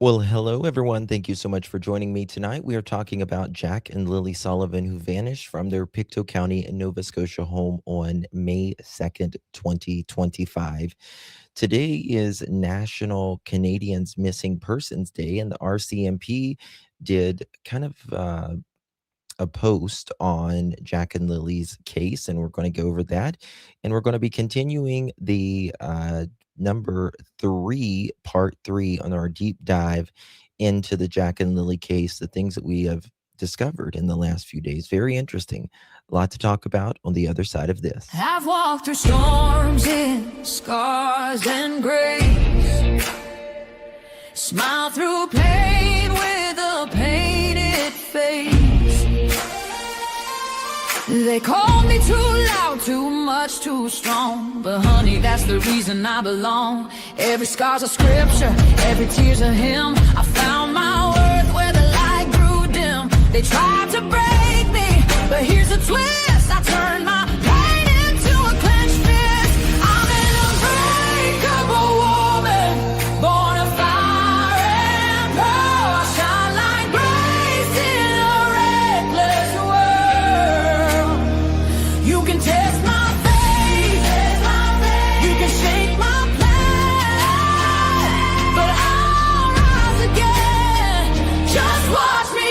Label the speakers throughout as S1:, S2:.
S1: Well, hello, everyone. Thank you so much for joining me tonight. We are talking about Jack and Lilly Sullivan, who vanished from their Pictou County in Nova Scotia home on May 2nd, 2025. Today is National Canadians Missing Persons Day, and the RCMP did kind of a post on Jack and Lily's case, and we're going to go over that. And we're going to be continuing the number 3, part 3 on our deep dive into the Jack and Lily case, the things that we have discovered in the last few days. Very interesting. A lot to talk about on the other side of this.
S2: I've walked through storms in scars and grace, smile through pain with a painted face. They called me too loud, too much, too strong, but honey, that's the reason I belong. Every scar's a scripture, every tear's a hymn. I found my worth where the light grew dim. They tried to break me, but here's a twist. I turned my pain into a clenched fist. I'm an unbreakable woman, born of fire and pearl. I shine like grace in a reckless world. You can test my faith, you can shake my plan, but I'll rise again. Just watch me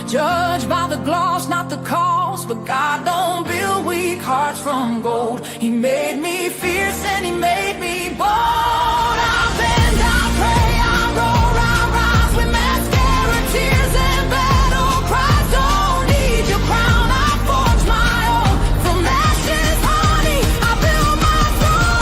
S2: judged by the gloss, not the cause. But God don't build weak hearts from gold. He made me fierce and he made me bold. I bend, I pray, I roar, I rise with mascara, tears and battle cries. Don't need your crown, I forge my own. From ashes, honey, I build my throne.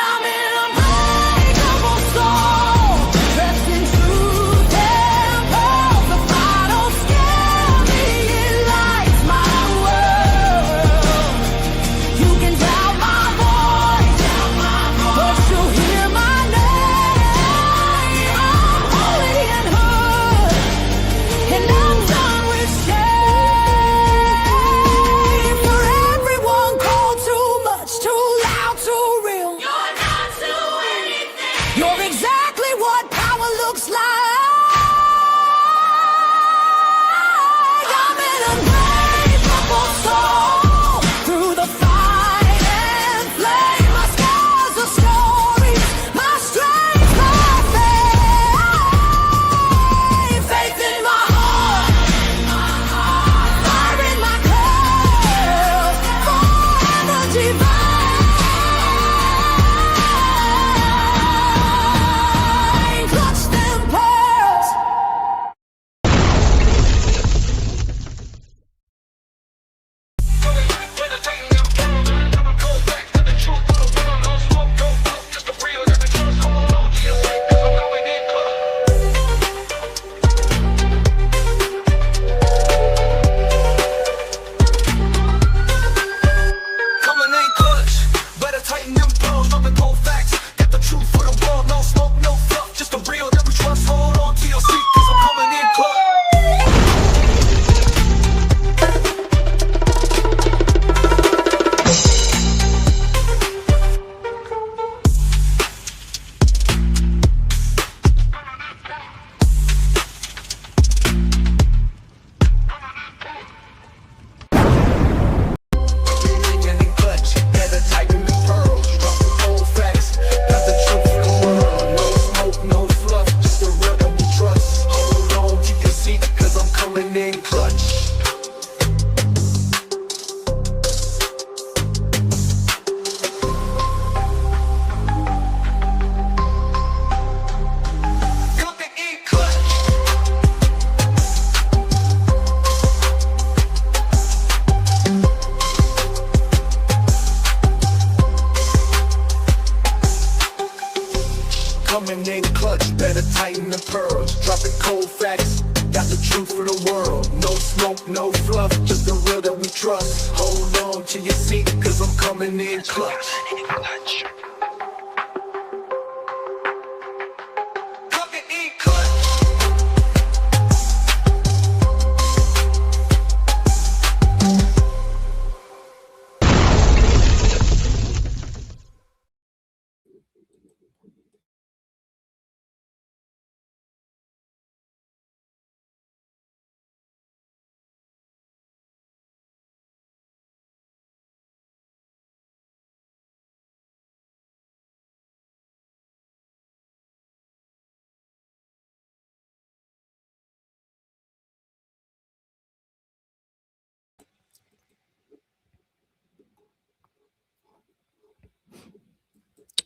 S2: I'm an unbreakable soul, dressed in truth and pearl. The fire don't scare me, it lights my world. You can doubt my voice, but you'll hear my name. I'm holy and hood, and I'm done with shame. For everyone called too much, too loud, too real. You're not to anything. You're exactly what power looks like. I'm an unbreakable soul, through the fight and flame. My scars are stories, my strength, my faith. Faith in my heart, fire in my curls, forever divine. Clutch them pearls.
S3: Coming in clutch, better tighten them pearls, dropping cold facts. Got the truth for the world, no smoke, no fluff, just the real that we trust. Hold on to your seat, cause I'm coming in clutch. In clutch, better tighten them pearls, dropping cold facts. Got the truth for the world, no smoke, no fluff, just the real that we trust. Hold on to your seat, cause I'm coming in clutch. Coming in clutch. Coming in clutch, better tighten the pearls, dropping cold facts. Got the truth for the world, no smoke, no fluff, just the real that we trust. Hold on to your seat, cause I'm coming in clutch.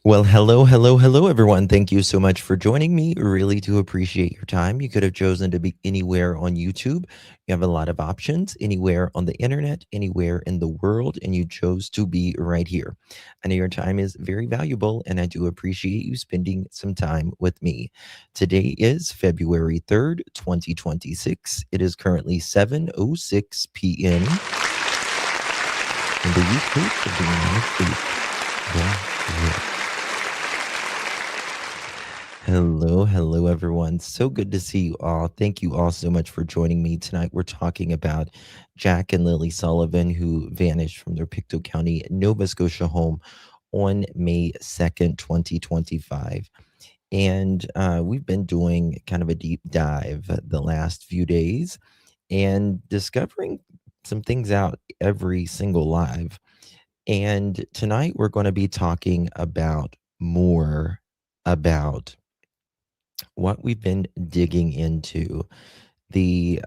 S1: Well, hello, everyone. Thank you so much for joining me. Really do appreciate your time. You could have chosen to be anywhere on YouTube. You have a lot of options, anywhere on the internet, anywhere in the world, and you chose to be right here. I know your time is very valuable, and I do appreciate you spending some time with me. Today is February 3rd, 2026. It is currently 7:06 p.m. in the East Coast of the United States. Yeah. Hello, everyone. So good to see you all. Thank you all so much for joining me tonight. We're talking about Jack and Lilly Sullivan, who vanished from their Pictou County, Nova Scotia home on May 2nd, 2025. And we've been doing kind of a deep dive the last few days and discovering some things out every single live. And tonight we're going to be talking about more about what we've been digging into, the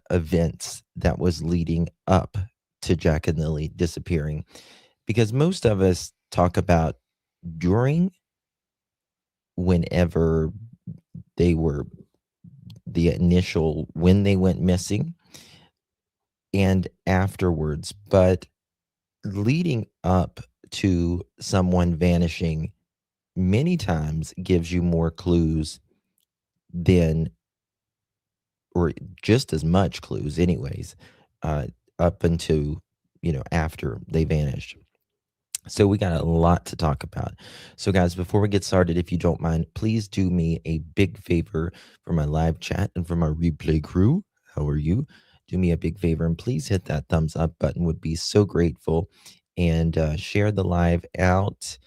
S1: events that was leading up to Jack and Lily disappearing, because most of us talk about during, whenever they were the initial, when they went missing, and afterwards, but leading up to someone vanishing many times gives you more clues than, or just as much clues anyways, up until, after they vanished. So we got a lot to talk about. So guys, before we get started, if you don't mind, please do me a big favor for my live chat and for my replay crew. How are you? Do me a big favor and please hit that thumbs up button. Would be so grateful. And share the live out.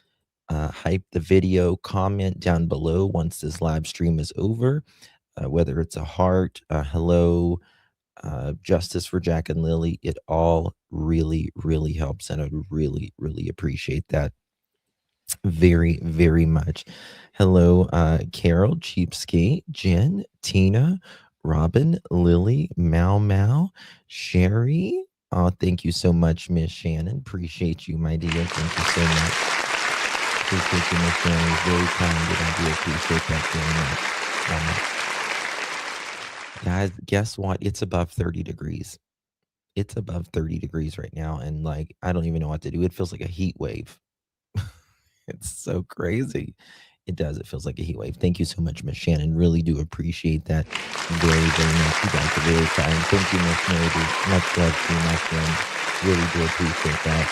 S1: Hype the video. Comment down below once this live stream is over. Whether it's a heart, a hello, justice for Jack and Lily, it all really, really helps. And I really, really appreciate that very, very much. Hello, Carol, Cheapskate, Jen, Tina, Robin, Lily, Mau, Sherry. Oh, thank you so much, Miss Shannon. Appreciate you, my dear. Thank you so much. Appreciate you, Miss Shannon. Very kind, and I do appreciate that very much. Guys, guess what? It's above 30 degrees. It's above 30 degrees right now. And like, I don't even know what to do. It feels like a heat wave. It's so crazy. It does. It feels like a heat wave. Thank you so much, Miss Shannon. Really do appreciate that very, very much. You guys are very kind. Thank you, Miss Melody. Much love to you, my friend. Really do appreciate that.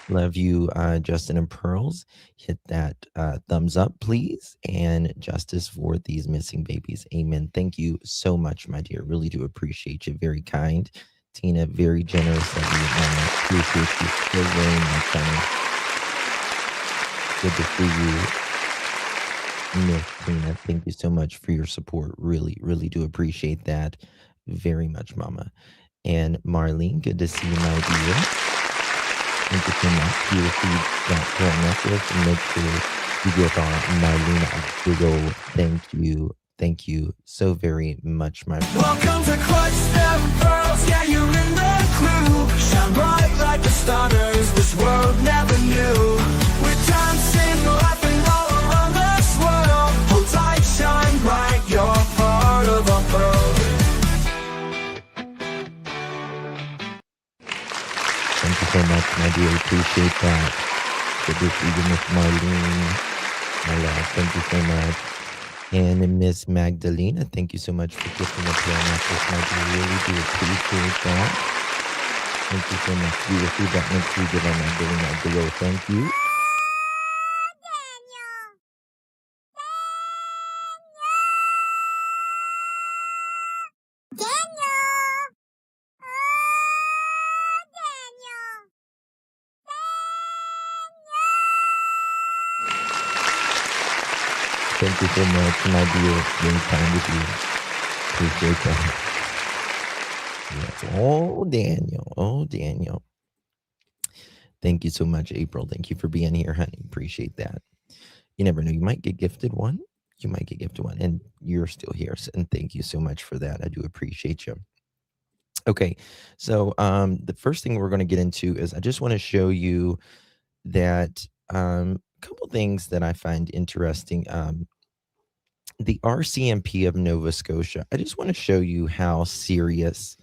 S1: Love you, Justin and Pearls. Hit that thumbs up, please. And justice for these missing babies. Amen. Thank you so much, my dear. Really do appreciate you. Very kind. Tina, very generous of you, Mama. Appreciate you so very much, honey. Good to see you, Miss Tina. Thank you so much for your support. Really, really do appreciate that very much, Mama. And Marlene, good to see you, my dear. Thank you so much. You receive that pearl necklace and make sure you give Marlene a big old thank you. Thank you so very much, my friend.
S3: Welcome to Clutch Them Pearls, yeah, you're in the clue. Shine bright like the stars this world never knew. We're dancing, laughing all around this world. Hold tight, shine bright, you're part of our pearl.
S1: Thank you so much, my dear. Appreciate that. Good to see you, Miss Marlene. My love, thank you so much. And Miss Magdalena, thank you so much for gifting the pearl necklace, my dear. Really do appreciate that. Thank you so much. You received that. Make sure you give Magdalena a below. Thank you. Thank you so much, my dear. Being kind with you. Appreciate that. Yes. Oh, Daniel. Oh, Daniel. Thank you so much, April. Thank you for being here, honey. Appreciate that. You never know. You might get gifted one. You might get gifted one. And you're still here. And thank you so much for that. I do appreciate you. Okay. So the first thing we're going to get into is I just want to show you that couple things that I find interesting. The RCMP of Nova Scotia. I just want to show you how serious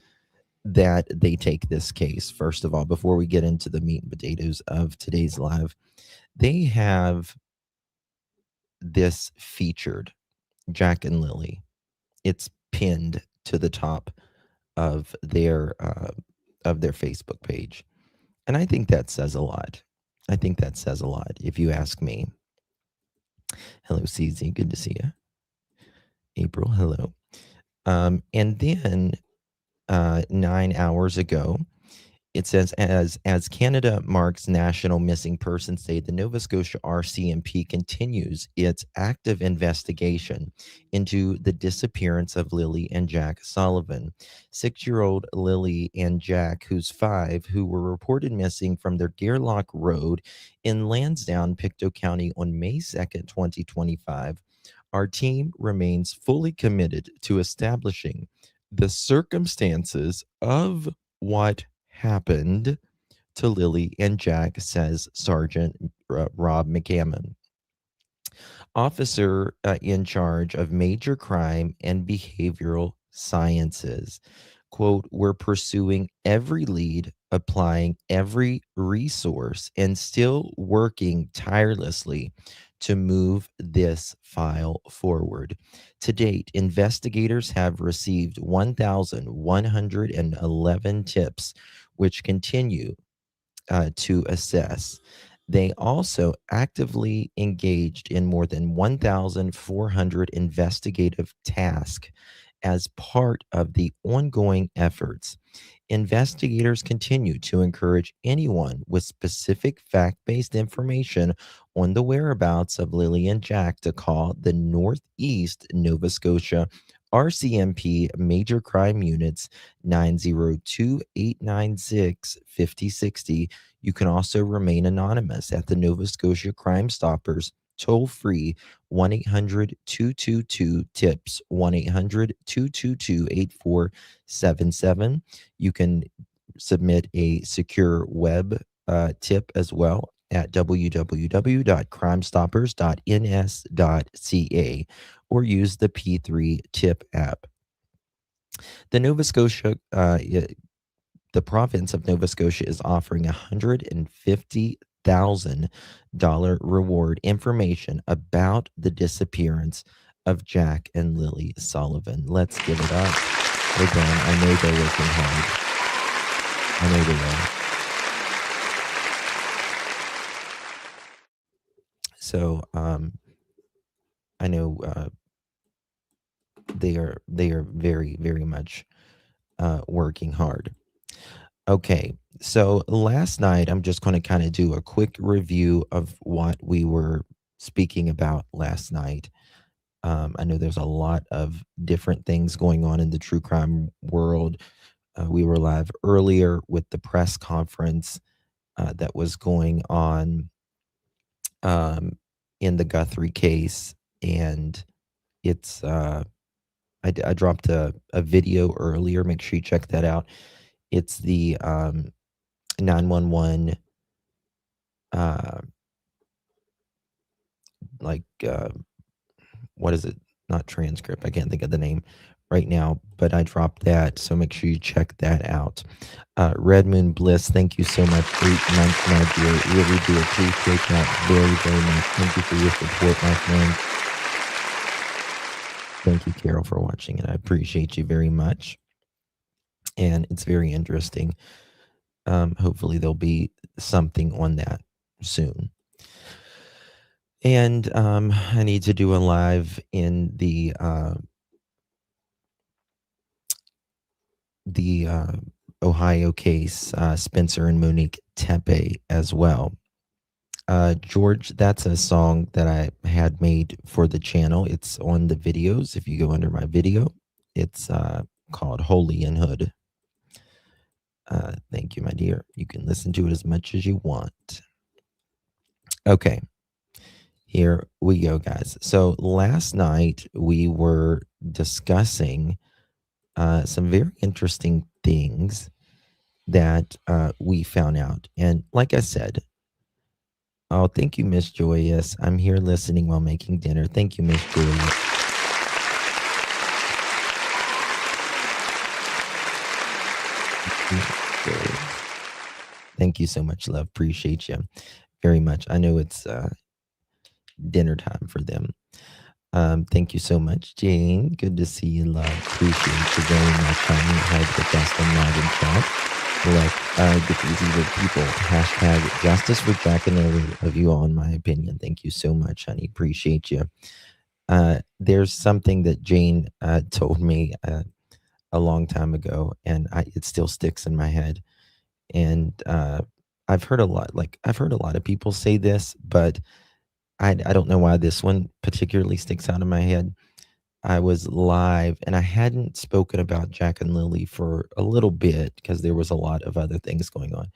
S1: that they take this case. First of all, before we get into the meat and potatoes of today's live, they have this featured, Jack and Lily. It's pinned to the top of their Facebook page. And I think that says a lot. I think that says a lot, if you ask me. Hello, CZ. Good to see you. April, hello. And then 9 hours ago, it says, as Canada marks National Missing Persons Day, the Nova Scotia RCMP continues its active investigation into the disappearance of Lilly and Jack Sullivan. 6-year-old Lilly and Jack, who's 5, who were reported missing from their Gairloch Road in Lansdowne, Pictou County on May 2nd, 2025. Our team remains fully committed to establishing the circumstances of what happened to Lilly and Jack, says Sergeant Rob McCammon, officer in charge of major crime and behavioral sciences. Quote, we're pursuing every lead, applying every resource, and still working tirelessly to move this file forward. To date, investigators have received 1,111 tips, which continue to assess. They also actively engaged in more than 1,400 investigative tasks as part of the ongoing efforts. Investigators continue to encourage anyone with specific fact-based information on the whereabouts of Lilly and Jack to call the Northeast Nova Scotia RCMP Major Crime Units 902-896-5060. You can also remain anonymous at the Nova Scotia Crime Stoppers toll-free 1-800-222-TIPS, 1-800-222-8477. You can submit a secure web tip as well at www.crimestoppers.ns.ca or use the P3 tip app. The Nova Scotia, the province of Nova Scotia is offering $150,000 reward information about the disappearance of Jack and Lilly Sullivan. Let's give it up. Again, I know they're working hard. I know they are. So I know they are very, very much working hard. Okay, so last night, I'm just going to kind of do a quick review of what we were speaking about last night. I know there's a lot of different things going on in the true crime world. We were live earlier with the press conference that was going on in the Guthrie case, and it's I dropped a video earlier. Make sure you check that out. It's the 911 what is it? Not transcript. I can't think of the name right now, but I dropped that, so make sure you check that out. Red Moon Bliss, thank you so much. 8 months, my dear. Really do appreciate that very, very much. Thank you for your support, my friend. Thank you, Carol, for watching, and I appreciate you very much. And it's very interesting. Hopefully there'll be something on that soon. And I need to do a live in the Ohio case, Spencer and Monique Tepe as well. George, that's a song that I had made for the channel. It's on the videos. If you go under my video, it's called Holy in Hood. Thank you, my dear. You can listen to it as much as you want. Okay, here we go, guys. So last night we were discussing some very interesting things that we found out. And like I said, Oh, thank you, Miss Joyous. I'm here listening while making dinner. Thank you, Miss Joyous. Thank you so much, love. Appreciate you very much. I know it's dinner time for them. Thank you so much, Jane. Good to see you, love. Appreciate you very much, honey. Hype the best and live in chat. Get these evil people. Hashtag justice for Jack and Lily of you all, in my opinion. Thank you so much, honey. Appreciate you. There's something that Jane told me a long time ago, and it still sticks in my head. And I've heard a lot of people say this, but I don't know why this one particularly sticks out in my head. I was live and I hadn't spoken about Jack and Lily for a little bit because there was a lot of other things going on.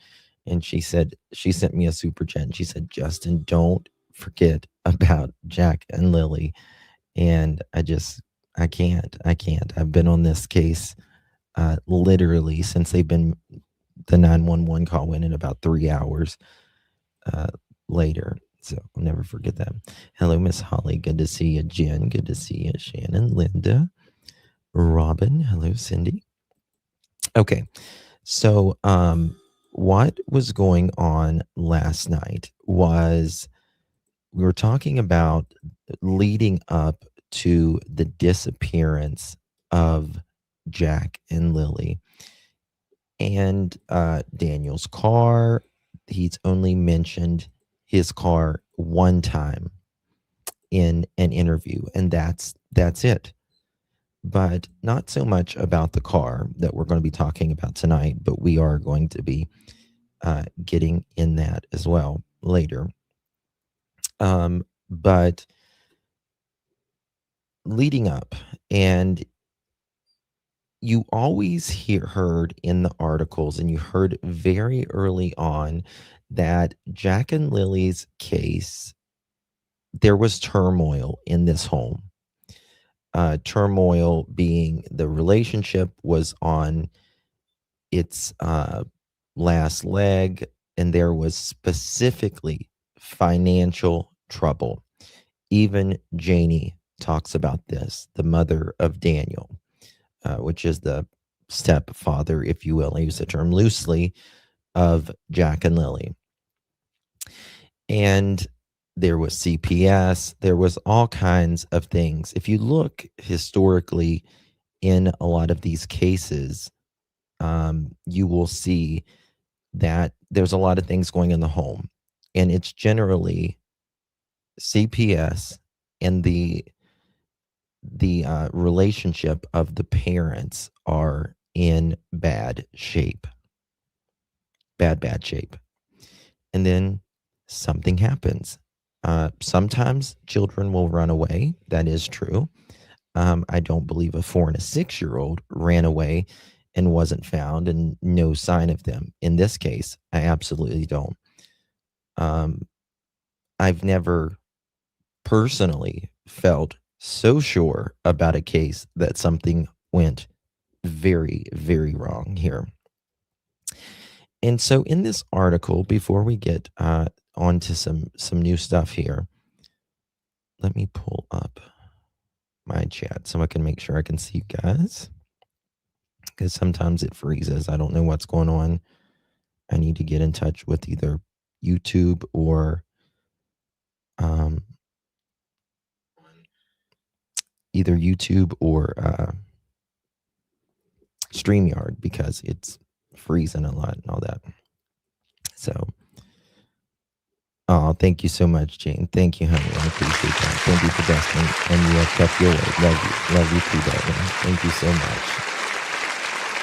S1: And she sent me a super chat and she said, Justin, don't forget about Jack and Lily. And I can't. I've been on this case literally since they've been the 911 call went in about 3 hours later. So I'll never forget that. Hello, Miss Holly. Good to see you. Jen. Good to see you. Shannon, Linda, Robin. Hello, Cindy. Okay. So what was going on last night was we were talking about leading up to the disappearance of Jack and Lily. And Daniel's car, he's only mentioned his car one time in an interview, and that's it. But not so much about the car that we're going to be talking about tonight, but we are going to be getting in that as well later. But leading up, and you always heard in the articles, and you heard very early on that Jack and Lily's case, there was turmoil in this home. Turmoil being the relationship was on its last leg, and there was specifically financial trouble. Even Janie talks about this, the mother of Daniel, which is the stepfather, if you will, I use the term loosely, of Jack and Lily. And there was CPS, there was all kinds of things. If you look historically in a lot of these cases, you will see that there's a lot of things going in the home. And it's generally CPS and the relationship of the parents are in bad shape. Bad shape. And then something happens. Sometimes children will run away. That is true. I don't believe a 4 and a 6-year-old ran away and wasn't found and no sign of them. In this case, I absolutely don't. I've never personally felt so sure about a case that something went very, very wrong here. And so in this article, before we get onto some new stuff here, let me pull up my chat so I can make sure I can see you guys, because sometimes it freezes. I don't know what's going on. I need to get in touch with either YouTube or StreamYard, because it's freezing a lot and all that. So, oh, thank you so much, Jane. Thank you, honey. I appreciate that. Thank you for Dustin. And you have kept your word. Love you too, darling. Thank you so much.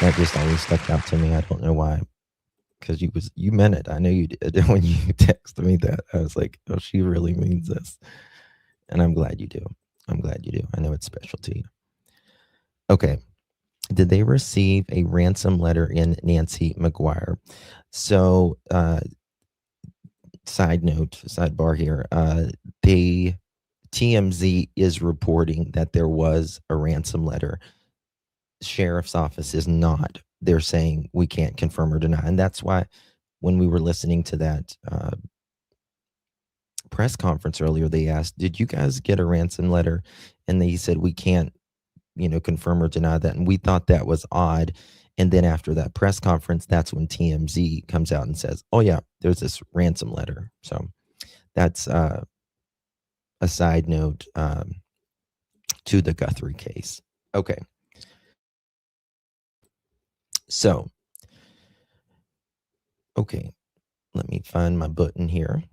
S1: That just always stuck out to me. I don't know why. Because you meant it. I know you did. When you texted me that, I was like, oh, she really means this. And I'm glad you do. I know it's special to you. Okay. Did they receive a ransom letter in Nancy McGuire? So, sidebar here. The TMZ is reporting that there was a ransom letter. Sheriff's office is not. They're saying we can't confirm or deny. And that's why when we were listening to that press conference earlier, they asked, "Did you guys get a ransom letter?" And they said, "We can't, confirm or deny that." And we thought that was odd. And then after that press conference, that's when TMZ comes out and says, "Oh yeah, there's this ransom letter." So that's a side note to the Guthrie case. Okay, so okay, let me find my button here.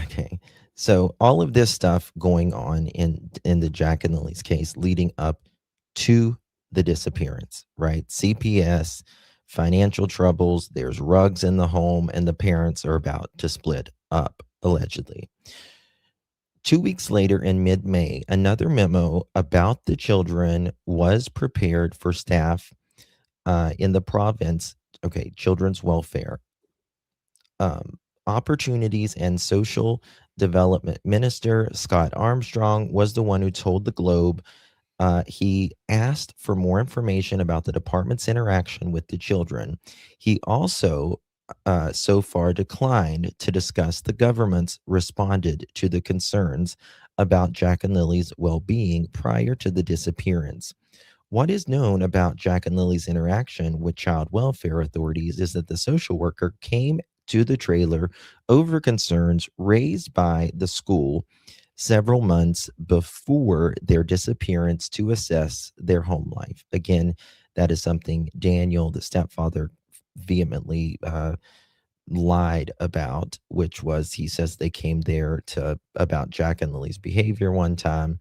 S1: Okay. So all of this stuff going on in the Jack and Lily's case leading up to the disappearance, right? CPS, financial troubles, there's rugs in the home, and the parents are about to split up, allegedly. 2 weeks later, in mid May, another memo about the children was prepared for staff in the province. Okay, children's welfare, opportunities and social development minister Scott Armstrong was the one who told the Globe he asked for more information about the department's interaction with the children. He also so far declined to discuss the government's responded to the concerns about Jack and Lily's well-being prior to the disappearance. What is known about Jack and Lily's interaction with child welfare authorities is that the social worker came to the trailer over concerns raised by the school several months before their disappearance to assess their home life. Again, that is something Daniel, the stepfather, vehemently lied about, which was he says they came there to about Jack and Lily's behavior one time.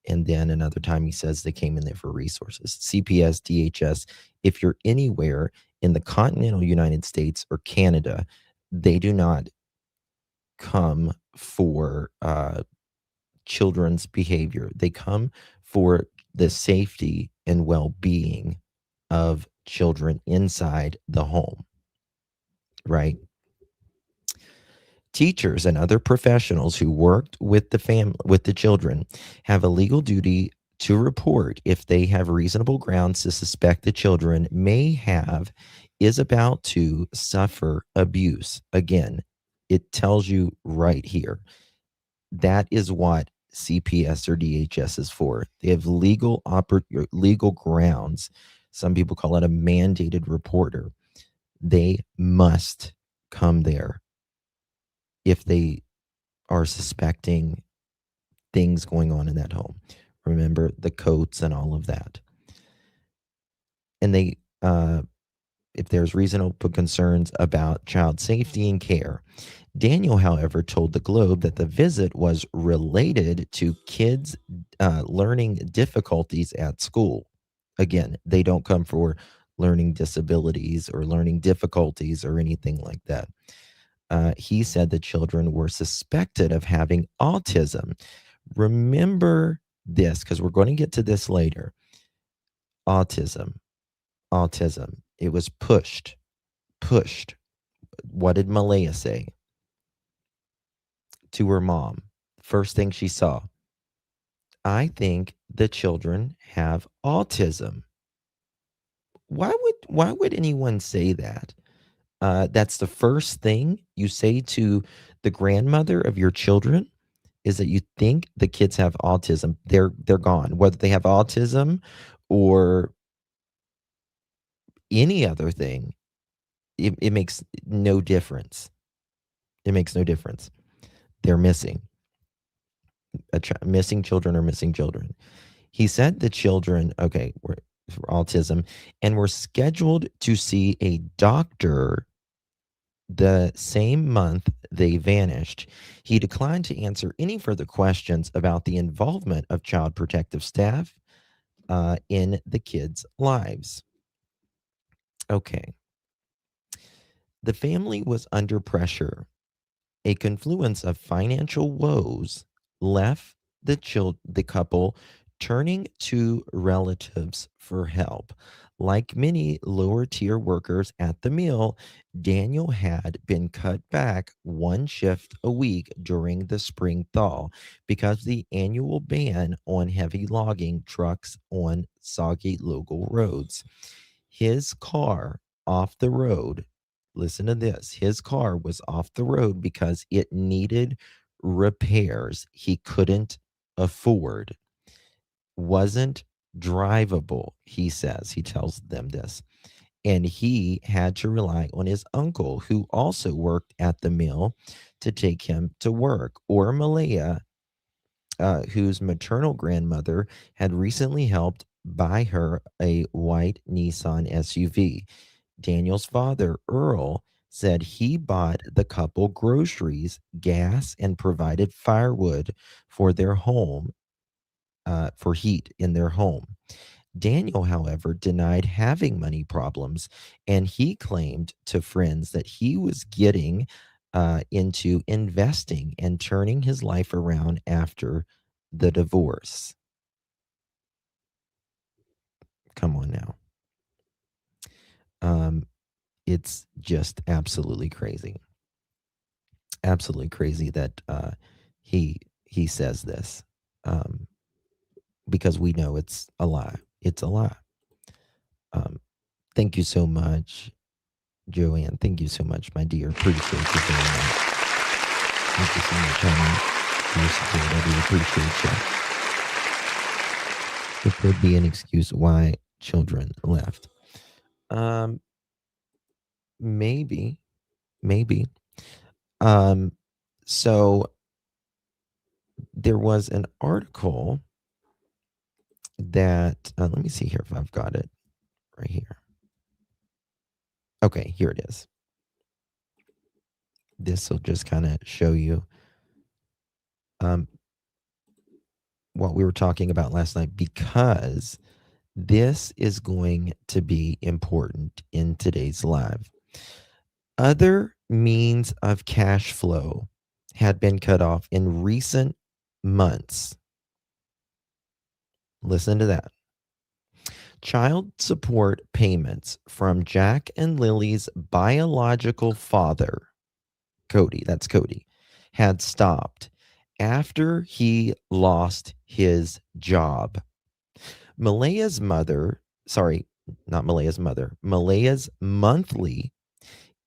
S1: And then another time he says they came in there for resources. CPS, DHS, if you're anywhere in the continental United States or Canada, they do not come for children's behavior. They come for the safety and well-being of children inside the home, right? Teachers and other professionals who worked with the children have a legal duty to report if they have reasonable grounds to suspect the children is about to suffer abuse. Again, it tells you right here. That is what CPS or DHS is for. They have legal grounds. Some people call it a mandated reporter. They must come there if they are suspecting things going on in that home. Remember the coats and all of that. And they, if there's reasonable concerns about child safety and care. Daniel, however, told the Globe that the visit was related to kids' learning difficulties at school. Again, they don't come for learning disabilities or learning difficulties or anything like that. He said the children were suspected of having autism. Remember this, because we're going to get to this later. Autism. It was pushed. What did Malaya say to her mom? First thing she saw, "I think the children have autism." Why would anyone say that? That's the first thing you say to the grandmother of your children, is that you think the kids have autism. They're gone. Whether they have autism or any other thing, it makes no difference. It makes no difference. They're missing. Missing children are missing children. He said the children, were for autism, and were scheduled to see a doctor the same month they vanished. He declined to answer any further questions about the involvement of child protective staff in the kids' lives. Okay. The family was under pressure. A confluence of financial woes left the couple turning to relatives for help. Like many lower tier workers at the mill, Daniel had been cut back one shift a week during the spring thaw because the annual ban on heavy logging trucks on soggy local roads. His car off the road. Listen to this. His car was off the road because it needed repairs he couldn't afford, wasn't drivable, he says. He tells them this. And he had to rely on his uncle, who also worked at the mill, to take him to work. Or Malaya, whose maternal grandmother had recently helped buy her a white Nissan SUV. Daniel's father, Earl, said he bought the couple groceries, gas, and provided firewood for their home, for heat in their home. Daniel, however, denied having money problems, and he claimed to friends that he was getting into investing and turning his life around after the divorce. Come on now. It's just absolutely crazy. Absolutely crazy that he says this, because we know it's a lie. It's a lie. Thank you so much, Joanne. Thank you so much, my dear. Appreciate you very much. Thank you so much, honey, for your support. I do appreciate you. There could be an excuse why children left. Maybe. So there was an article that, let me see here if I've got it right here. Okay, here it is. This will just kind of show you what we were talking about last night, because this is going to be important in today's live. Other means of cash flow had been cut off in recent months. Listen to that. Child support payments from Jack and Lily's biological father, Cody, that's Cody, had stopped after he lost his job. Malaya's monthly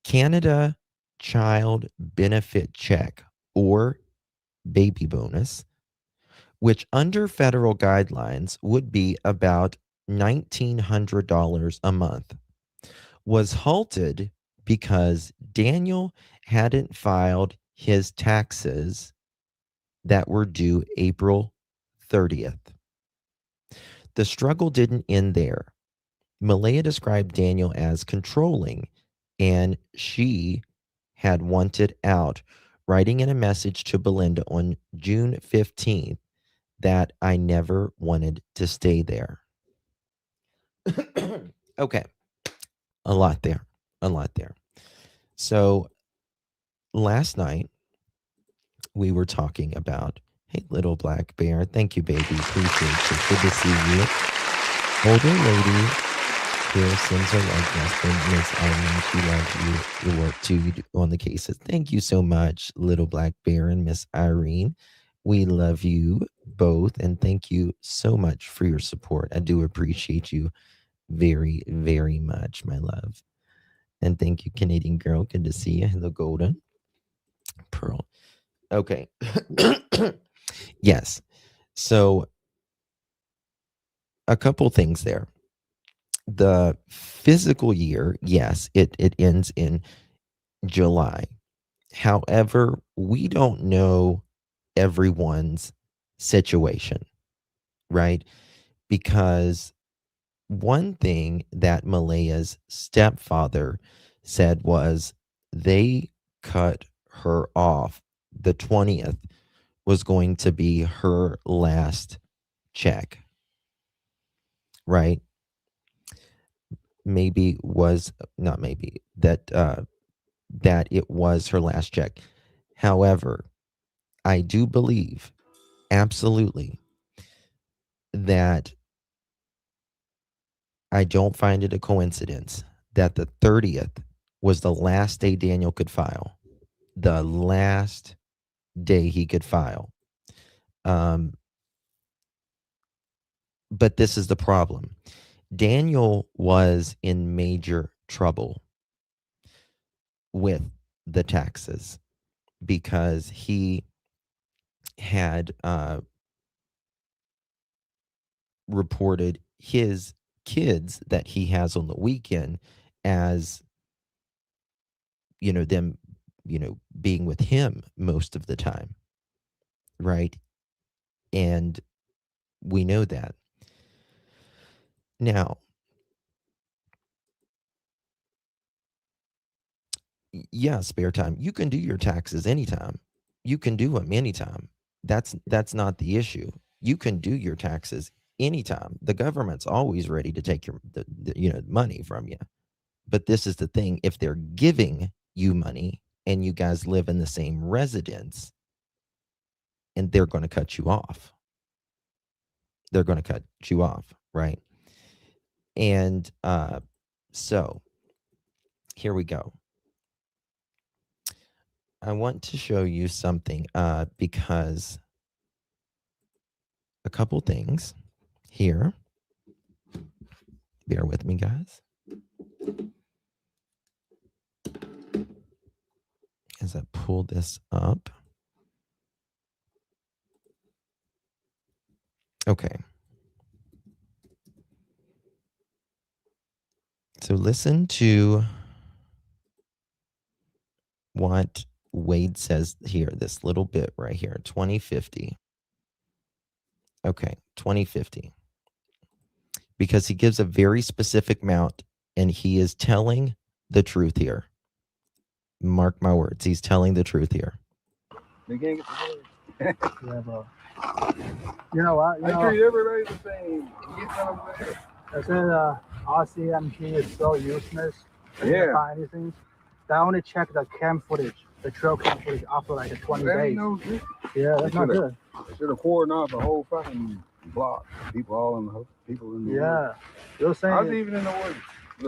S1: Canada Child Benefit Check, or baby bonus, which under federal guidelines would be about $1,900 a month, was halted because Daniel hadn't filed his taxes that were due April 30th. The struggle didn't end there. Malaya described Daniel as controlling, and she had wanted out, writing in a message to Belinda on June 15th that I never wanted to stay there. Okay. A lot there. So last night we were talking about, hey, little black bear. Thank you, baby. Appreciate you. Good to see you. Older lady here sends her love husband, Miss Eileen. She loves you, your work too. You do on the cases. Thank you so much, little black bear and Miss Irene. We love you both, and thank you so much for your support. I do appreciate you very, very much, my love. And thank you, Canadian girl. Good to see you. Hello, Golden. Pearl. Okay. Yes. So a couple things there. The physical year, yes, it ends in July. However, we don't know everyone's situation, right? Because one thing that Malaya's stepfather said was they cut her off. The 20th was going to be her last check, right? Maybe was not maybe that that it was her last check. However, I do believe absolutely that I don't find it a coincidence that the 30th was the last day Daniel could file. The last day he could file. But this is the problem. Daniel was in major trouble with the taxes because he had reported his kids that he has on the weekend as, them, being with him most of the time, right? And we know that. Now, yeah, spare time. You can do your taxes anytime. You can do them anytime. That's not the issue. You can do your taxes anytime. The government's always ready to take the money from you. But this is the thing: if they're giving you money and you guys live in the same residence, and they're going to cut you off. They're going to cut you off, right? And so here we go. I want to show you something because a couple things here. Bear with me, guys. As I pull this up. Okay. So listen to what Wade says here, this little bit right here, 2050. Okay, 2050. Because he gives a very specific amount and he is telling the truth here. Mark my words, he's telling the truth here.
S4: They can't get the word.
S5: Yeah, bro. You know what?
S4: I treat everybody the same. Get some there.
S5: I said RCMP is so useless. They
S4: Yeah.
S5: can't find anything. They only check the cam footage, the trail cam footage after like 20
S4: That
S5: days.
S4: ain't no good.
S5: Yeah, that's not good.
S4: They should have cordoned off the whole fucking block. People all in the people in the woods.
S5: Yeah. You're saying
S4: I was even in the woods.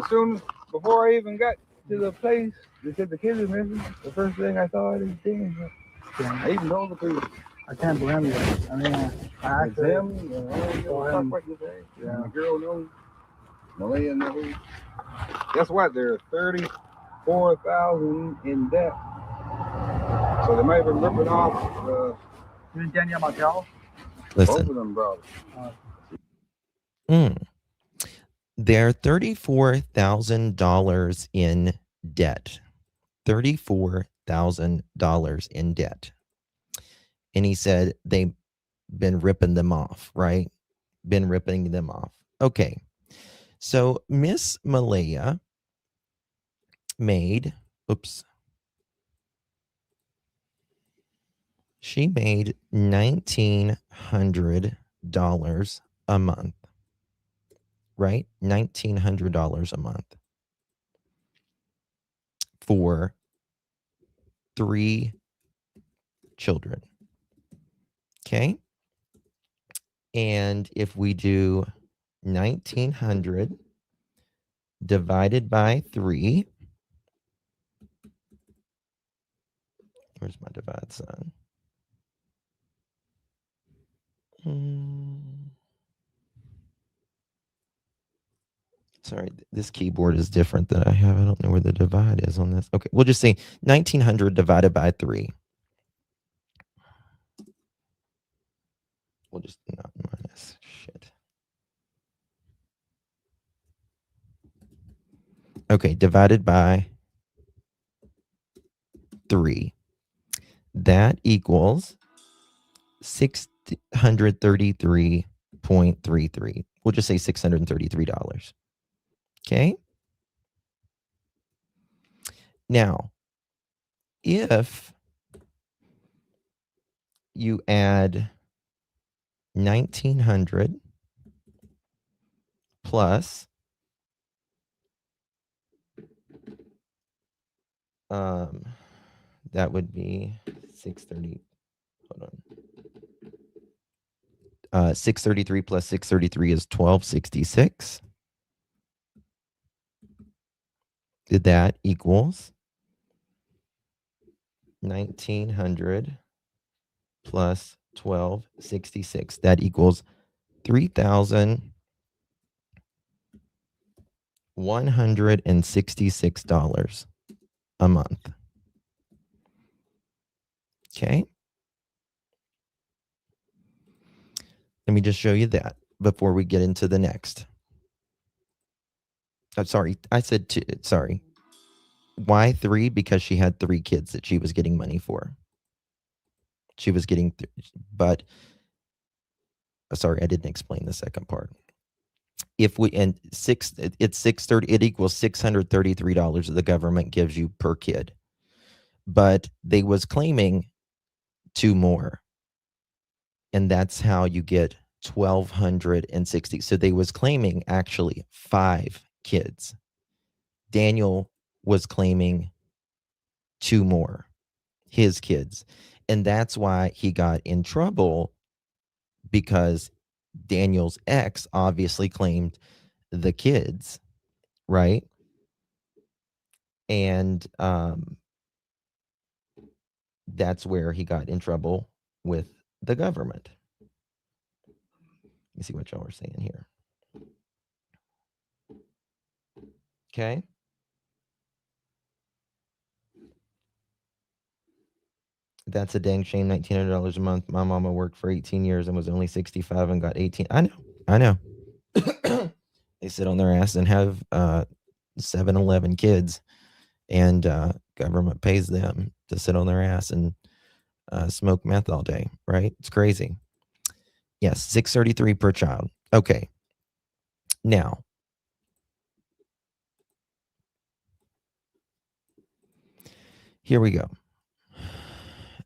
S4: As soon before I even got to the place, they said the kids are missing. The first thing I thought is damn. I even told the police.
S5: I can't blame you. I mean, I
S4: It's
S5: actually,
S4: them.
S5: him.
S4: Yeah. The girl knows. Malaya knows. Guess what? They're 34,000 in debt. So they might have been ripping off
S5: you and Danielle Martel?
S4: both
S1: Listen.
S4: of them, bro.
S1: They're $34,000 in debt. $34,000 in debt. And he said they've been ripping them off, right? Been ripping them off. Okay. So Miss Malaya made, she made $1,900 a month, right? $1,900 a month for 3 children. Okay. And if we do 1,900 divided by 3, where's my divide sign? Sorry, this keyboard is different that I have. I don't know where the divide is on this. Okay, we'll just say 1,900 divided by 3. We'll just not minus shit. Okay, divided by 3. That equals 633.33. We'll just say $633. Okay. Now, if you add 1,900 plus that would be 630. Hold on. 633 plus 633 is 1,266. That equals 1,900 plus 1,266. That equals $3,166 a month. Okay. Let me just show you that before we get into the next. I'm sorry, I said two. Sorry. Why 3? Because she had 3 kids that she was getting money for. She was getting, but sorry, I didn't explain the second part. If we, and it's 630, it equals $633 that the government gives you per kid. But they was claiming 2 more. And that's how you get 1,260. So they was claiming actually 5 kids. Daniel was claiming 2 more, his kids. And that's why he got in trouble, because Daniel's ex obviously claimed the kids, right? And that's where he got in trouble with the government. Let me see what y'all are saying here. Okay. That's a dang shame. $1,900 a month. My mama worked for 18 years and was only 65 and got 18. I know. They sit on their ass and have 7-11 kids, and government pays them to sit on their ass and smoke meth all day, right? It's crazy. Yes, $633 per child. Okay. Now, here we go.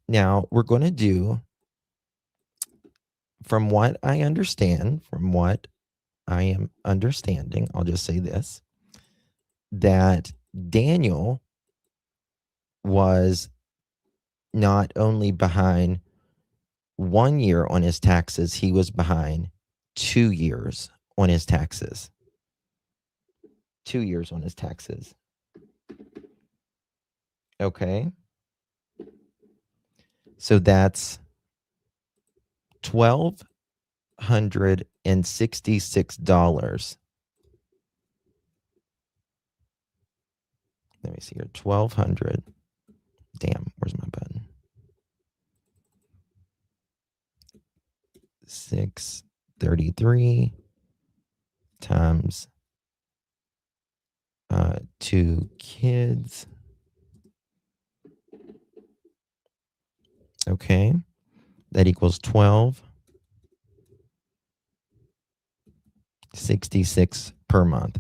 S1: Now, we're going to do, from what I understand, from what I am understanding, I'll just say this, that Daniel was not only behind 1 year on his taxes, he was behind 2 years on his taxes. 2 years on his taxes. Okay. So that's $1,266. Let me see here. 1,200. Damn, where's my button? 633 times 2 kids. Okay, that equals 1,266 per month.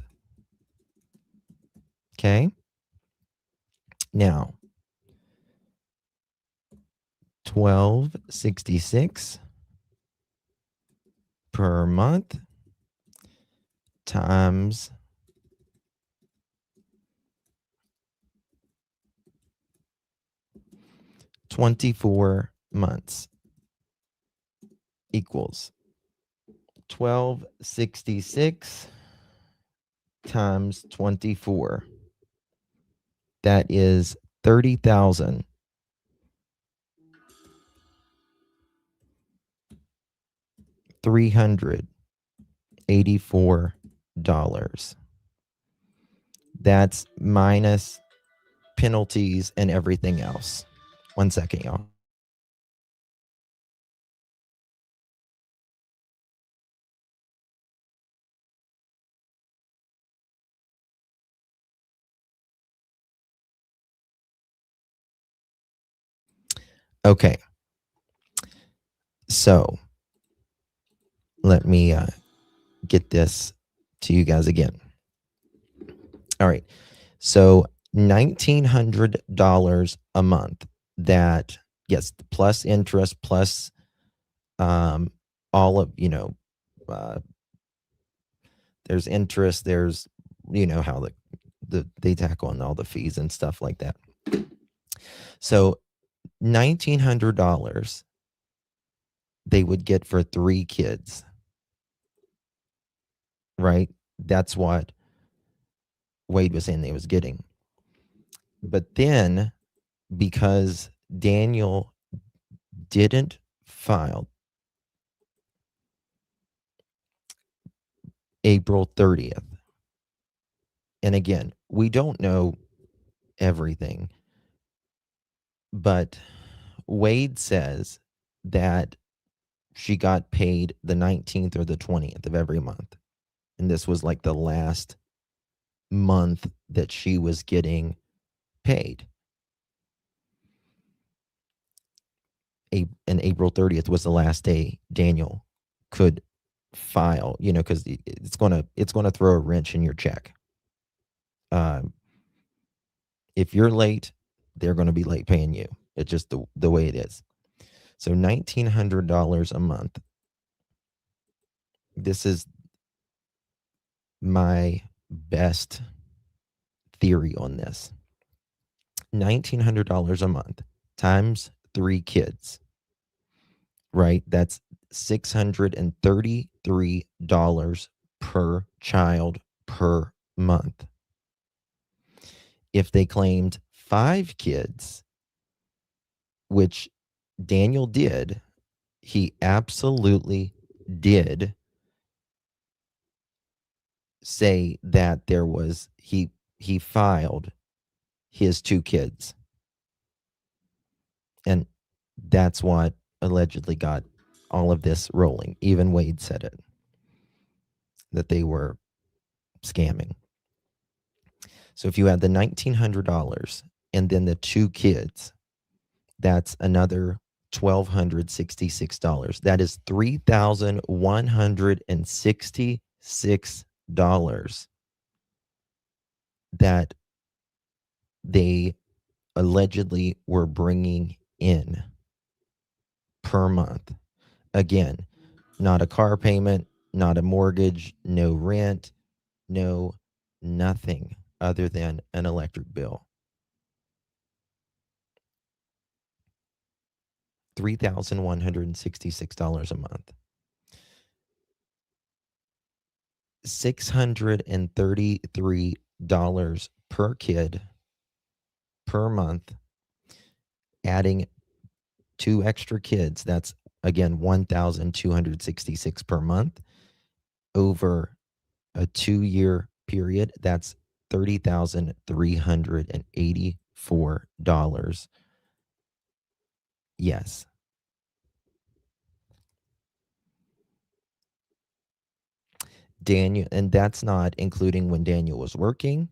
S1: Okay, now 1,266 per month times 24 months equals 1,266 times 24. That is $30,384. That's minus penalties and everything else. 1 second, y'all. Okay. So let me get this to you guys again. All right. So $1,900 a month, that, yes, plus interest, plus all of, there's interest, there's, how they tackle on all the fees and stuff like that. So $1,900 they would get for 3 kids, right? That's what Wade was saying they was getting. But then, because Daniel didn't file April 30th, and again, we don't know everything, but Wade says that she got paid the 19th or the 20th of every month. And this was like the last month that she was getting paid. And April 30th was the last day Daniel could file, because it's gonna throw a wrench in your check. If you're late, they're going to be late paying you. It's just the way it is. So $1,900 a month. This is my best theory on this. $1,900 a month times 3 kids, right? That's $633 per child per month. If they claimed 5 kids, which Daniel did, he absolutely did say that there was, he filed his 2 kids. And that's what allegedly got all of this rolling. Even Wade said it, that they were scamming. So if you add the $1,900 and then the 2 kids, that's another $1,266. That is $3,166 that they allegedly were bringing in per month. Again, not a car payment, not a mortgage, no rent, no nothing other than an electric bill. $3,166 a month. $633 per kid per month. Adding 2 extra kids, that's again $1,266 per month. Over a 2-year period, that's $30,384. Yes. Daniel, and that's not including when Daniel was working.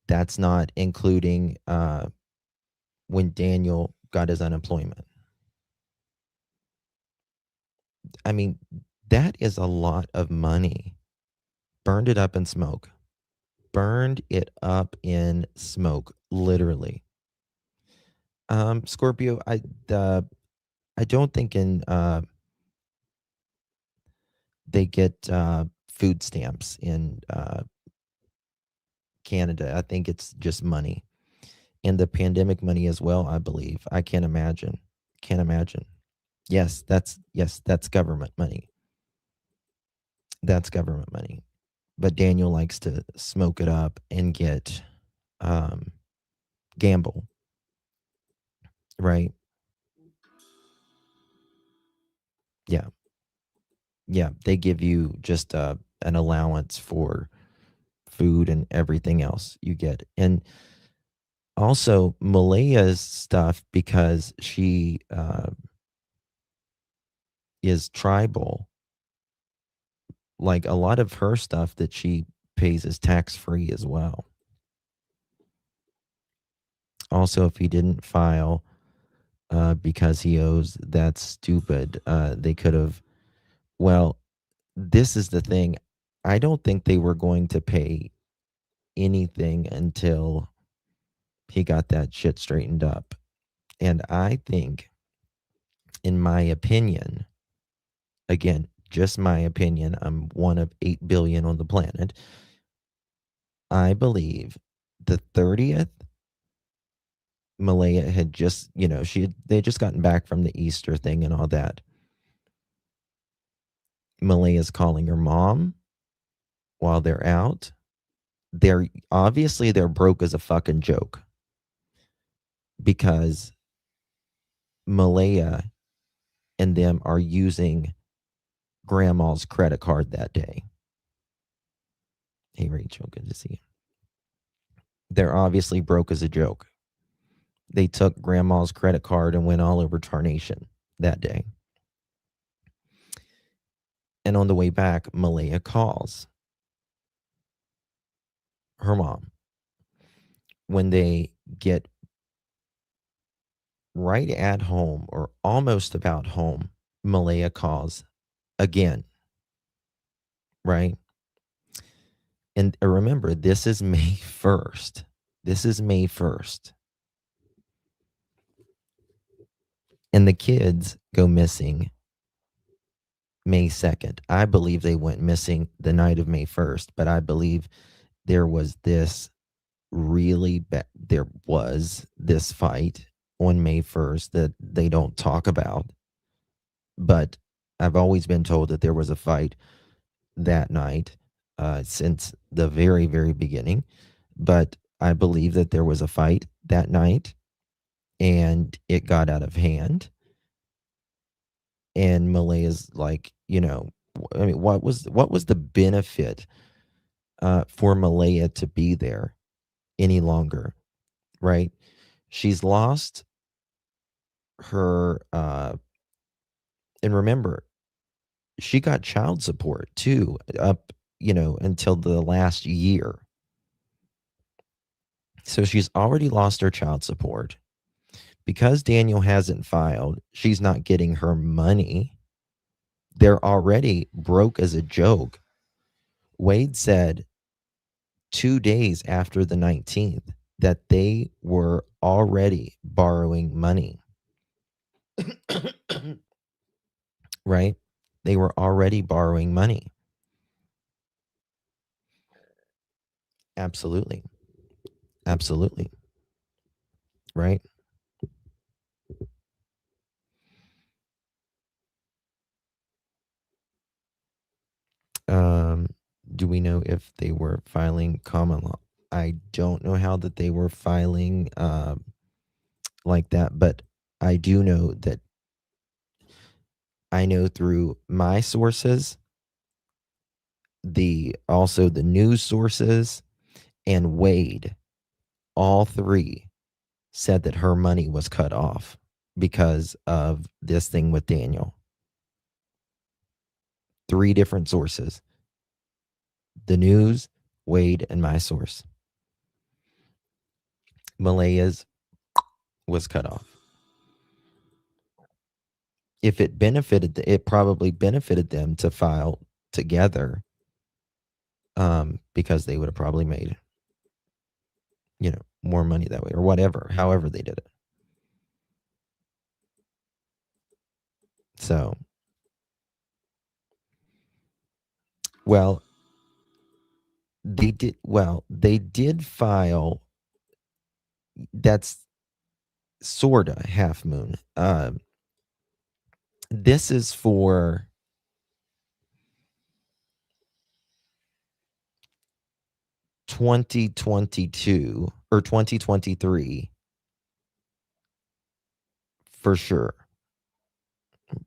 S1: That's not including when Daniel got his unemployment. I mean, that is a lot of money. Burned it up in smoke. Burned it up in smoke, literally. Scorpio, I don't think they get food stamps in Canada. I think it's just money, and the pandemic money as well, I believe. I can't imagine. Yes, that's government money. That's government money. But Daniel likes to smoke it up and get gamble, right? Yeah, they give you just an allowance for food and everything else you get. And also Malaya's stuff, because she is tribal, like a lot of her stuff that she pays is tax-free as well. Also, if he didn't file because he owes, that's stupid. They could have, well, this is the thing. I don't think they were going to pay anything until he got that shit straightened up. And I think, in my opinion, again, just my opinion, I'm one of 8 billion on the planet. I believe the 30th, Malaya had just, they had just gotten back from the Easter thing and all that. Malaya's calling her mom while they're out. They're broke as a fucking joke, because Malaya and them are using grandma's credit card that day. Hey, Rachel, good to see you. They're obviously broke as a joke. They took grandma's credit card and went all over Tarnation that day. And on the way back, Malaya calls her mom. When they get right at home or almost about home, Malaya calls again, right? And remember, this is May 1st. This is May 1st. And the kids go missing May 2nd. I believe they went missing the night of May 1st, but I believe there was this there was this fight on May 1st that they don't talk about. But I've always been told that there was a fight that night since the very, very beginning. But I believe that there was a fight that night and it got out of hand. And Malaya's like, I mean, what was the benefit for Malaya to be there any longer, right? She's lost her, and remember, she got child support too, up, until the last year. So she's already lost her child support. Because Daniel hasn't filed, she's not getting her money. They're already broke as a joke. Wade said 2 days after the 19th that they were already borrowing money. Right? They were already borrowing money. Absolutely. Absolutely. Right? Do we know if they were filing common law? I don't know how that they were filing like that, but I do know that I know through my sources, also the news sources, and Wade, all three said that her money was cut off because of this thing with Daniel. 3 different sources: the news, Wade, and my source. Malaya's was cut off. If it benefited, it probably benefited them to file together, because they would have probably made, more money that way, or whatever, however they did it. So, well, they did file. That's sorta Half Moon. This is for 2022 or 2023 for sure.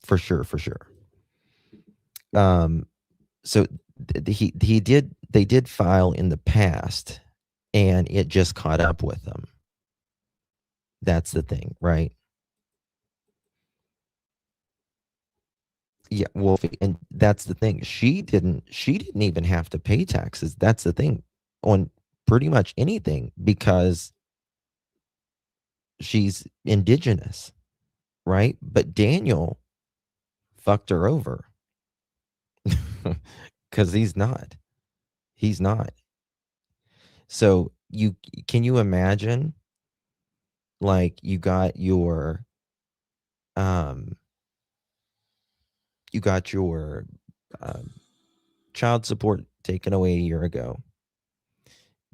S1: For sure. So they did file in the past and it just caught up with them. That's the thing, right? Yeah, well, and that's the thing. She didn't even have to pay taxes. That's the thing on pretty much anything because she's indigenous, right? But Daniel fucked her over because he's not. He's not. So can you imagine? Like you got your child support taken away a year ago.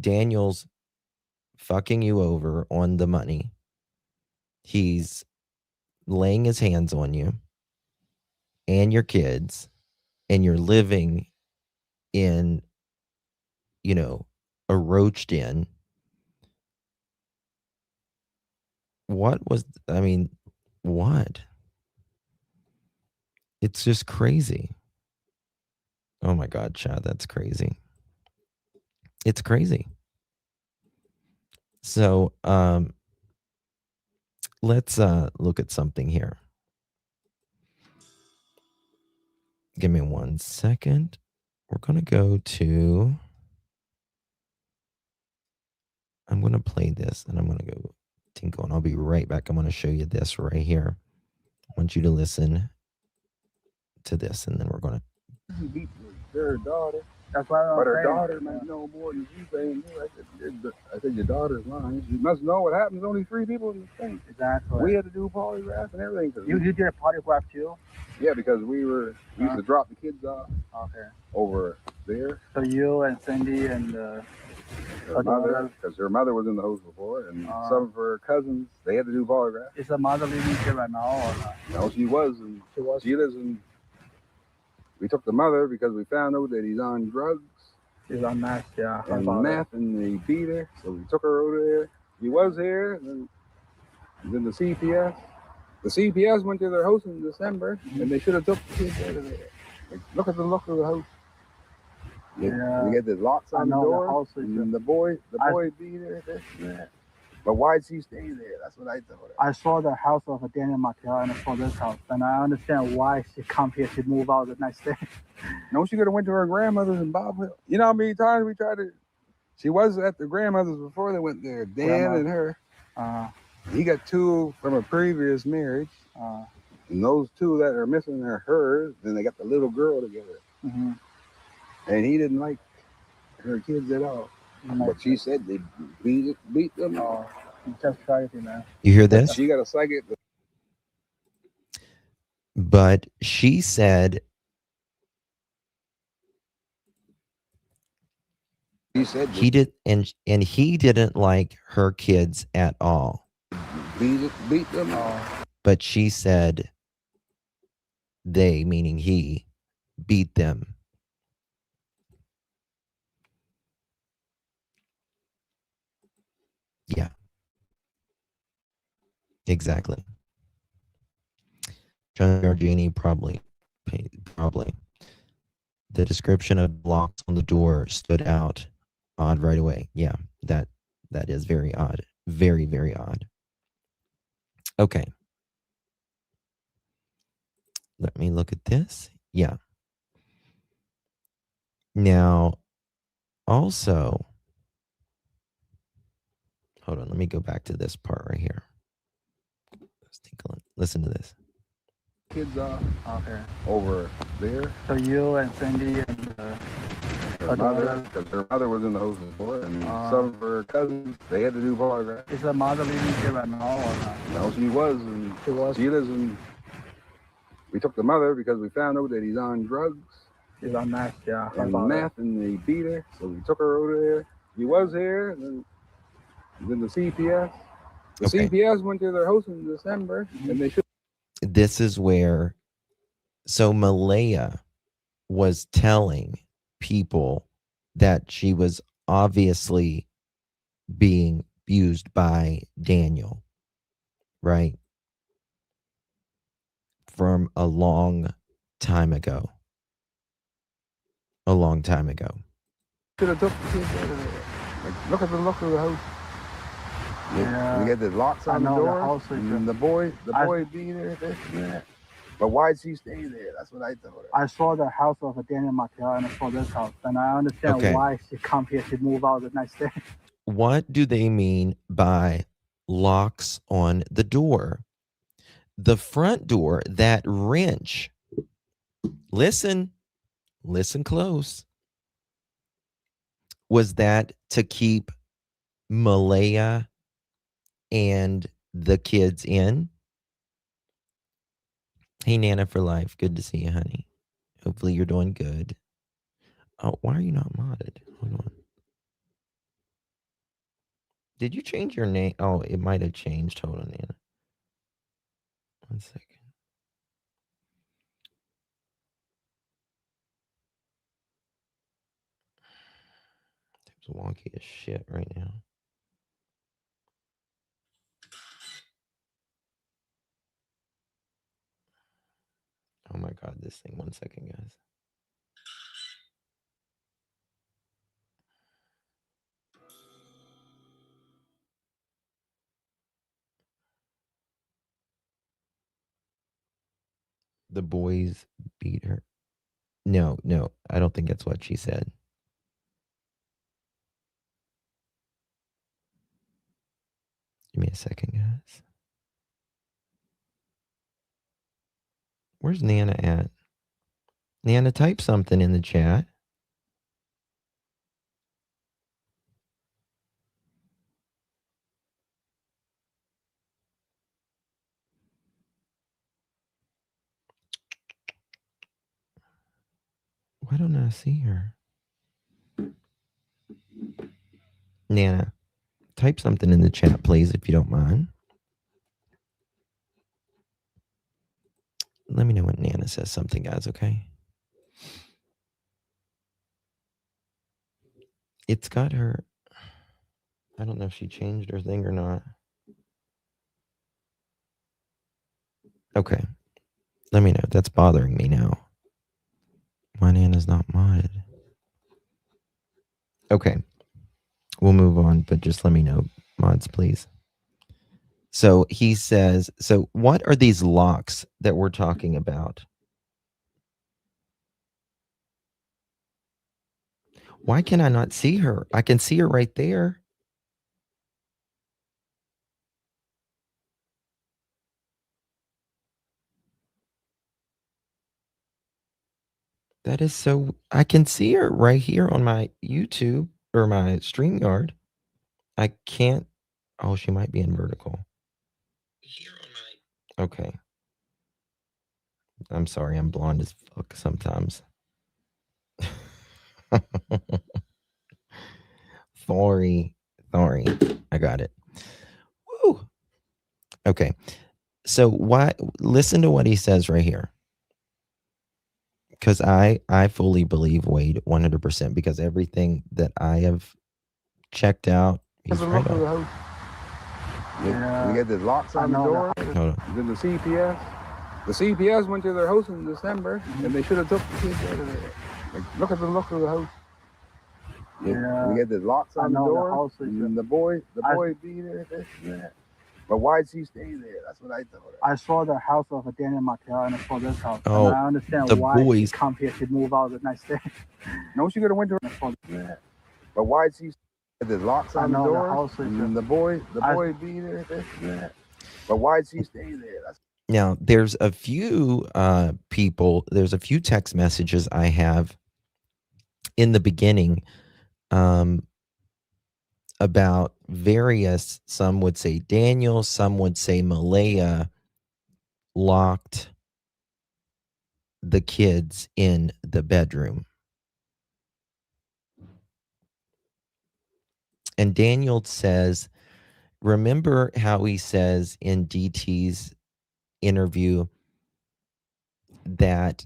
S1: Daniel's fucking you over on the money. He's laying his hands on you and your kids, and you're living in, a roached in. What? It's just crazy. Oh my God, Chad, that's crazy. It's crazy. So, let's look at something here. Give me 1 second. We're going to go to, I'm going to play this and I'm going to go tinkle and I'll be right back. I'm going to show you this right here. I want you to listen to this and then we're going to.
S4: She beat their daughter.
S5: That's why
S4: But her daughter might know more than you saying. I said, your daughter's lying. You must know what happens. Only 3 people in the state.
S5: Exactly.
S4: We had to do polygraph and everything.
S5: You did a polygraph too?
S4: Yeah, because we used to drop the kids off over there.
S5: So you and Cindy and
S4: her mother, because her mother was in the host before, and some of her cousins, they had to do polygraph.
S5: Is the mother living here right now or not?
S4: No, she was. And she lives in. We took the mother because we found out that he's on drugs.
S5: She's on meth, yeah.
S4: And meth, and they beat her. So we took her over there. He was here, and then the CPS. The CPS went to their house in December, and they should have took the kids out of there. Like, look at the look of the house. We get the locks on the door, and the boy beat her. This and that. But why'd she stay there? That's what I thought.
S5: I saw the house of Daniel Martel and I saw this house, and I understand why she come here to move out the next day.
S4: No, she could have went to her grandmother's in Bob Hill. You know how many times we tried to. She was at the grandmother's before they went there. Dan and her. He got 2 from a previous marriage. And those 2 that are missing are hers. Then they got the little girl together.
S5: Mm-hmm.
S4: And he didn't like her kids at all. But she said they beat them.
S5: Just crazy, man.
S1: You hear this?
S4: She got a psychic.
S1: But she said.
S4: He said
S1: he did, and he didn't like her kids at all.
S4: Beat them.
S1: But she said they, meaning he, beat them. Yeah. Exactly. John Gargini probably. The description of locks on the door stood out odd right away. Yeah, that is very odd. Very, very odd. Okay. Let me look at this. Yeah. Now, also, hold on. Let me go back to this part right here. Listen to this.
S4: Kids over there.
S5: So you and Cindy and
S4: her mother, because her mother was in the host before, and some of her cousins, they had to do polygraph.
S5: Is the mother living here right now or not?
S4: No, she was. And she lives in. We took the mother because we found out that he's on drugs.
S5: She's on meth, yeah.
S4: And meth, and they beat her. So we took her over there. He was here, and then the CPS. The CPS went to their house in December, and they should.
S1: This is where, so Malaya was telling people that she was obviously being abused by Daniel, right? From a long time ago. A long time ago.
S4: Should have took the kids out of there. Like, look at the look of the house.
S5: Yeah.
S4: We get the locks on the door, and the boy beat her. This and that. But why'd she stay there? That's what I thought.
S5: I saw the house of Daniel Martel and I saw this house, and I understand why she come here to move out the next day.
S1: What do they mean by locks on the door? The front door, that wrench. Listen close. Was that to keep Malaya and the kids in? Hey, Nana for life. Good to see you, honey. Hopefully you're doing good. Oh, why are you not modded? Hold on. Did you change your name? Oh, it might have changed. Hold on, Nana. 1 second. It's wonky as shit right now. Oh my God, this thing. 1 second, guys. The boys beat her. No, I don't think that's what she said. Give me a second, guys. Where's Nana at? Nana, type something in the chat. Why don't I see her? Nana, type something in the chat, please, if you don't mind. Let me know when Nana says something, guys, okay? It's got her. I don't know if she changed her thing or not. Okay. Let me know. That's bothering me now. My Nana's not modded. Okay. We'll move on, but just let me know, mods, please. So he says, so what are these locks that we're talking about? Why can I not see her? I can see her right there. That is so, I can see her right here on my YouTube or my StreamYard. I can't, oh, she might be in vertical. Okay. I'm sorry, I'm blonde as fuck sometimes. Sorry. I got it. Woo. Okay. So listen to what he says right here. Because I fully believe Wade 100% because everything that I have checked out, he's right on.
S4: Yeah. We get the locks on the door.
S1: Hold on.
S4: Then the CPS. The CPS went to their house in December, and they should have took the kids out of there. Like, look at the look of the house. Yeah. We get the locks on the door. And the boy beat her. This and that. But why'd she stay there? That's what I thought.
S5: I saw the house of Danelle Martel and I saw this house.
S1: Oh,
S5: and I understand
S1: the
S5: why
S1: boys.
S5: she come here to move out the next day.
S4: No, she could have went to her. But why'd she stay? The locks on the door. And the boy beat her. This and that. But why'd she stay there?
S1: Now, there's a few there's a few text messages I have in the beginning about various, some would say Daniel, some would say Malaya locked the kids in the bedroom. And Daniel says, remember how he says in DT's interview that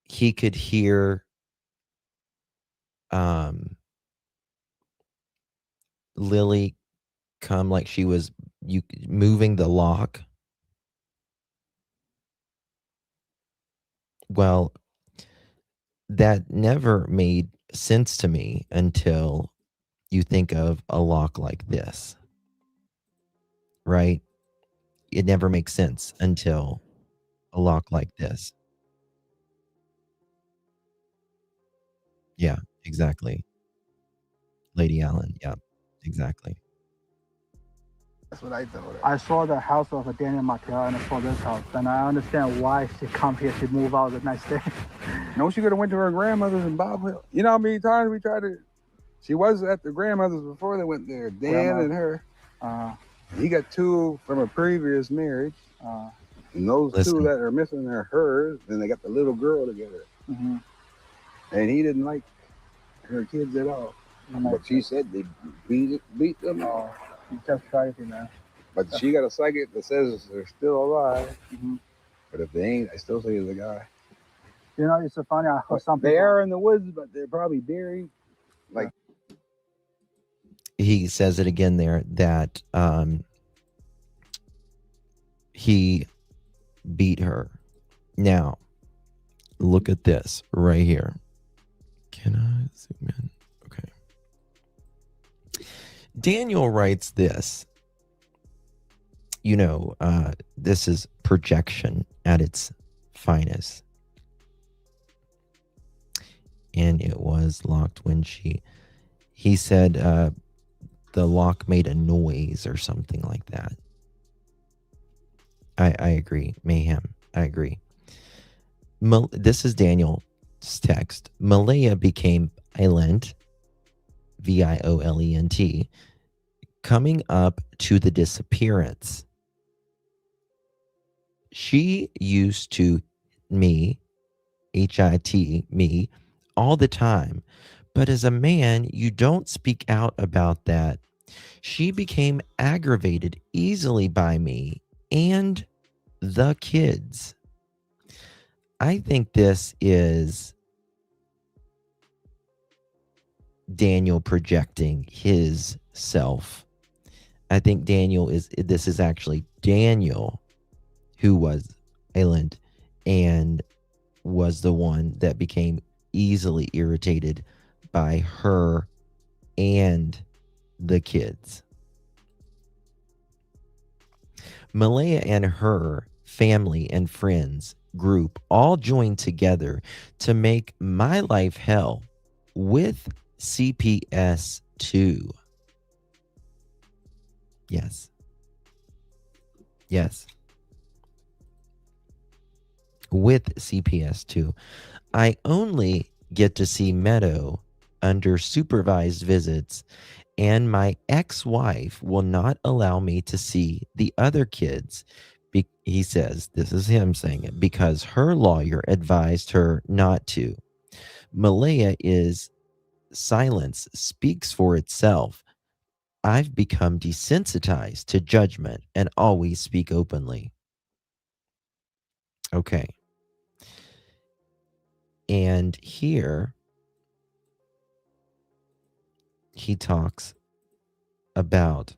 S1: he could hear Lilly come like she was moving the lock. Well, that never made sense to me until you think of a lock like this, right? It never makes sense until a lock like this. Yeah, exactly. Lady Allen. Yeah, exactly.
S4: That's what I thought.
S5: I saw the house of Danelle Martel and I saw this house. And I understand why she come here to move out the next day.
S4: No, she could have went to her grandmother's in Bob Hill. You know how many times we tried to... She was at the grandmother's before they went there. Dan and her. He got two from a previous marriage. And those two that are missing are hers. And they got the little girl together. Mm-hmm. And he didn't like her kids at all. Mm-hmm. But she said they beat them all.
S5: Just crazy, man.
S4: But she got a psychic that says they're still alive. Mm-hmm. But if they ain't, I still say it's a guy.
S5: You know, it's so funny. I heard something.
S4: They are in the woods, but they're probably buried. Like
S1: he says it again there that he beat her. Now, look at this right here. Can I zoom in? Okay. Daniel writes this. You know, this is projection at its finest. and it was locked when he said the lock made a noise or something like that. I agree. Mayhem. I agree. This is Daniel's text. Malaya became violent, Violent, coming up to the disappearance. She used to me, HIT, me, all the time. But as a man, you don't speak out about that. She became aggravated easily by me and the kids. I think this is Daniel projecting his self. I think this is actually Daniel who was violent and was the one that became easily irritated by her and the kids. Malaya and her family and friends group all joined together to make my life hell with CPS 2. Yes. With CPS 2. I only get to see Meadow under supervised visits, and my ex-wife will not allow me to see the other kids. He says, this is him saying it, because her lawyer advised her not to. Malaya silence speaks for itself. I've become desensitized to judgment and always speak openly. Okay. And here he talks about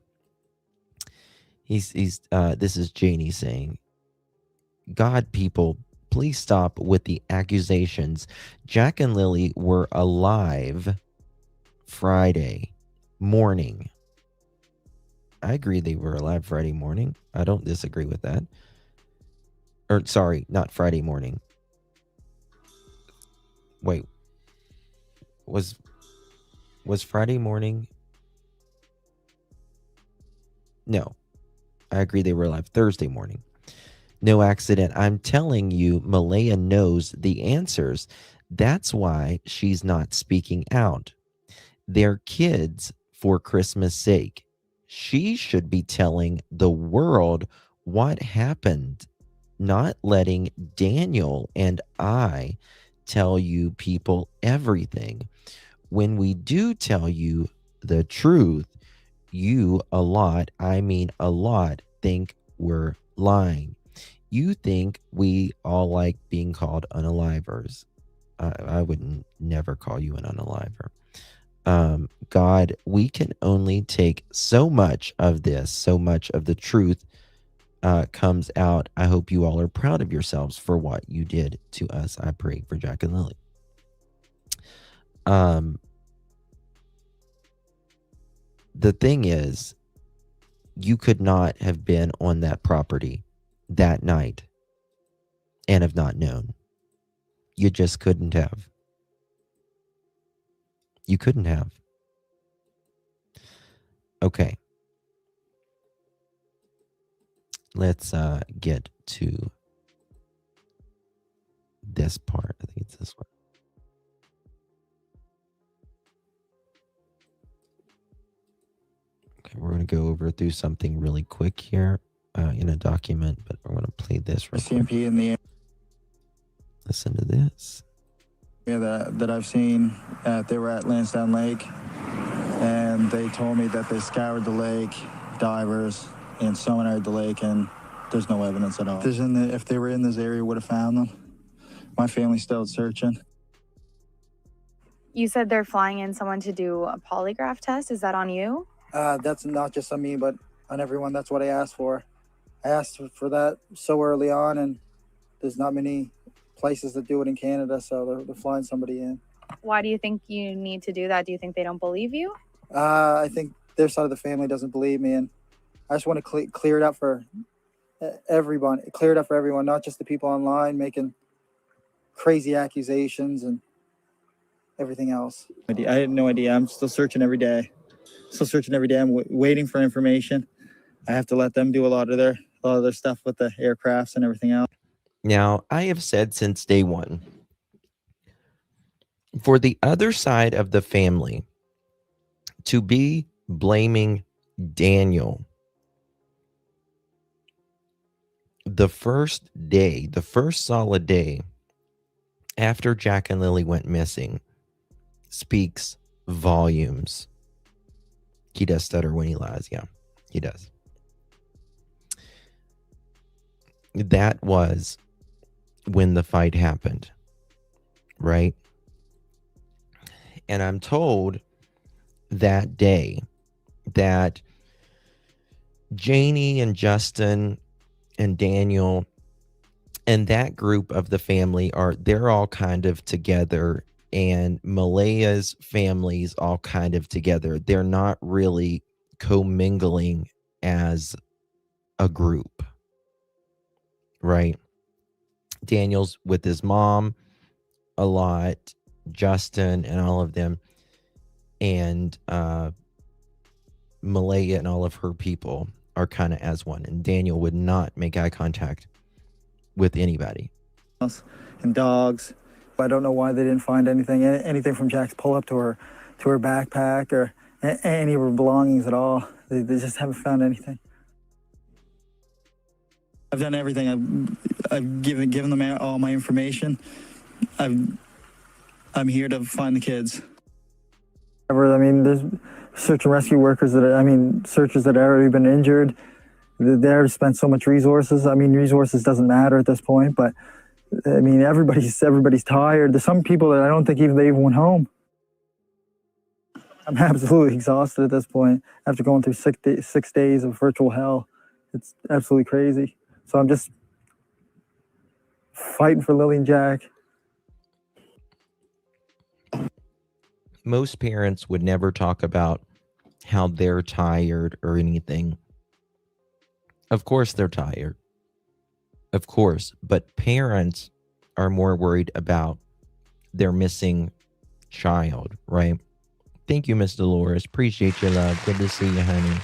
S1: this is Janie saying, God, people, please stop with the accusations. Jack and Lily were alive Friday morning. I agree they were alive Friday morning. I don't disagree with that. Or sorry, not Friday morning. Wait. Was Friday morning? No. I agree they were alive Thursday morning. No accident. I'm telling you, Malaya knows the answers. That's why she's not speaking out. They're kids for Christmas' sake. She should be telling the world what happened, not letting Daniel and I tell you people everything. When we do tell you the truth, you a lot think we're lying. You think we all like being called unalivers. I would never call you an unaliver. God, we can only take so much of this, so much of the truth comes out. I hope you all are proud of yourselves for what you did to us. I pray for Jack and Lily. The thing is, you could not have been on that property that night and have not known. You just couldn't have. You couldn't have. Okay. Let's get to this part. I think it's this one. Okay, we're going to go over through something really quick here in a document, but we're going to play this real quick.
S6: RCMP in the
S1: Listen to this.
S6: area that I've seen, they were at Lansdowne Lake, and they told me that they scoured the lake, divers, and sonared the lake, and there's no evidence at all. If they were in this area, would have found them. My family's still searching.
S7: You said they're flying in someone to do a polygraph test. Is that on you?
S6: That's not just on me, but on everyone. That's what I asked for. I asked for that so early on, and there's not many places that do it in Canada, so they're flying somebody in.
S7: Why do you think you need to do that? Do you think they don't believe you?
S6: I think their side of the family doesn't believe me, and I just want to clear it up for everyone. Clear it up for everyone, not just the people online making crazy accusations. And everything else. I had no idea. I'm still searching every day. I'm waiting for information. I have to let them do a lot of their stuff with the aircrafts and everything else.
S1: Now, I have said since day one, for the other side of the family to be blaming Daniel the first solid day after Jack and Lily went missing speaks volumes. He does stutter when he lies. Yeah, he does. That was when the fight happened, right? And I'm told that day that Janie and Justin and Daniel and that group of the family they're all kind of together, and Malaya's family's all kind of together. They're not really commingling as a group, right? Daniel's with his mom a lot, Justin and all of them, and Malaya and all of her people are kind of as one, and Daniel would not make eye contact with anybody.
S6: And dogs. I don't know why they didn't find anything from Jack's pull-up to her backpack or any of her belongings at all. They just haven't found anything. I've done everything. I've given them all my information. I'm here to find the kids. I mean, there's search and rescue workers searchers that have already been injured. They already spent so much resources. I mean, resources doesn't matter at this point, but I mean, everybody's tired. There's some people that I don't think they even went home. I'm absolutely exhausted at this point after going through 6 days of virtual hell. It's absolutely crazy. So I'm just fighting for Lily and Jack.
S1: Most parents would never talk about how they're tired or anything. Of course they're tired. Of course. But parents are more worried about their missing child, right? Thank you, Miss Dolores. Appreciate your love. Good to see you, honey.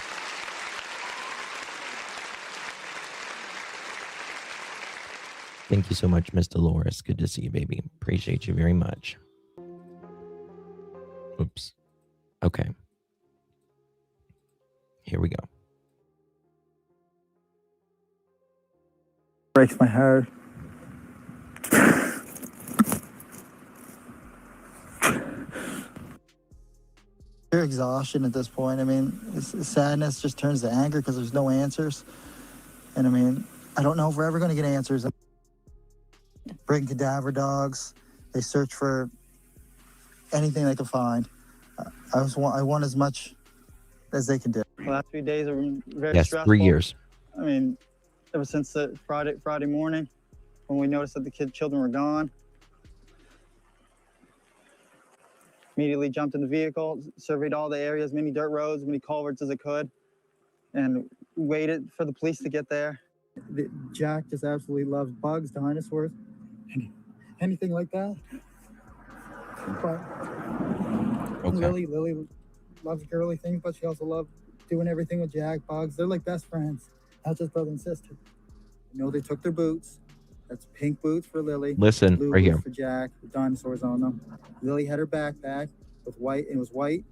S1: Thank you so much, Miss Dolores. Good to see you, baby. Appreciate you very much. Oops. Okay. Here we go.
S6: Breaks my heart. Pure exhaustion at this point. I mean, sadness just turns to anger because there's no answers. And I mean, I don't know if we're ever going to get answers. Bring cadaver dogs. They search for anything they can find. I want as much as they can do. The last few days are very stressful.
S1: 3 years.
S6: I mean, ever since the Friday morning when we noticed that the children were gone. Immediately jumped in the vehicle, surveyed all the areas, many dirt roads, many culverts as I could, and waited for the police to get there. Jack just absolutely loves bugs, dinosaurs, anything like that. But
S1: Okay.
S6: Lily loves girly things, but she also loves doing everything with Jack, bugs. They're like best friends, not just brother and sister. You know, they took their boots. That's pink boots for Lily.
S1: Listen,
S6: blue
S1: right
S6: boots
S1: here.
S6: for Jack, with dinosaurs on them. Lily had her backpack with white, and it was white,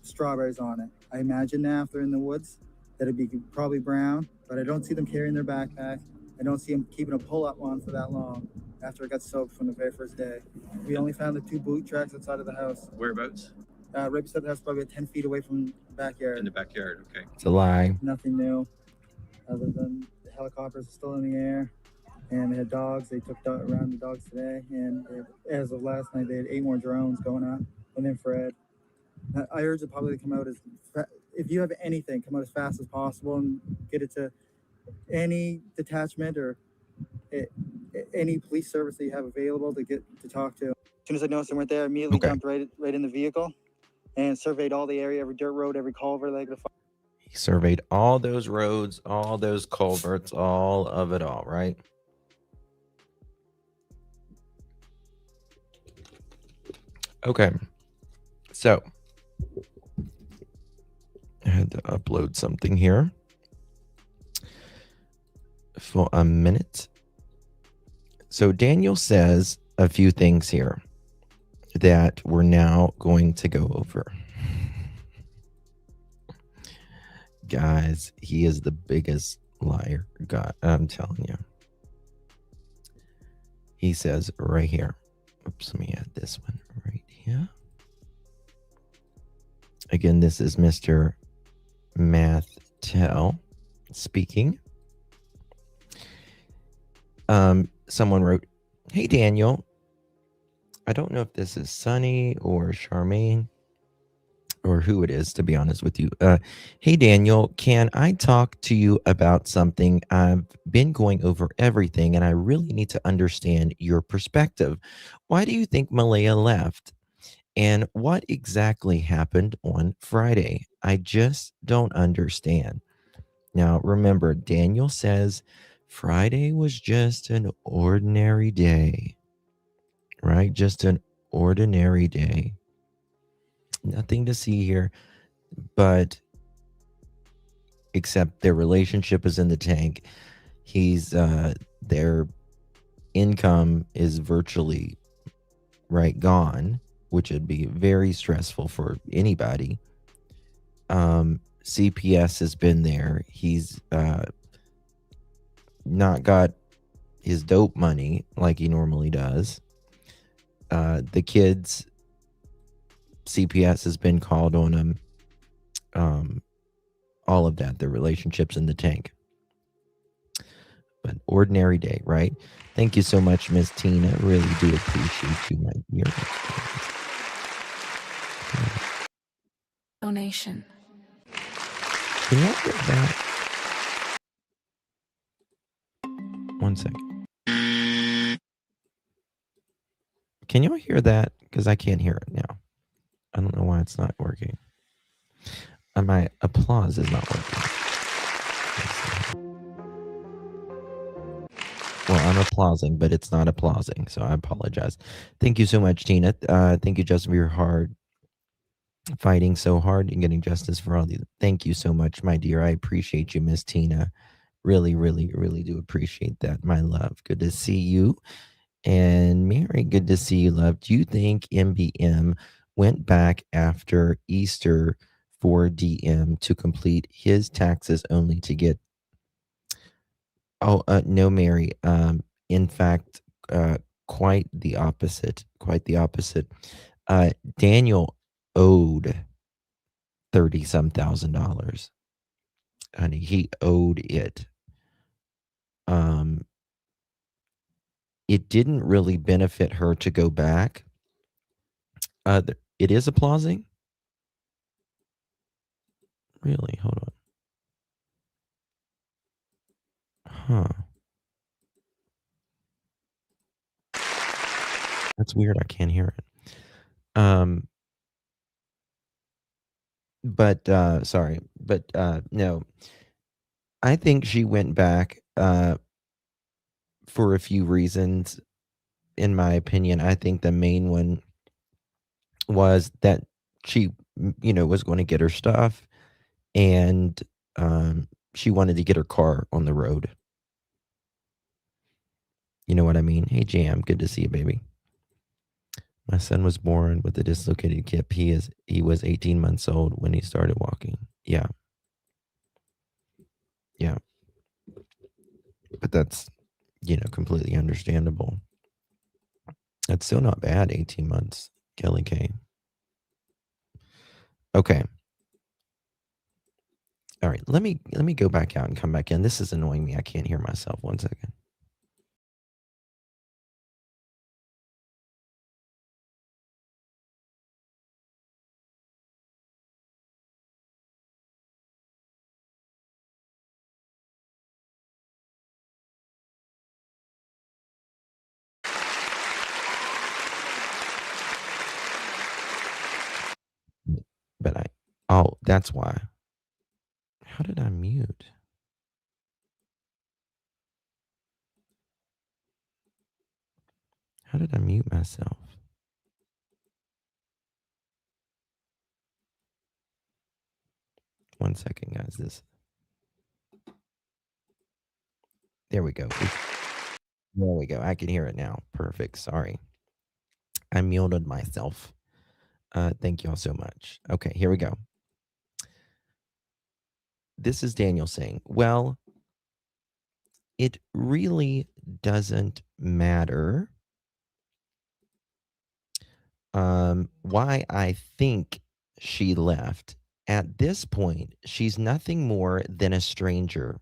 S6: strawberries on it. I imagine now if they're in the woods that it'd be probably brown, but I don't see them carrying their backpack. I don't see them keeping a pull-up on for that long after it got soaked from the very first day. We only found the 2 boot tracks outside of the house.
S8: Whereabouts?
S6: Right beside the house, probably 10 feet away from the backyard.
S8: In the backyard, okay.
S1: It's a lie.
S6: Nothing new, other than the helicopters are still in the air. And they had dogs. They took around the dogs today. And as of last night, they had 8 more drones going on with infrared. I urge the public to come out if you have anything, come out as fast as possible and get it to any detachment or any police service that you have available to get to talk to. As soon as I noticed they weren't there, I immediately jumped right in the vehicle and surveyed all the area, every dirt road, every culvert they could find.
S1: He surveyed all those roads, all those culverts, all of it all, right? Okay. So I had to upload something here for a minute. So Daniel says a few things here that we're now going to go over. Guys, he is the biggest liar. God, I'm telling you. He says right here. Oops, let me add this one right here. Again, this is Mr. Mathtel speaking. Someone wrote, "Hey Daniel, I don't know if this is Sunny or Charmaine or who it is, to be honest with you. Hey Daniel, can I talk to you about something? I've been going over everything and I really need to understand your perspective. Why do you think Malaya left? And what exactly happened on Friday? I just don't understand." Now, remember, Daniel says Friday was just an ordinary day, right? Just an ordinary day. Nothing to see here, but except their relationship is in the tank. Their income is virtually gone, which would be very stressful for anybody. CPS has been there. He's not got his dope money like he normally does. The kids, CPS has been called on him. All of that, the relationships in the tank. But ordinary day, right? Thank you so much, Miss Tina. Really do appreciate you, my dear.
S2: Donation.
S1: Can you get that? One second. Can y'all hear that? Because I can't hear it now. I don't know why it's not working. My applause is not working. Well, I'm applauding, but it's not applauding, so I apologize. Thank you so much, Tina. Thank you, Justin, for your fighting so hard and getting justice for all these. Thank you so much, my dear. I appreciate you, Miss Tina. Really, really, really do appreciate that, my love. Good to see you. And Mary, good to see you, love. Do you think MBM went back after Easter for DM to complete his taxes only to get? Oh, no, Mary. In fact, quite the opposite. Quite the opposite. Daniel owed 30 some $1,000. Honey, he owed it. It didn't really benefit her to go back. It is applauding. Really? Hold on. Huh. That's weird. I can't hear it. But sorry. But no. I think she went back for a few reasons, in my opinion. I think the main one was that she, was going to get her stuff, and she wanted to get her car on the road. You know what I mean? Hey, Jam, good to see you, baby. My son was born with a dislocated hip. He was 18 months old when he started walking. Yeah. Yeah. But that's, completely understandable. That's still not bad, 18 months, Kelly K. Okay. All right, let me go back out and come back in. This is annoying me. I can't hear myself. One second. But that's why. How did I mute? How did I mute myself? 1 second, guys. There we go. There we go. I can hear it now. Perfect. Sorry. I muted myself. Thank you all so much. Okay, here we go. This is Daniel saying, well, it really doesn't matter why I think she left. At this point, she's nothing more than a stranger.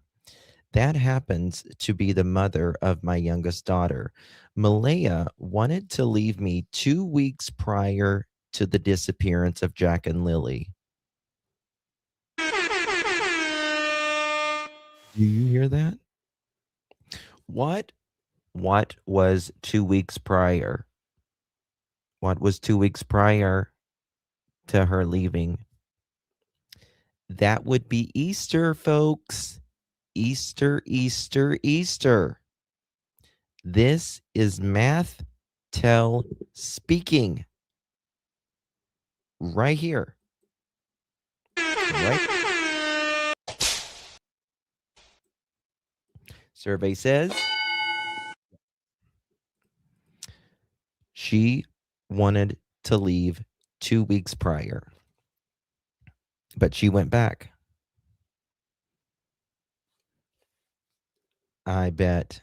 S1: That happens to be the mother of my youngest daughter. Malaya wanted to leave me 2 weeks prior to the disappearance of Jack and Lily. Do you hear that? What was 2 weeks prior? What was 2 weeks prior to her leaving? That would be Easter, folks. Easter, Easter, Easter. This is Math Tell speaking. Right here. Right. Survey says she wanted to leave 2 weeks prior, but she went back. I bet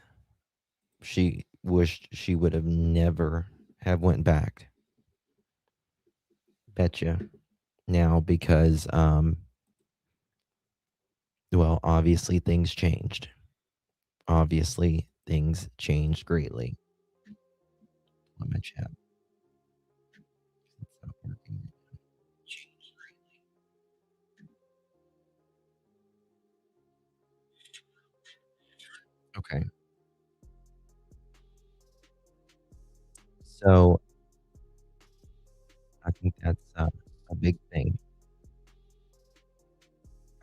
S1: she wished she would have never have went back. Betcha. Now because well, obviously things changed. Obviously things changed greatly. Let me chat. It's not working. Changed greatly. Okay. So I think that's a big thing.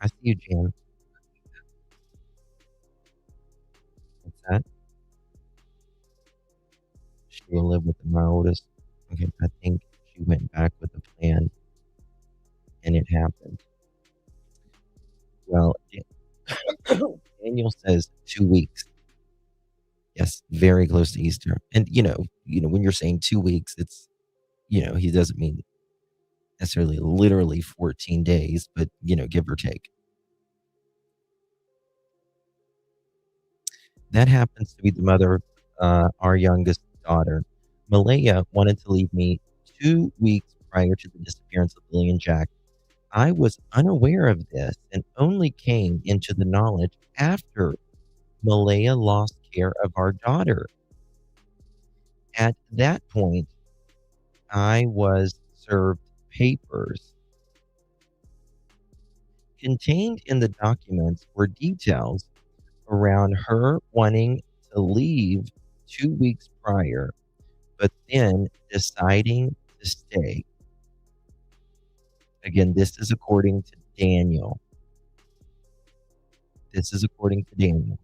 S1: I see you, Jan. What's that? She will live with my oldest. Okay, I think she went back with a plan, and it happened. Well, Daniel says 2 weeks. Yes, very close to Easter. And when you're saying 2 weeks, it's he doesn't mean necessarily literally 14 days, but give or take. That happens to be the mother of our youngest daughter. Malaya wanted to leave me 2 weeks prior to the disappearance of Lily and Jack. I was unaware of this and only came into the knowledge after Malaya lost care of our daughter. At that point, I was served papers. Contained in the documents were details around her wanting to leave 2 weeks prior, but then deciding to stay. Again, this is according to Daniel. This is according to Daniel.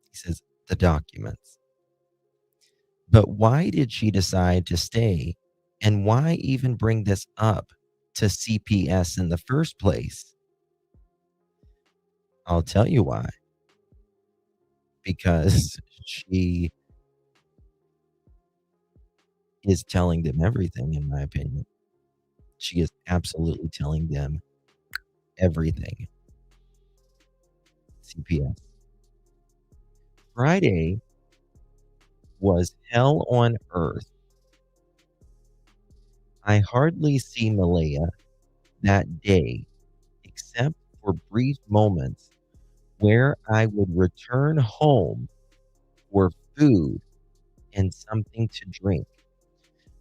S1: He says the documents. But why did she decide to stay? And why even bring this up to CPS in the first place? I'll tell you why. Because she is telling them everything, in my opinion. She is absolutely telling them everything. CPS. Friday was hell on earth. I hardly see Malaya that day, except for brief moments where I would return home for food and something to drink.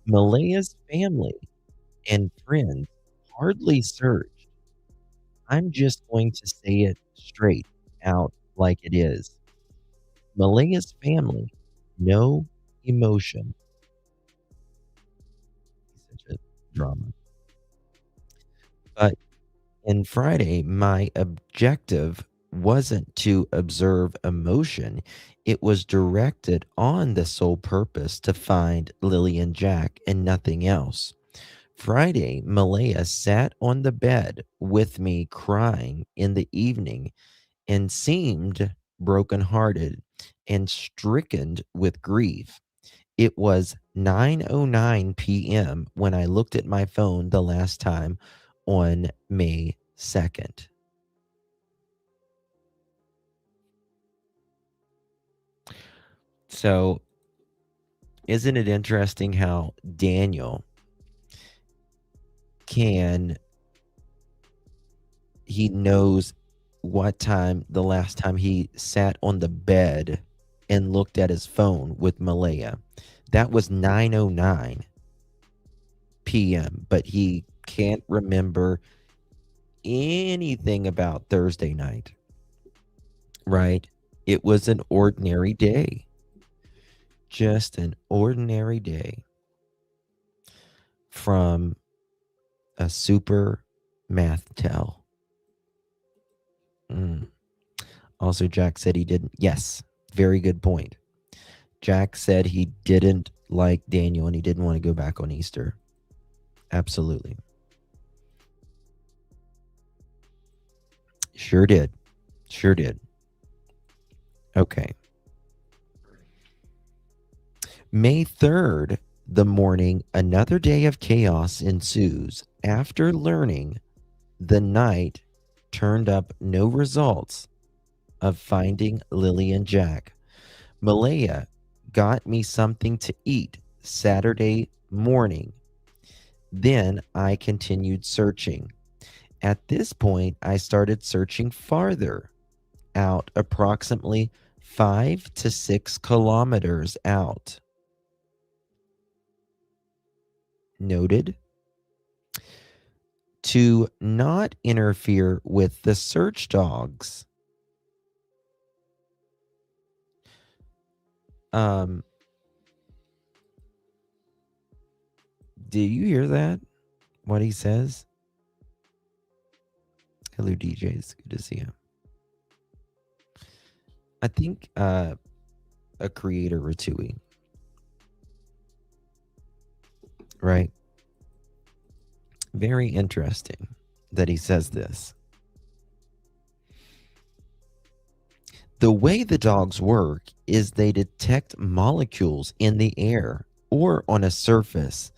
S1: Malaya's family and friends hardly searched. I'm just going to say it straight out like it is. Malaya's family, no emotion. Such a drama. But in Friday, my objective wasn't to observe emotion. It was directed on the sole purpose to find Lily and Jack and nothing else. Friday, Malaya sat on the bed with me crying in the evening and seemed brokenhearted and stricken with grief. It was 9:09 p.m. when I looked at my phone the last time on May 2nd. So, isn't it interesting how Daniel he knows what time the last time he sat on the bed and looked at his phone with Malaya. That was 9:09 p.m., but he can't remember anything about Thursday night. Right? It was an ordinary day. Just an ordinary day from a super math tell. Also, Jack said he didn't. Yes, very good point. Jack said he didn't like Daniel and he didn't want to go back on Easter. Absolutely. Sure did. Sure did. Okay. May 3rd, the morning, another day of chaos ensues. After learning the night turned up no results of finding Lily and Jack, Malaya got me something to eat Saturday morning. Then I continued searching. At this point, I started searching farther out, approximately 5 to 6 kilometers out. Noted. To not interfere with the search dogs. Do you hear that? What he says? Hello, DJs. Good to see you. I think a creator Ratui. Right? Very interesting that he says this. The way the dogs work is they detect molecules in the air or on a surface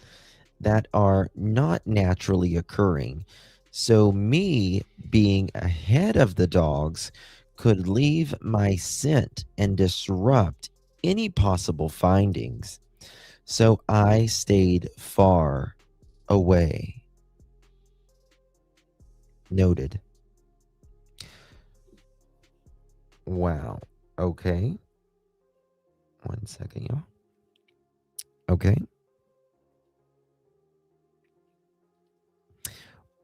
S1: that are not naturally occurring. So me being ahead of the dogs could leave my scent and disrupt any possible findings. So I stayed far away. Noted. Wow. Okay. 1 second, y'all. Okay.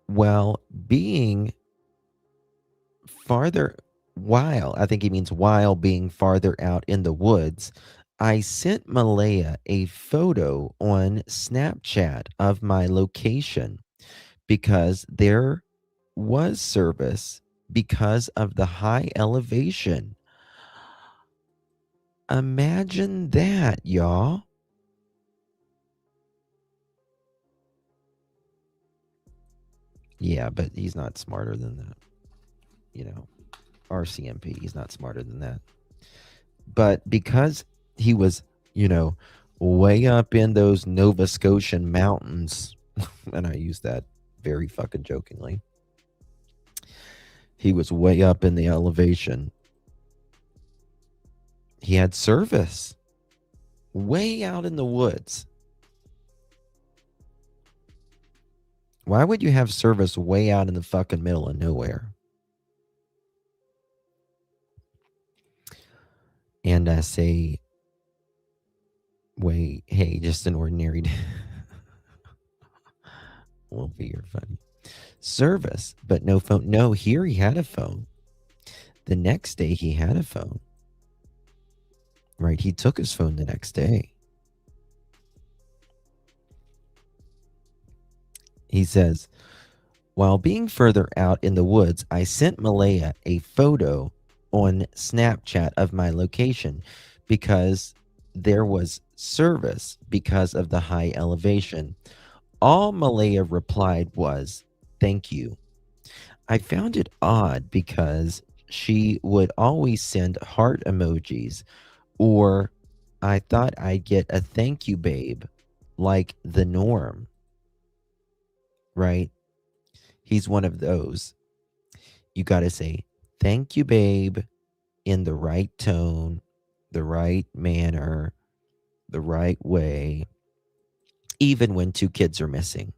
S1: Well, being farther, I think he means while being farther out in the woods, I sent Malaya a photo on Snapchat of my location because there was service because of the high elevation. Imagine that, y'all. Yeah, but he's not smarter than that. You know, RCMP, he's not smarter than that. But because he was, way up in those Nova Scotian mountains, and I use that very fucking jokingly, he was way up in the elevation. He had service way out in the woods. Why would you have service way out in the fucking middle of nowhere? And I say, wait, hey, just an ordinary day. Wolfie, you're funny. Service, but no phone. No, here he had a phone. The next day he had a phone. Right, he took his phone the next day. He says, while being further out in the woods, I sent Malaya a photo on Snapchat of my location because there was service because of the high elevation. All Malaya replied was, "Thank you." I found it odd because she would always send heart emojis, or "I thought I'd get a thank you, babe," like the norm, right? He's one of those. You got to say, "Thank you, babe," in the right tone, the right manner, the right way, even when two kids are missing,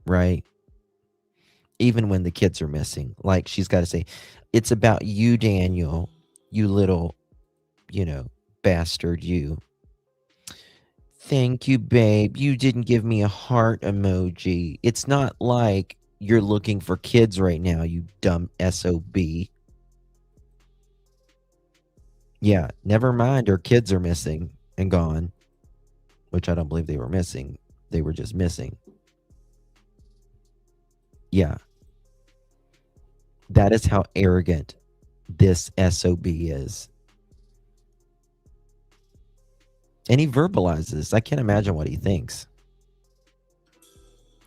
S1: right? Even when the kids are missing. Like, she's got to say, "It's about you, Daniel, you little, bastard, you. Thank you, babe. You didn't give me a heart emoji. It's not like you're looking for kids right now, you dumb SOB. Yeah, never mind, her kids are missing and gone," which I don't believe they were missing. They were just missing. Yeah. That is how arrogant this SOB is. And he verbalizes. I can't imagine what he thinks.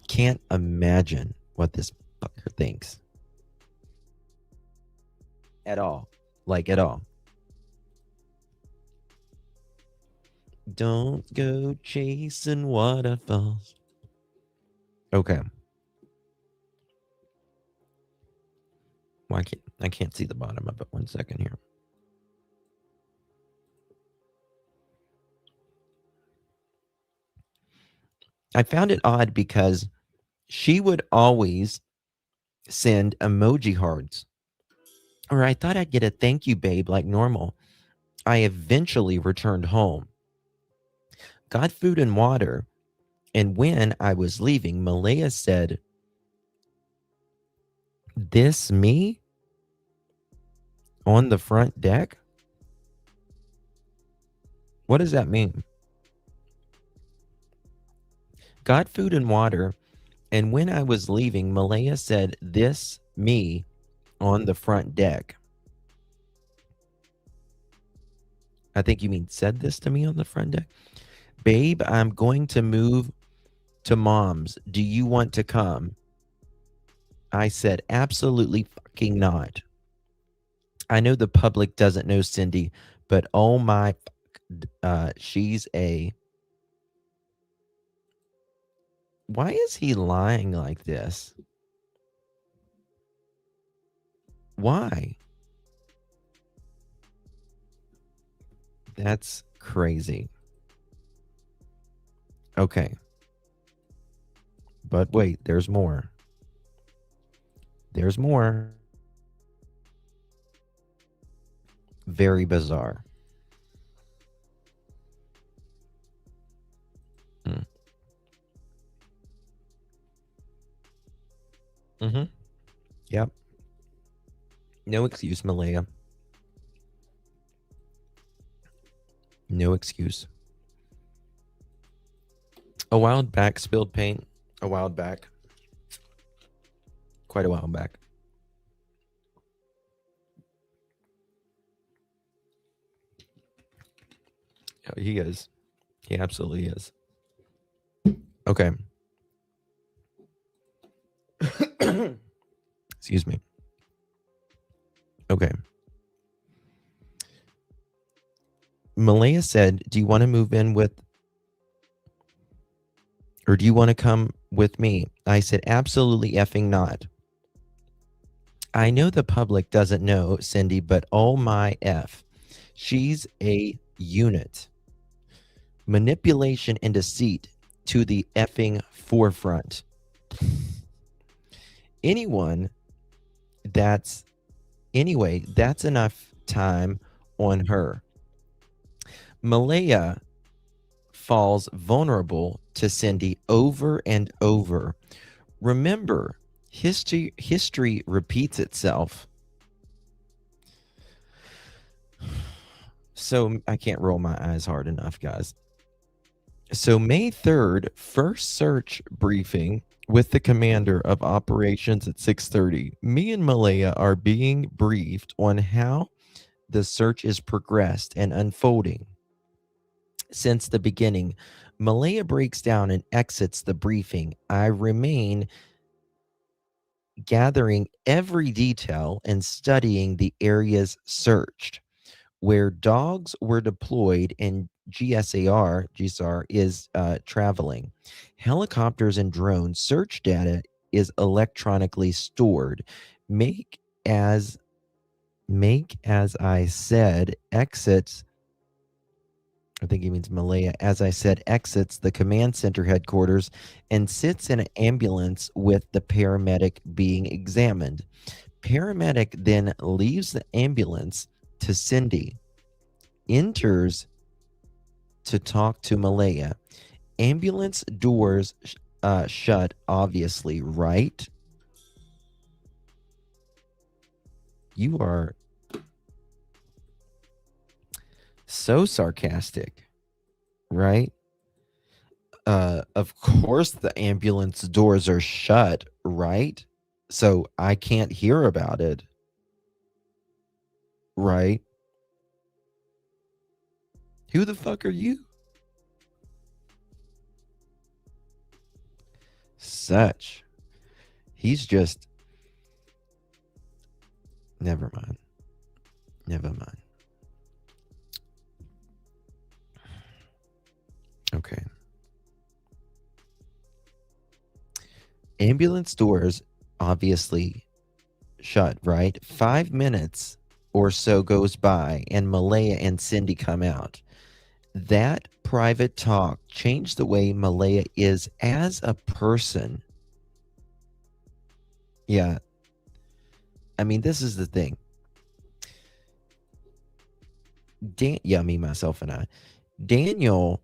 S1: Can't imagine what this fucker thinks. At all. Like, at all. Don't go chasing waterfalls. Okay. Well, I can't see the bottom of it. 1 second here. I found it odd because she would always send emoji hearts. Or "I thought I'd get a thank you, babe," like normal. I eventually returned home, got food and water, and when I was leaving, Malaya said, "This me? On the front deck?" What does that mean? Got food and water, and when I was leaving, Malaya said, "This me on the front deck." I think you mean said this to me on the front deck. "Babe, I'm going to move to mom's. Do you want to come?" I said, "Absolutely fucking not." I know the public doesn't know Cindy, but oh my, she's a... Why is he lying like this? Why? That's crazy. Okay. But wait, there's more. There's more. Very bizarre. Mm-hmm. Yep. No excuse, Malaya. No excuse. A while back, spilled paint. A while back. Quite a while back. Oh, he is. He absolutely is. Okay. Excuse me. Okay. Malaya said, "Do you want to move in with, or do you want to come with me?" I said, "Absolutely effing not." I know the public doesn't know Cindy, but oh my F. She's a unit. Manipulation and deceit to the effing forefront. That's enough time on her. Malaya falls vulnerable to Cindy over and over. Remember, history repeats itself. So I can't roll my eyes hard enough, guys. So May 3rd, first search briefing with the commander of operations at 6:30. Me and Malaya are being briefed on how the search is progressed and unfolding. Since the beginning, Malaya breaks down and exits the briefing. I remain gathering every detail and studying the areas searched. Where dogs were deployed and GSR is traveling. Helicopters and drones search data is electronically stored. Make as I said exits. I think he means Malaya. As I said, exits the command center headquarters and sits in an ambulance with the paramedic being examined. Paramedic then leaves the ambulance to Cindy, enters to talk to Malaya. Ambulance doors shut, obviously, right? You are so sarcastic, right? Of course the ambulance doors are shut, right? So I can't hear about it, right? Who the fuck are you? Such. He's just. Never mind. Never mind. Okay. Ambulance doors obviously shut, right? 5 minutes or so goes by and Malaya and Cindy come out. That private talk changed the way Malaya is as a person. Yeah. I mean, this is the thing. Me, myself, and I. Daniel,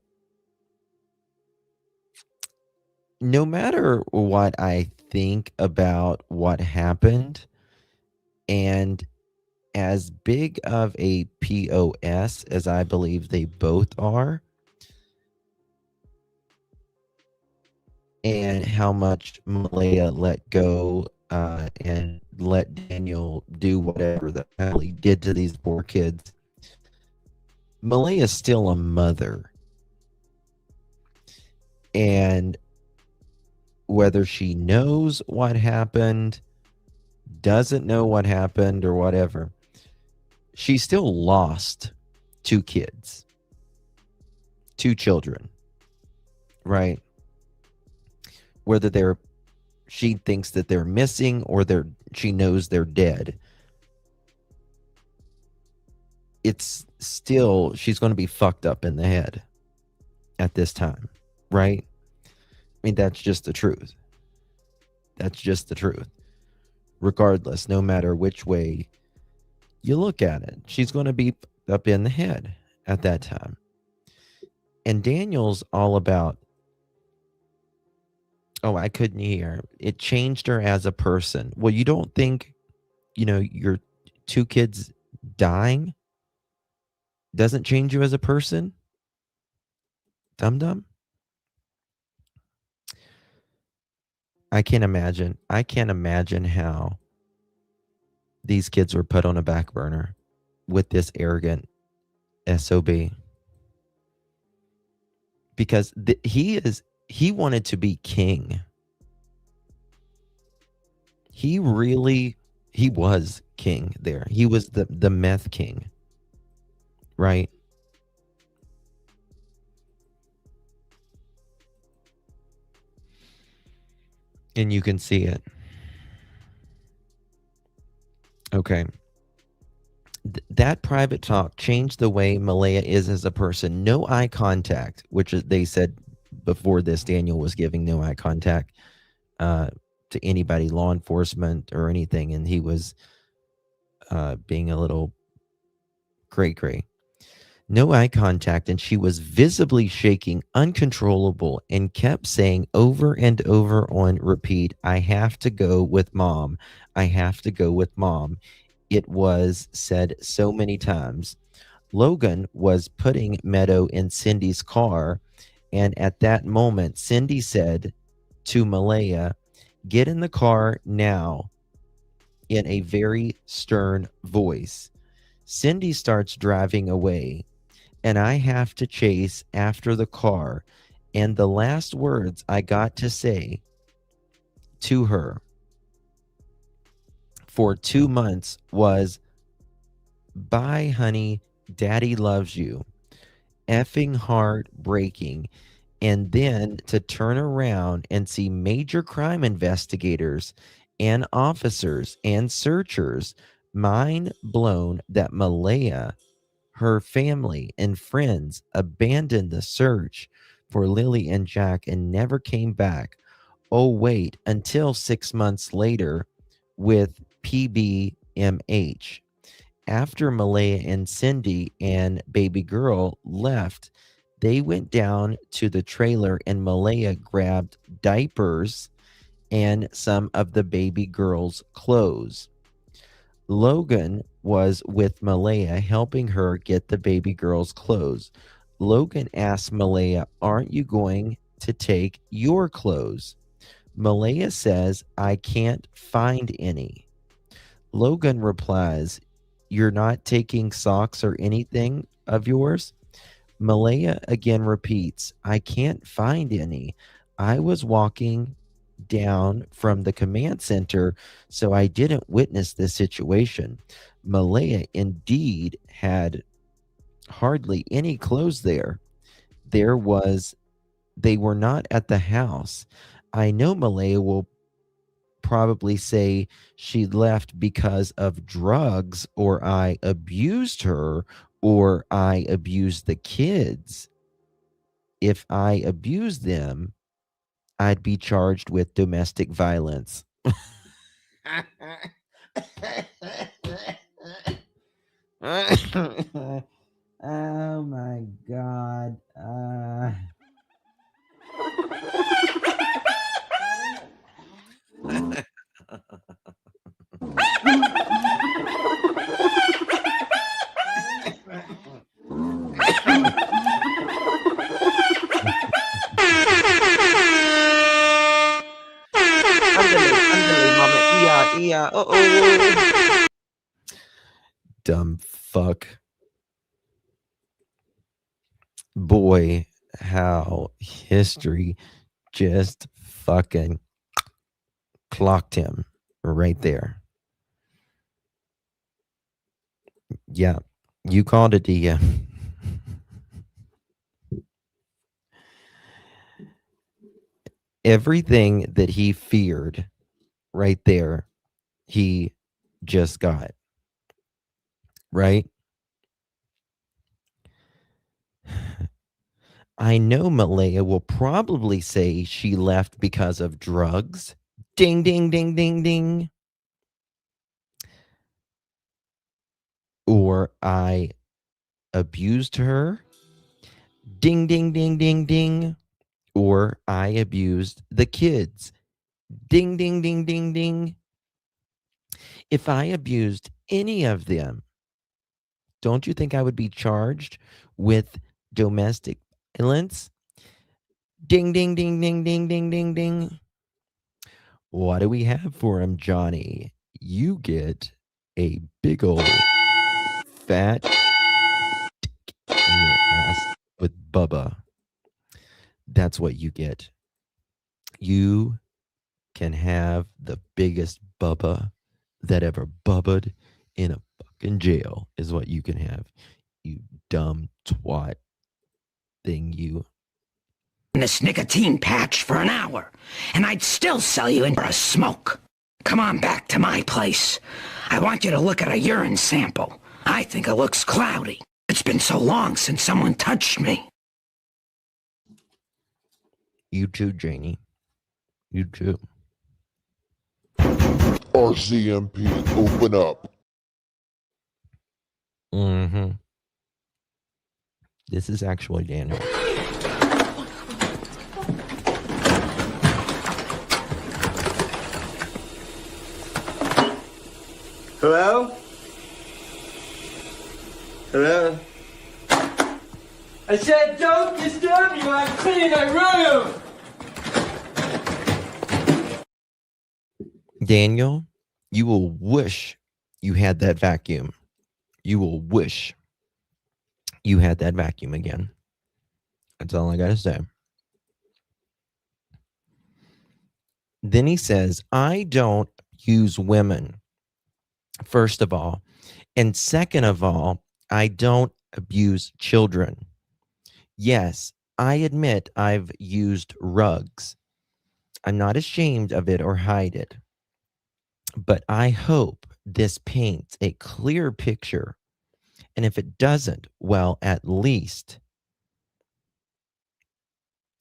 S1: no matter what I think about what happened, and as big of a POS as I believe they both are, and how much Malaya let go and let Daniel do whatever the hell he did to these poor kids, Malaya's still a mother. And whether she knows what happened, doesn't know what happened, or whatever, she still lost 2 kids, 2 children, right? Whether she thinks that they're missing or she knows they're dead, it's still, she's going to be fucked up in the head at this time, right? I mean, that's just the truth. That's just the truth. Regardless, no matter which way you look at it, she's going to be up in the head at that time. And Daniel's all about, oh, I couldn't hear. It changed her as a person. Well, you don't think, your 2 kids dying doesn't change you as a person? Dum-dum? I can't imagine how these kids were put on a back burner with this arrogant SOB. Because he wanted to be king. He was king there. He was the meth king. Right? And you can see it. Okay. That private talk changed the way Malaya is as a person. No eye contact, which they said before this, Daniel was giving no eye contact to anybody, law enforcement or anything. And he was being a little cray-cray. No eye contact, and she was visibly shaking, uncontrollable, and kept saying over and over on repeat, I have to go with mom. I have to go with mom. It was said so many times. Logan was putting Meadow in Cindy's car, and at that moment, Cindy said to Malaya, get in the car now, in a very stern voice. Cindy starts driving away, and I have to chase after the car. And the last words I got to say to her for 2 months was, "Bye, honey. Daddy loves you." Effing heartbreaking. And then to turn around and see major crime investigators and officers and searchers mind blown that Malaya, her family and friends abandoned the search for Lilly and Jack and never came back. Oh, wait, until 6 months later with PBMH. After Malaya and Cindy and baby girl left, they went down to the trailer and Malaya grabbed diapers and some of the baby girl's clothes. Logan was with Malaya helping her get the baby girl's clothes. Logan asked Malaya, "Aren't you going to take your clothes?" Malaya says, "I can't find any." Logan replies, "You're not taking socks or anything of yours?" Malaya again repeats, "I can't find any. I was walking down from the command center, so I didn't witness this situation." Malaya indeed had hardly any clothes there. They were not at the house. I know Malaya will probably say she left because of drugs, or I abused her, or I abused the kids. If I abused them, I'd be charged with domestic violence. Oh my God. Andale, mama. Iya. Oh. Dumb fuck. Boy, how history just fucking clocked him right there. Yeah, you called it, Dia. Everything that he feared right there, he just got. Right? I know Malaya will probably say she left because of drugs. Ding, ding, ding, ding, ding. Or I abused her. Ding, ding, ding, ding, ding. Or I abused the kids. Ding, ding, ding, ding, ding. If I abused any of them, don't you think I would be charged with domestic violence? Ding, ding, ding, ding, ding, ding, ding, ding. What do we have for him, Johnny? You get a big old fat dick in your ass with Bubba. That's what you get. You can have the biggest Bubba that ever bubbled in a fucking jail is what you can have. You dumb twat thing, you.
S8: This nicotine patch for an hour, and I'd still sell you in for a smoke. Come on back to my place. I want you to look at a urine sample. I think it looks cloudy. It's been so long since someone touched me.
S1: You too, Janie. You too.
S9: RCMP, open up.
S1: Mm-hmm. This is actually Daniel.
S10: Hello? Hello? I said don't disturb you, I'm cleaning my room!
S1: Daniel, you will wish you had that vacuum. You will wish you had that vacuum again. That's all I gotta say. Then he says, I don't use women, first of all. And second of all, I don't abuse children. Yes, I admit I've used rugs. I'm not ashamed of it or hide it. But I hope this paints a clear picture. And if it doesn't, well, at least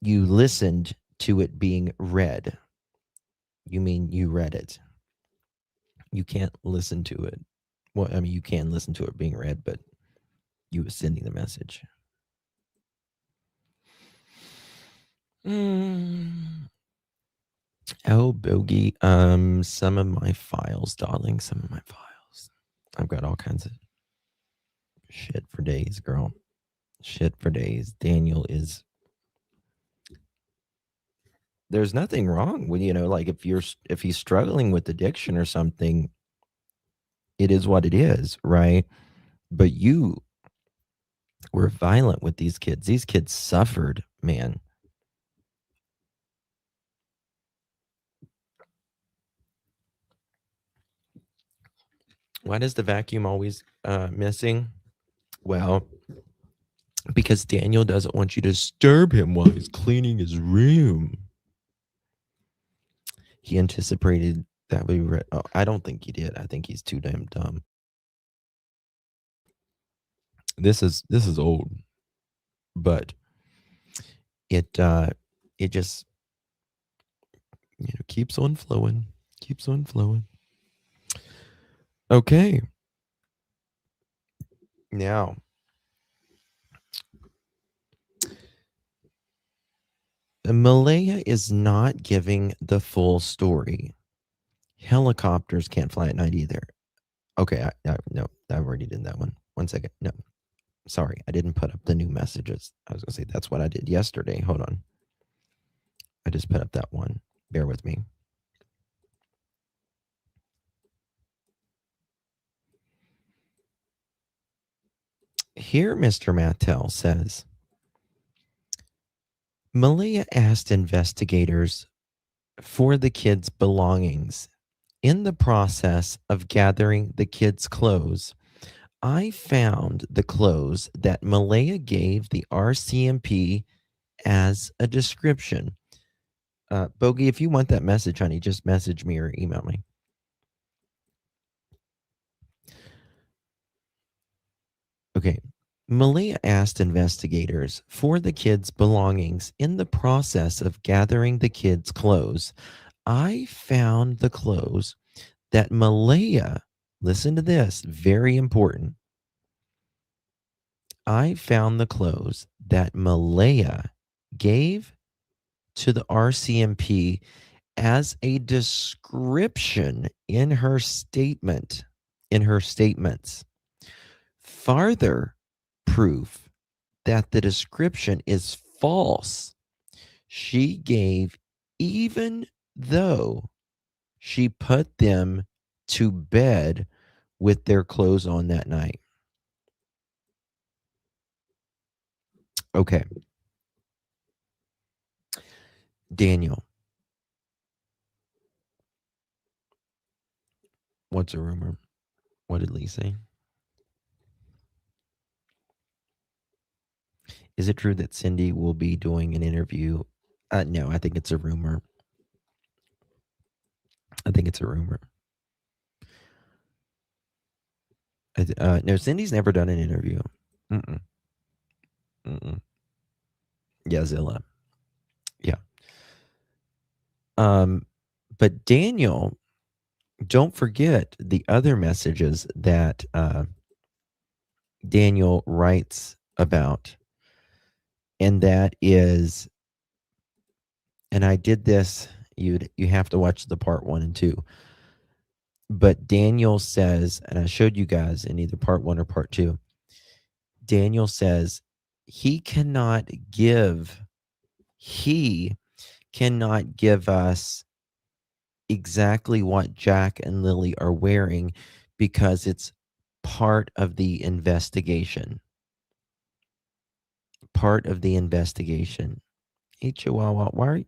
S1: you listened to it being read. You mean you read it. You can't listen to it. Well, I mean, you can listen to it being read, but you were sending the message. Oh, Bogey. Some of my files, darling. Some of my files. I've got all kinds of shit for days, girl. Shit for days. Daniel is. There's nothing wrong with, like if he's struggling with addiction or something, it is what it is, right? But you were violent with these kids. These kids suffered, man. Why does the vacuum always missing? Well, because Daniel doesn't want you to disturb him while he's cleaning his room. He anticipated that we were. Oh, I don't think he did. I think he's too damn dumb. This is old, but it just keeps on flowing. Keeps on flowing. Okay. Now, Malaya is not giving the full story. Helicopters can't fly at night either. Okay, no, I already did that one. 1 second. No, sorry, I didn't put up the new messages. I was going to say that's what I did yesterday. Hold on. I just put up that one. Bear with me. Here, Mr. Mattel says, Malaya asked investigators for the kids' belongings. In the process of gathering the kids' clothes, I found the clothes that Malaya gave the RCMP as a description. Bogey, if you want that message, honey, just message me or email me. Okay. Malaya asked investigators for the kids' belongings. In the process of gathering the kids' clothes, I found the clothes that Malaya, listen to this, very important. I found the clothes that Malaya gave to the RCMP as a description in her statements. Farther proof that the description is false she gave, even though she put them to bed with their clothes on that night. Okay. Daniel. What's a rumor? What did Lee say? Is it true that Cindy will be doing an interview? No, I think it's a rumor. I think it's a rumor. No, Cindy's never done an interview. Yeah, Zilla. Yeah. But Daniel, don't forget the other messages that Daniel writes about. And that is, and I did this, you have to watch the part 1 and 2. But Daniel says, and I showed you guys in either part 1 or part 2, Daniel says he cannot give us exactly what Jack and Lily are wearing because it's part of the investigation. Part of the investigation. Hey, Chihuahua, why are you?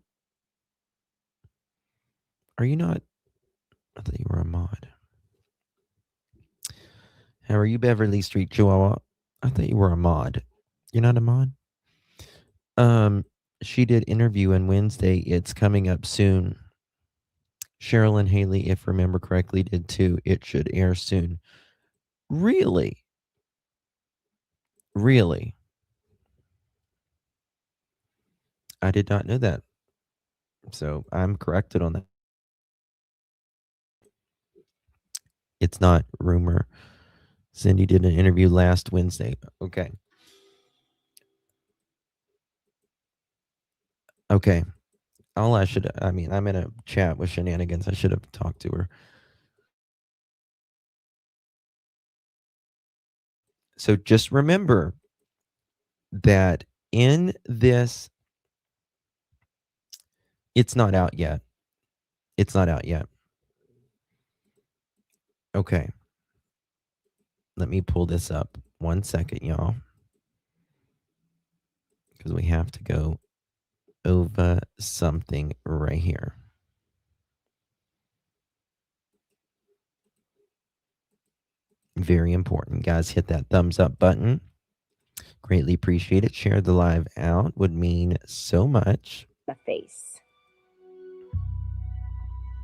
S1: Are you not? I thought you were a mod. How are you, Beverly Street Chihuahua? I thought you were a mod. You're not a mod? She did interview on Wednesday. It's coming up soon. Cheryl and Haley, if remember correctly, did too. It should air soon. Really? Really? I did not know that. So I'm corrected on that. It's not rumor. Cindy did an interview last Wednesday. Okay. Okay. I'm in a chat with Shenanigans. I should have talked to her. So just remember that in this, it's not out yet. It's not out yet. Okay. Let me pull this up. 1 second, y'all. Because we have to go over something right here. Very important. Guys, hit that thumbs up button. Greatly appreciate it. Share the live out. Would mean so much.
S11: The face.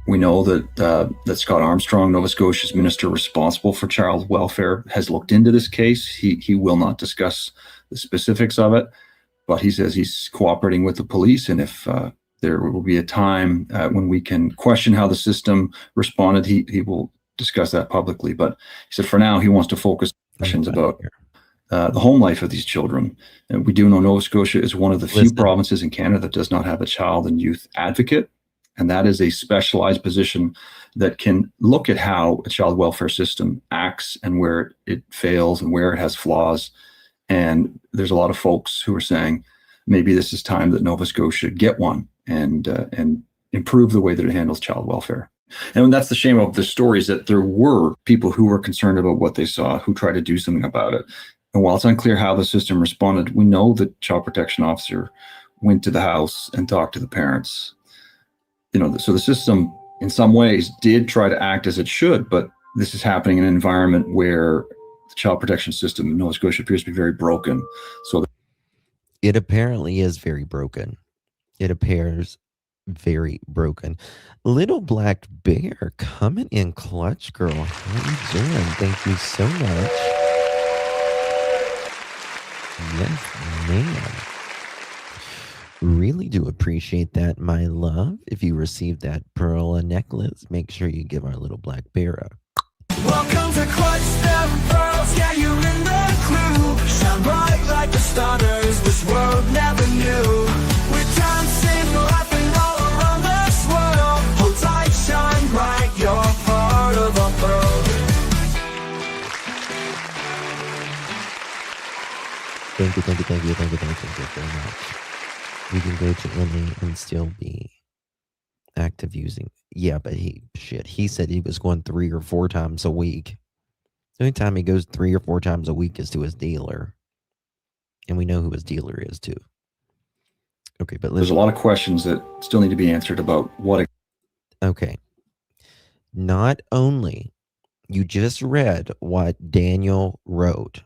S12: We know that Scott Armstrong, Nova Scotia's minister responsible for child welfare, has looked into this case. He will not discuss the specifics of it, but he says he's cooperating with the police, and if there will be a time when we can question how the system responded, he will discuss that publicly. But he said for now he wants to focus on questions about the home life of these children. And we do know Nova Scotia is one of the few provinces in Canada that does not have a child and youth advocate. And that is a specialized position that can look at how a child welfare system acts and where it fails and where it has flaws. And there's a lot of folks who are saying maybe this is time that Nova Scotia get one and improve the way that it handles child welfare. And that's the shame of the story, is that there were people who were concerned about what they saw, who tried to do something about it. And while it's unclear how the system responded, we know that child protection officer went to the house and talked to the parents. So the system in some ways did try to act as it should, but this is happening in an environment where the child protection system in Nova Scotia appears to be very broken. So
S1: it apparently is very broken. It appears very broken. Little Black Bear coming in clutch, girl. How are you doing? Thank you so much. Yes, ma'am. Really do appreciate that, my love. If you received that pearl necklace, make sure you give our Little Black Bear a.
S3: Welcome to Clutch Step Pearls, yeah, you're in the clue. Shine bright like the stars, this world never knew. We're dancing, laughing all around this world. Hold tight, shine bright, you're part of a pearl.
S1: Thank you very much. We can go to NA and still be active using. Yeah, but he said he was going 3 or 4 times a week. The only time he goes 3 or 4 times a week is to his dealer. And we know who his dealer is too. Okay, but
S12: there's a lot of questions that still need to be answered about what.
S1: Okay. Not only you just read what Daniel wrote,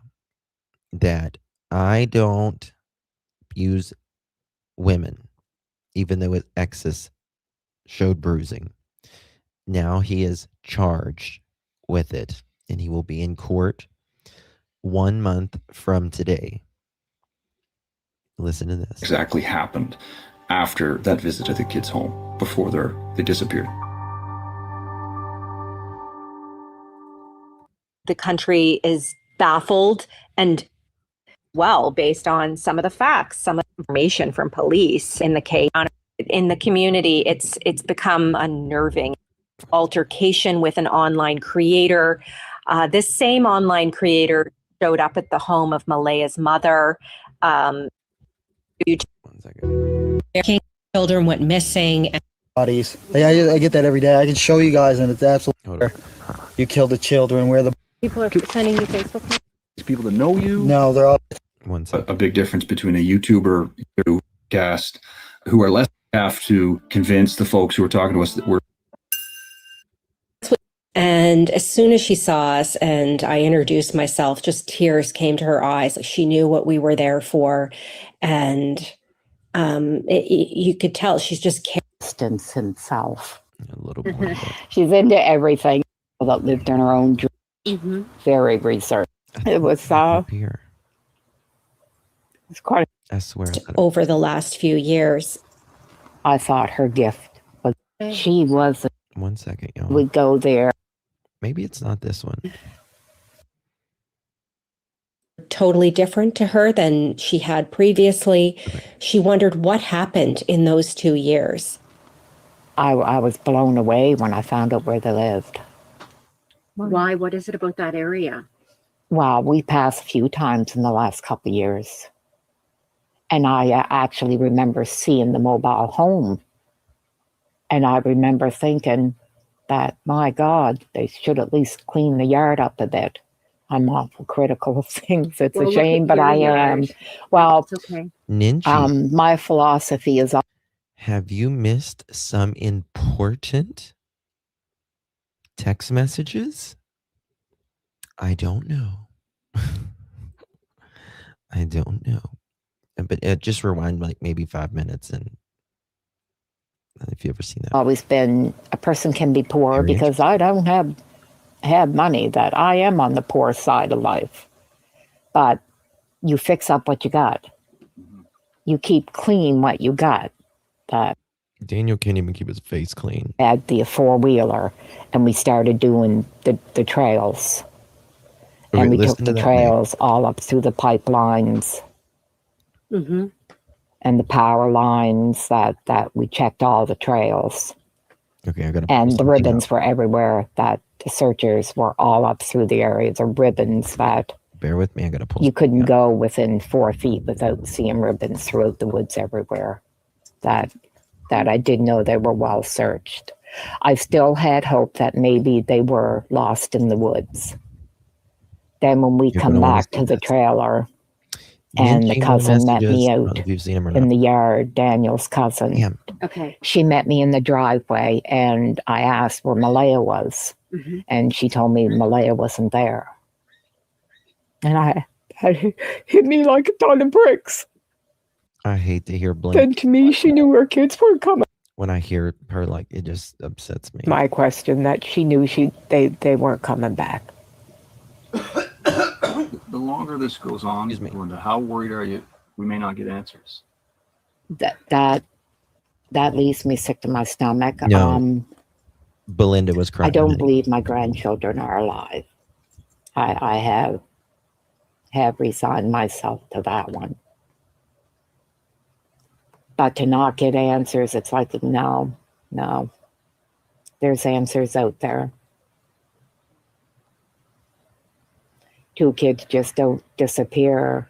S1: that I don't use women, even though his exes showed bruising. Now he is charged with it, and he will be in court 1 month from today. Listen to this.
S12: Exactly happened after that visit to the kids' home before they disappeared.
S11: The country is baffled and based on some of the facts, some of the information from police in the case. In the community, it's become unnerving. Altercation with an online creator. This same online creator showed up at the home of Malaya's mother.
S1: 1 second.
S13: Their children went missing.
S6: Bodies. I get that every day. I can show you guys, and it's absolutely. You killed the children. Where the
S11: people are sending you Facebook messages?
S12: People that know you?
S6: No, they're all.
S12: A big difference between a YouTuber cast who are less have to convince the folks who are talking to us that we're
S13: And as soon as she saw us and I introduced myself, just tears came to her eyes. Like she knew what we were there for. And you could tell she's just
S14: distance himself.
S1: A little more.
S14: She's into everything that lived in her own dream. Very reserved. It was
S1: Here.
S14: it's quite.
S1: I swear.
S13: over the last few years.
S14: I thought her gift was she was.
S1: 1 second, y'all.
S14: We'd go there.
S1: Maybe it's not this one.
S13: Totally different to her than she had previously. She wondered what happened in those 2 years.
S14: I was blown away when I found out where they lived.
S11: Why? What is it about that area?
S14: Well, we passed a few times in the last couple of years. And I actually remember seeing the mobile home. And I remember thinking that, my God, they should at least clean the yard up a bit. I'm awful critical of things. It's a shame, but I am. Well,
S11: it's okay.
S1: Ninja,
S14: my philosophy is...
S1: have you missed some important text messages? I don't know. I don't know. But just rewind like maybe 5 minutes and if you ever seen that.
S14: Always been a person can be poor
S1: Very
S14: because I don't have money, that I am on the poor side of life. But you fix up what you got. You keep clean what you got.
S1: Daniel can't even keep his face clean.
S14: Had the four-wheeler and we started doing the trails.
S1: Okay,
S14: and we took
S1: listen to
S14: the
S1: that,
S14: trails all up through the pipelines. And the power lines that we checked all the trails.
S1: Okay, I gotta.
S14: And the ribbons were everywhere, that the searchers were all up through the area. The ribbons that
S1: Bear with me, I gotta pull.
S14: you couldn't go within 4 feet without seeing ribbons throughout the woods everywhere. That I did know they were well searched. I still had hope that maybe they were lost in the woods. Then when we come back to the trailer, and the cousin met me out in the yard, Daniel's cousin.
S1: Yeah.
S11: Okay.
S14: She met me in the driveway, and I asked where Malaya was, and she told me Malaya wasn't there. And I hit me like a ton of bricks.
S1: I hate to hear blame.
S14: Then to me, she knew her kids were coming.
S1: When I hear her, like, it just upsets me.
S14: My question that she knew they weren't coming back.
S12: The longer this goes on, Linda, how worried are you we may not get answers?
S14: That leaves me sick to my stomach.
S1: No. Belinda was crying.
S14: I don't believe my grandchildren are alive. I have resigned myself to that one. But to not get answers, it's like, no. There's answers out there. 2 kids just don't disappear.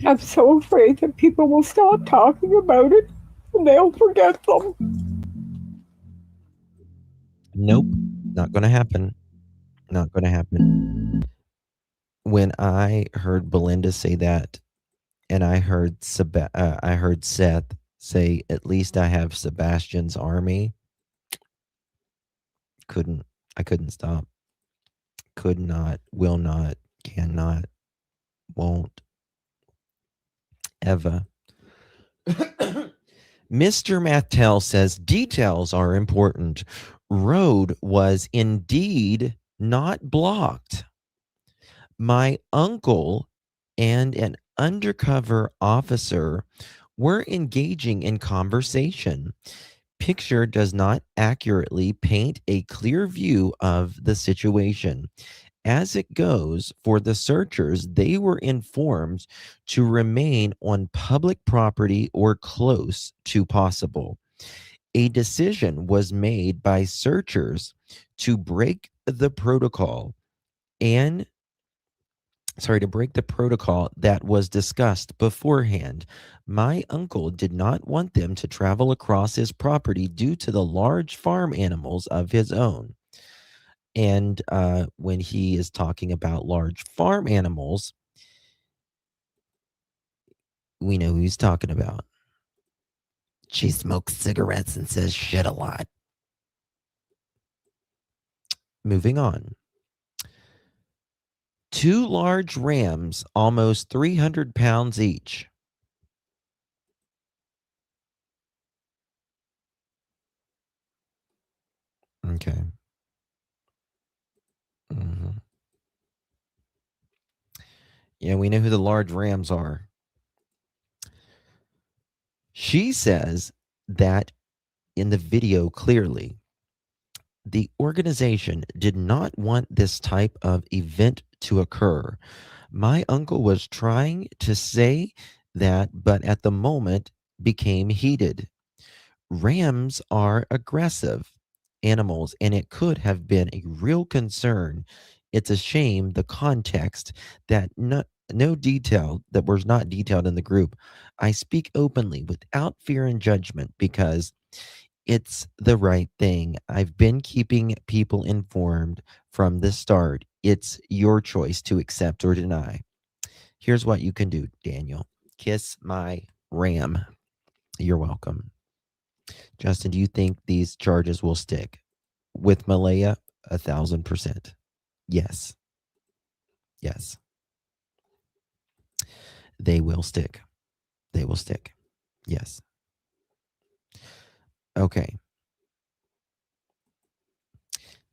S14: I'm so afraid that people will stop talking about it and they'll forget them.
S1: Nope, not going to happen. Not going to happen. When I heard Belinda say that, and I heard Seth say, "At least I have Sebastian's army," I couldn't stop. Could not, will not, cannot, won't, ever. Mr. Mattel says details are important. Road was indeed not blocked. My uncle and an undercover officer were engaging in conversation. Picture does not accurately paint a clear view of the situation. As it goes, for the searchers, they were informed to remain on public property or close to possible. A decision was made by searchers to break the protocol that was discussed beforehand. My uncle did not want them to travel across his property due to the large farm animals of his own. And when he is talking about large farm animals, we know who he's talking about. She smokes cigarettes and says shit a lot. Moving on. 2 large rams, almost 300 pounds each. Okay. Mm-hmm. Yeah, we know who the large rams are. She says that in the video clearly, the organization did not want this type of event to occur. My uncle was trying to say that, but at the moment became heated. Rams are aggressive animals, and it could have been a real concern. It's a shame the context that no detail that was not detailed in the group. I speak openly without fear and judgment because it's the right thing. I've been keeping people informed from the start. It's your choice to accept or deny. Here's what you can do, Daniel. Kiss my ram. You're welcome. Justin, do you think these charges will stick? With Malaya, 1,000%. Yes. Yes. They will stick. They will stick. Yes. Okay.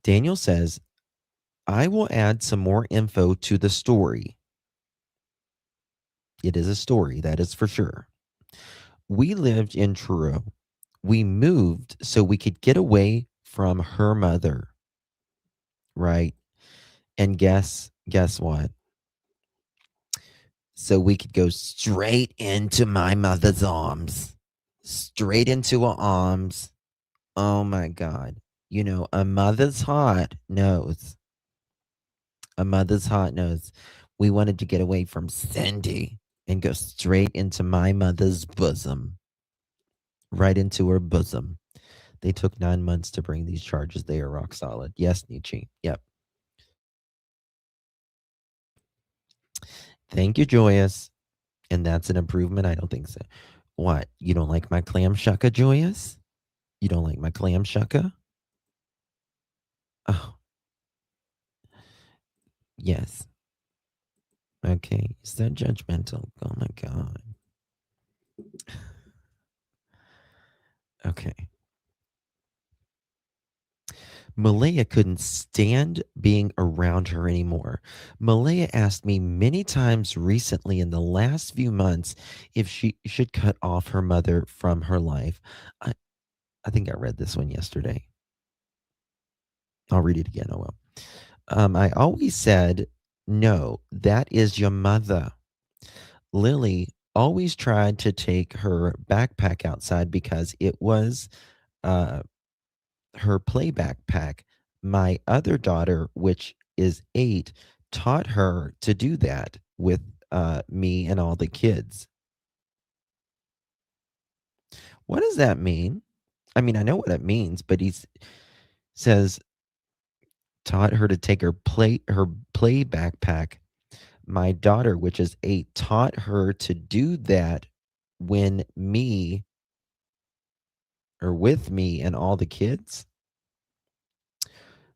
S1: Daniel says, I will add some more info to the story. It is a story, that is for sure. We lived in Truro. We moved so we could get away from her mother. Right? And guess what? So we could go straight into my mother's arms. Straight into her arms. Oh my God. You know, a mother's heart knows. A mother's heart knows. We wanted to get away from Cindy and go straight into my mother's bosom. Right into her bosom. They took 9 months to bring these charges. They are rock solid. Yes, Nietzsche. Yep. Thank you, Joyous. And that's an improvement? I don't think so. What? You don't like my clam shucka, Joyous? You don't like my clam shucka? Oh. Yes. Okay. Is that judgmental? Oh my God. Okay. Malaya couldn't stand being around her anymore. Malaya asked me many times recently in the last few months if she should cut off her mother from her life. I think I read this one yesterday. I'll read it again. Oh well. I always said, no, that is your mother. Lily always tried to take her backpack outside because it was her play backpack. My other daughter, which is 8, taught her to do that with me and all the kids. What does that mean? I mean, I know what it means, but he says taught her to take her play backpack. My daughter, which is 8, taught her to do that when me or with me and all the kids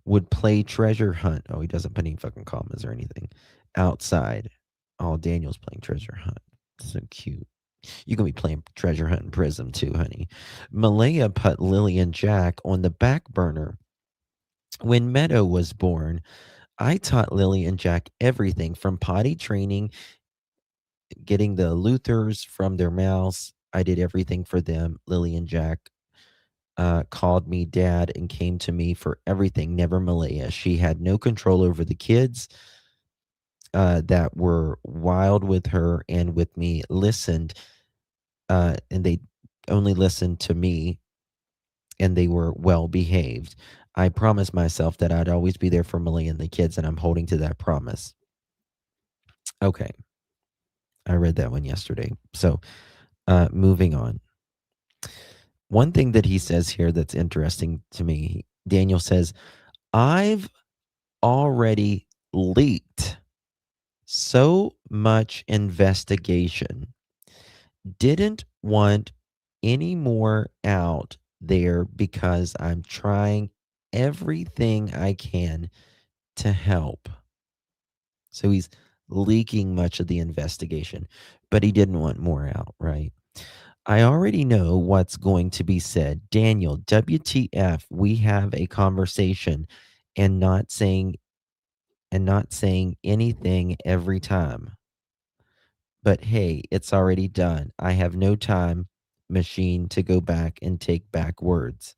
S1: would play treasure hunt. Oh, he doesn't put any fucking commas or anything. Outside. Oh, Daniel's playing treasure hunt. So cute. You can be playing treasure hunt in Prism too, honey. Malaya put Lily and Jack on the back burner. When Meadow was born, I taught Lily and Jack everything from potty training, getting the Luthers from their mouths. I did everything for them. Lily and Jack called me dad and came to me for everything. Never Malaya. She had no control over the kids that were wild with her and with me. Listened, and they only listened to me, and they were well behaved. I promised myself that I'd always be there for Malaya and the kids, and I'm holding to that promise. Okay. I read that one yesterday. So moving on. One thing that he says here that's interesting to me, Daniel says, I've already leaked so much investigation. Didn't want any more out there because I'm trying everything I can to help. So he's leaking much of the investigation, but he didn't want more out, right? I already know what's going to be said. Daniel, WTF, we have a conversation and not saying anything every time. But hey, it's already done. I have no time machine to go back and take back words.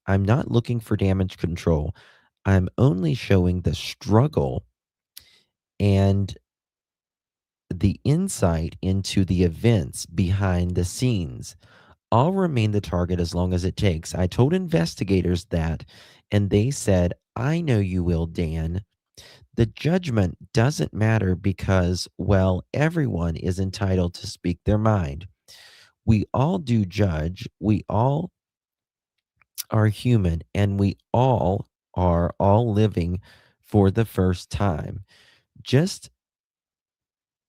S1: I'm not looking for damage control. I'm only showing the struggle and the insight into the events behind the scenes. I'll remain the target as long as it takes. I told investigators that, and they said, I know you will, Dan. The judgment doesn't matter because, well, everyone is entitled to speak their mind. We all do judge. We all are human, and we all are all living for the first time. Just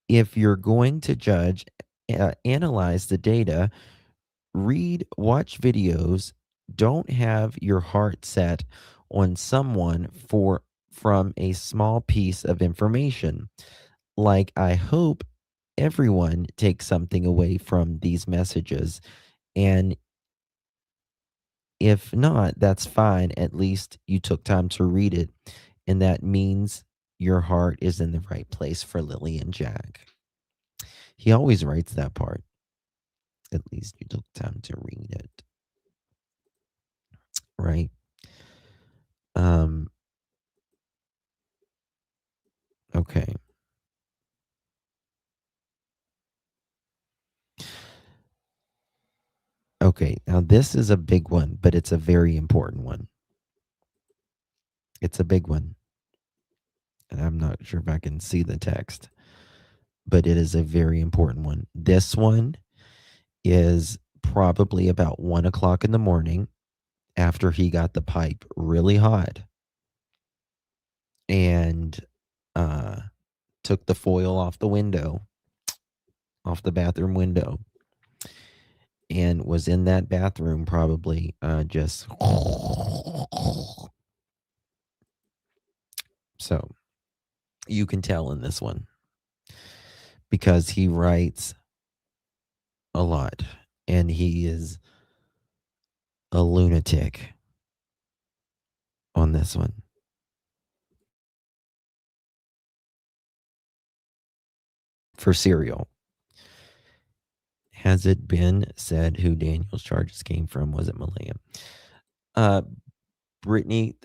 S1: if you're going to judge, analyze the data, read, watch videos, don't have your heart set on someone from a small piece of information. Like, I hope everyone takes something away from these messages. And if not, that's fine. At least you took time to read it. And that means your heart is in the right place for Lily and Jack. He always writes that part. At least you took time to read it. Right? Okay. Okay, now this is a big one, but it's a very important one. It's a big one. And I'm not sure if I can see the text, but it is a very important one. This one is probably about 1 o'clock in the morning after he got the pipe really hot and took the foil off the window, off the bathroom window, and was in that bathroom probably just. So you can tell in this one because he writes a lot and he is a lunatic on this one. For cereal. Has it been said who Daniel's charges came from? Was it Malaya? Brittany,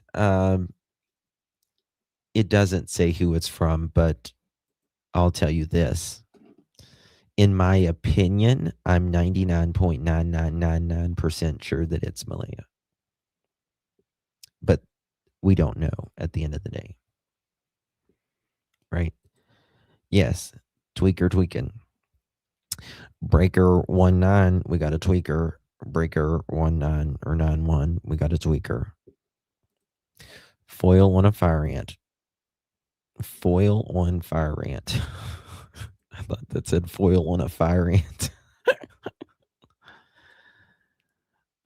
S1: it doesn't say who it's from, but I'll tell you this. In my opinion, I'm 99.9999% sure that it's Malaya. But we don't know at the end of the day. Right? Yes. Tweaker tweaking. Breaker 19, we got a tweaker. Breaker 19 or 91, we got a tweaker. Foil on a fire ant. Foil on fire ant. I thought that said foil on a fire ant.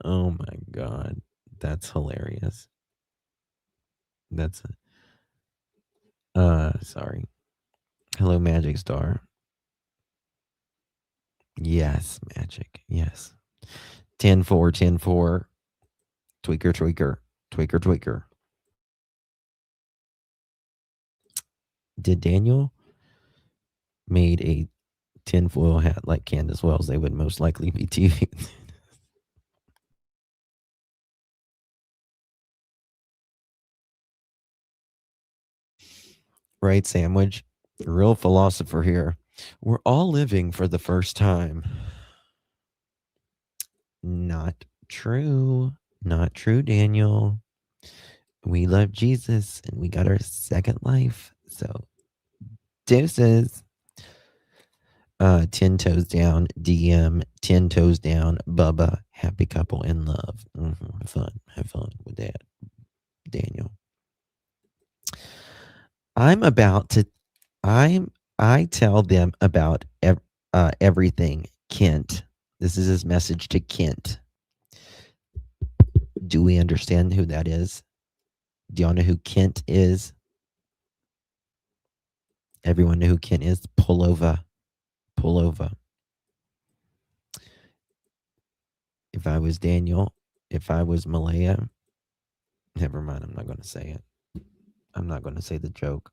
S1: Oh my God. That's hilarious. That's sorry. Hello, Magic Star. Yes, Magic. Yes. 10-4, 10-4. Tweaker, tweaker. Tweaker, tweaker. Did Daniel made a tinfoil hat like Candace Wells? They would most likely be TV. Right, Sandwich? Real philosopher here. We're all living for the first time. Not true. Not true, Daniel. We love Jesus and we got our second life. So, deuces. 10 toes down, DM, 10 toes down, Bubba, happy couple in love. Have fun with that, Daniel. I tell them about everything, Kent. This is his message to Kent. Do we understand who that is? Do y'all know who Kent is? Everyone know who Kent is? Pull over. Pull over. If I was Daniel, if I was Malaya, never mind, I'm not going to say it. I'm not going to say the joke.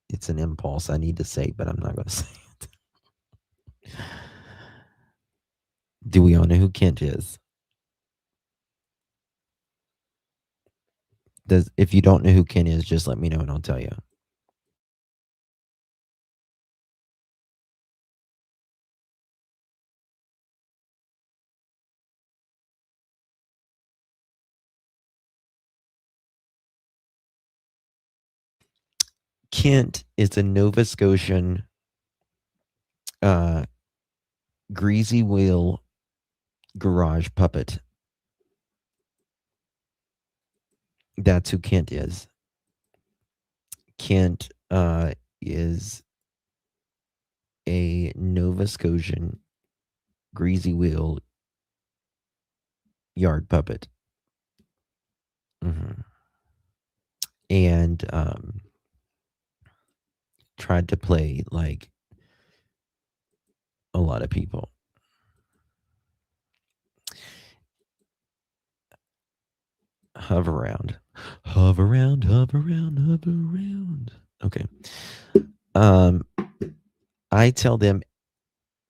S1: It's an impulse I need to say, but I'm not going to say it. Do we all know who Kent is? If you don't know who Kent is, just let me know and I'll tell you. Kent is a Nova Scotian greasy wheel garage puppet. That's who Kent is. Kent is a Nova Scotian greasy wheel yard puppet. And tried to play like a lot of people. Hover around. Hover around, hover around, hover around. Okay. I tell them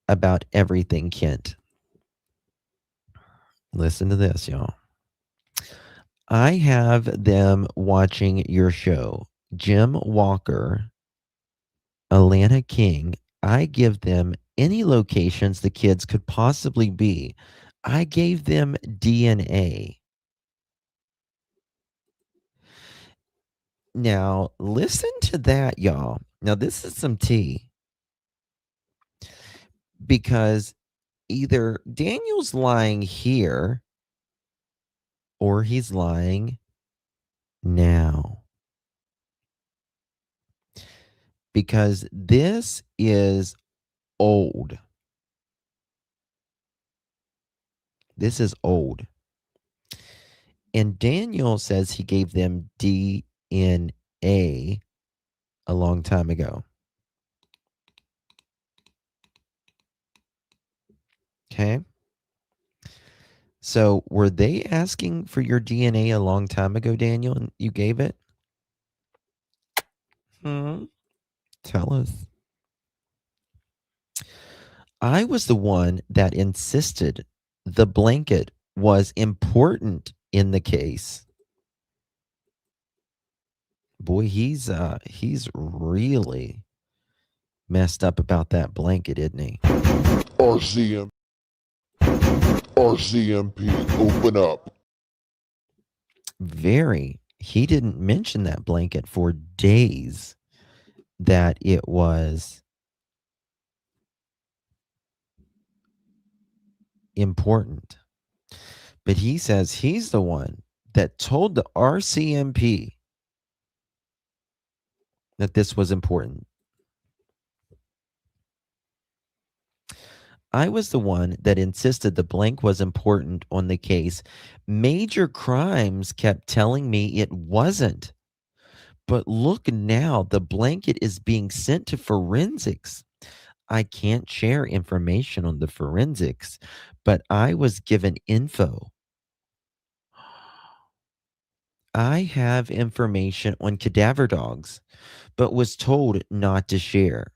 S1: about everything, Kent. Listen to this, y'all. I have them watching your show. Jim Walker, Alana King. I give them any locations the kids could possibly be. I gave them DNA. Now, listen to that, y'all. Now, this is some tea. Because either Daniel's lying here or he's lying now. Because this is old. This is old. And Daniel says he gave them DNA a long time ago. Okay. So were they asking for your DNA a long time ago, Daniel, and you gave it? Tell us. I was the one that insisted the blanket was important in the case. Boy, he's really messed up about that blanket, isn't he?
S9: RCMP, open up.
S1: Very. He didn't mention that blanket for days, that it was important. But he says he's the one that told the RCMP that this was important. I was the one that insisted the blank was important on the case. Major Crimes kept telling me it wasn't. But look now, the blanket is being sent to forensics. I can't share information on the forensics, but I was given info. I have information on cadaver dogs, but was told not to share.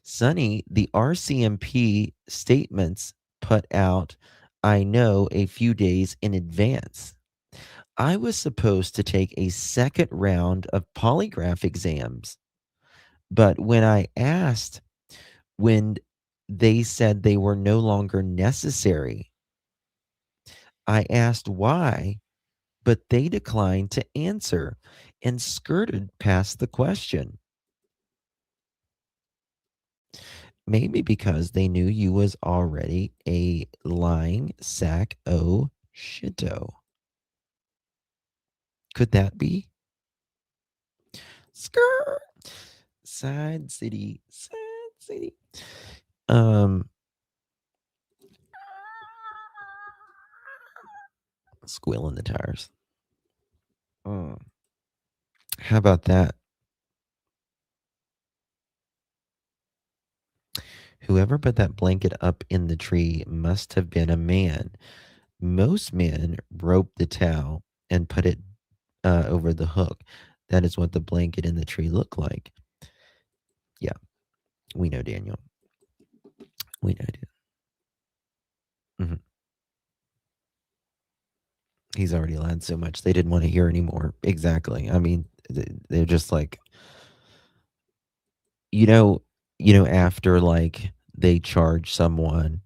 S1: Sonny, the RCMP statements put out, I know, a few days in advance. I was supposed to take a second round of polygraph exams, but when I asked, when they said they were no longer necessary, I asked why, but they declined to answer and skirted past the question. Maybe because they knew you was already a lying sack o' shito. Could that be? Skirt. Side city. Side city. Squealing the tires. How about that? Whoever put that blanket up in the tree must have been a man. Most men rope the towel and put it over the hook. That is what the blanket in the tree looked like. Yeah, we know, Daniel. We know, dude. He's already lied so much they didn't want to hear anymore. Exactly. I mean, they're just like, after like they charge someone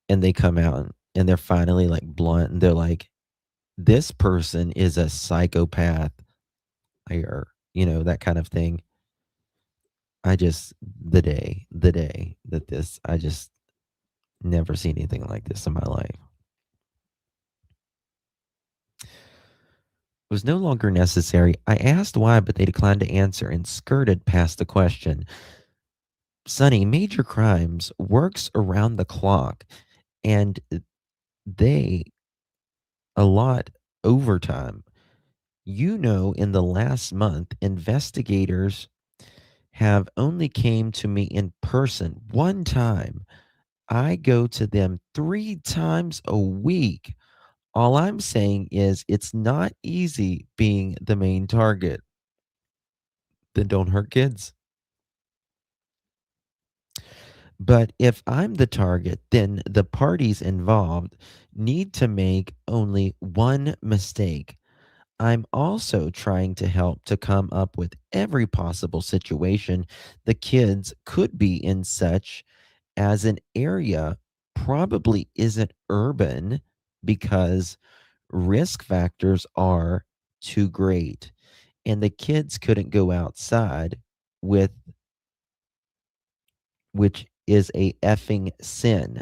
S1: and they come out and they're finally like blunt and they're like, this person is a psychopath, or that kind of thing. The day that I just never seen anything like this in my life. It was no longer necessary. I asked why, but they declined to answer and skirted past the question. Sonny, Major Crimes works around the clock, and they a lot overtime. In the last month, investigators have only came to me in person one time. I go to them 3 times a week. All I'm saying is it's not easy being the main target. Then don't hurt kids. But if I'm the target, then the parties involved need to make only one mistake. I'm also trying to help to come up with every possible situation the kids could be in, such as an area probably isn't urban because risk factors are too great and the kids couldn't go outside, which is a effing sin.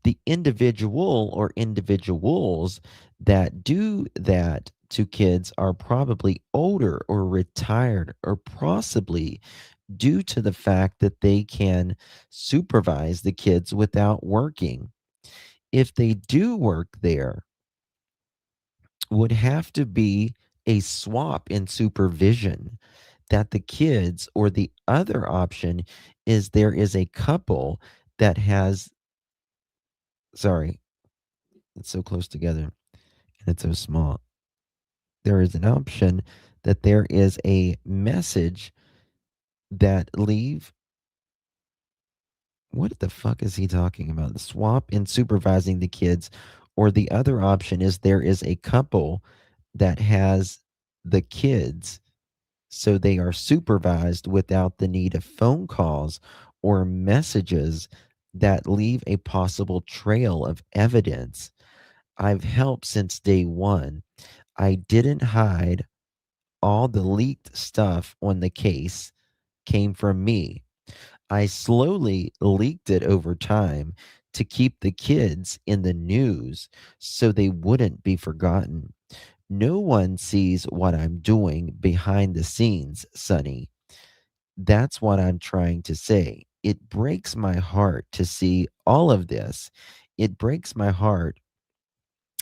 S1: The individual or individuals that do that to kids are probably older or retired, or possibly due to the fact that they can supervise the kids without working. If they do work there, would have to be a swap in supervision, that the kids, or the other option is there is a couple that has, sorry, it's so close together and it's so small. There is an option that there is a message that leave. What the fuck is he talking about? The swap in supervising the kids, or the other option is there is a couple that has the kids, so they are supervised without the need of phone calls or messages that leave a possible trail of evidence. I've helped since day one. I didn't hide. All the leaked stuff on the case came from me. I slowly leaked it over time to keep the kids in the news so they wouldn't be forgotten. No one sees what I'm doing behind the scenes, Sonny. That's what I'm trying to say. It breaks my heart to see all of this. It breaks my heart.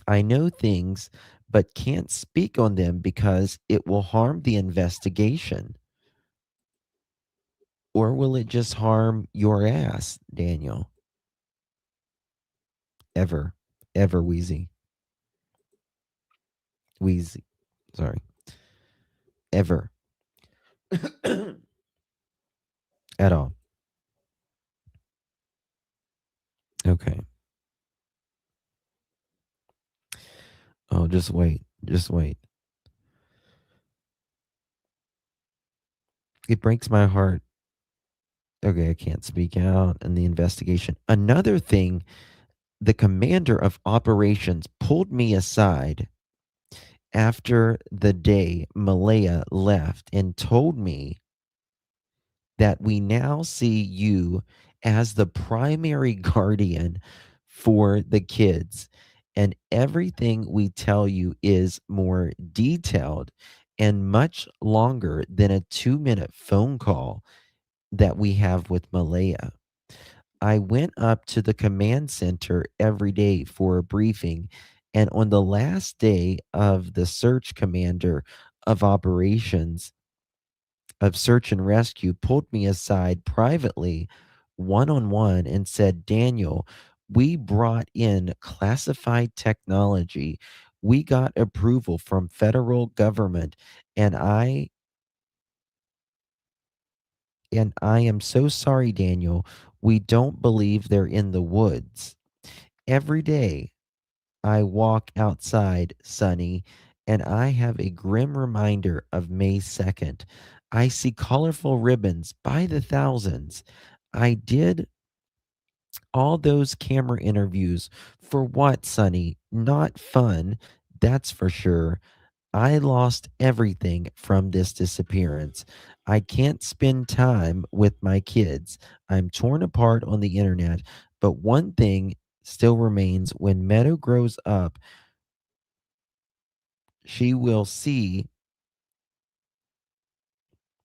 S1: I know things, but can't speak on them because it will harm the investigation. Or will it just harm your ass, Daniel? Ever, Wheezy. Wheezy. Sorry. Ever. At all. Okay. Oh, just wait. Just wait. It breaks my heart. Okay, I can't speak out in the investigation. Another thing, the commander of operations pulled me aside after the day Malaya left and told me that we now see you as the primary guardian for the kids, and everything we tell you is more detailed and much longer than a 2-minute phone call that we have with Malaya. I went up to the command center every day for a briefing. And on the last day of the search commander of operations of search and rescue pulled me aside privately, one on one, and said, Daniel, we brought in classified technology. We got approval from federal government, and I am so sorry, Daniel. We don't believe they're in the woods. Every day I walk outside, Sonny, and I have a grim reminder of May 2nd. I see colorful ribbons by the thousands. I did all those camera interviews for what, Sonny? Not fun, that's for sure. I lost everything from this disappearance. I can't spend time with my kids. I'm torn apart on the internet, but one thing still remains: when Meadow grows up, she will see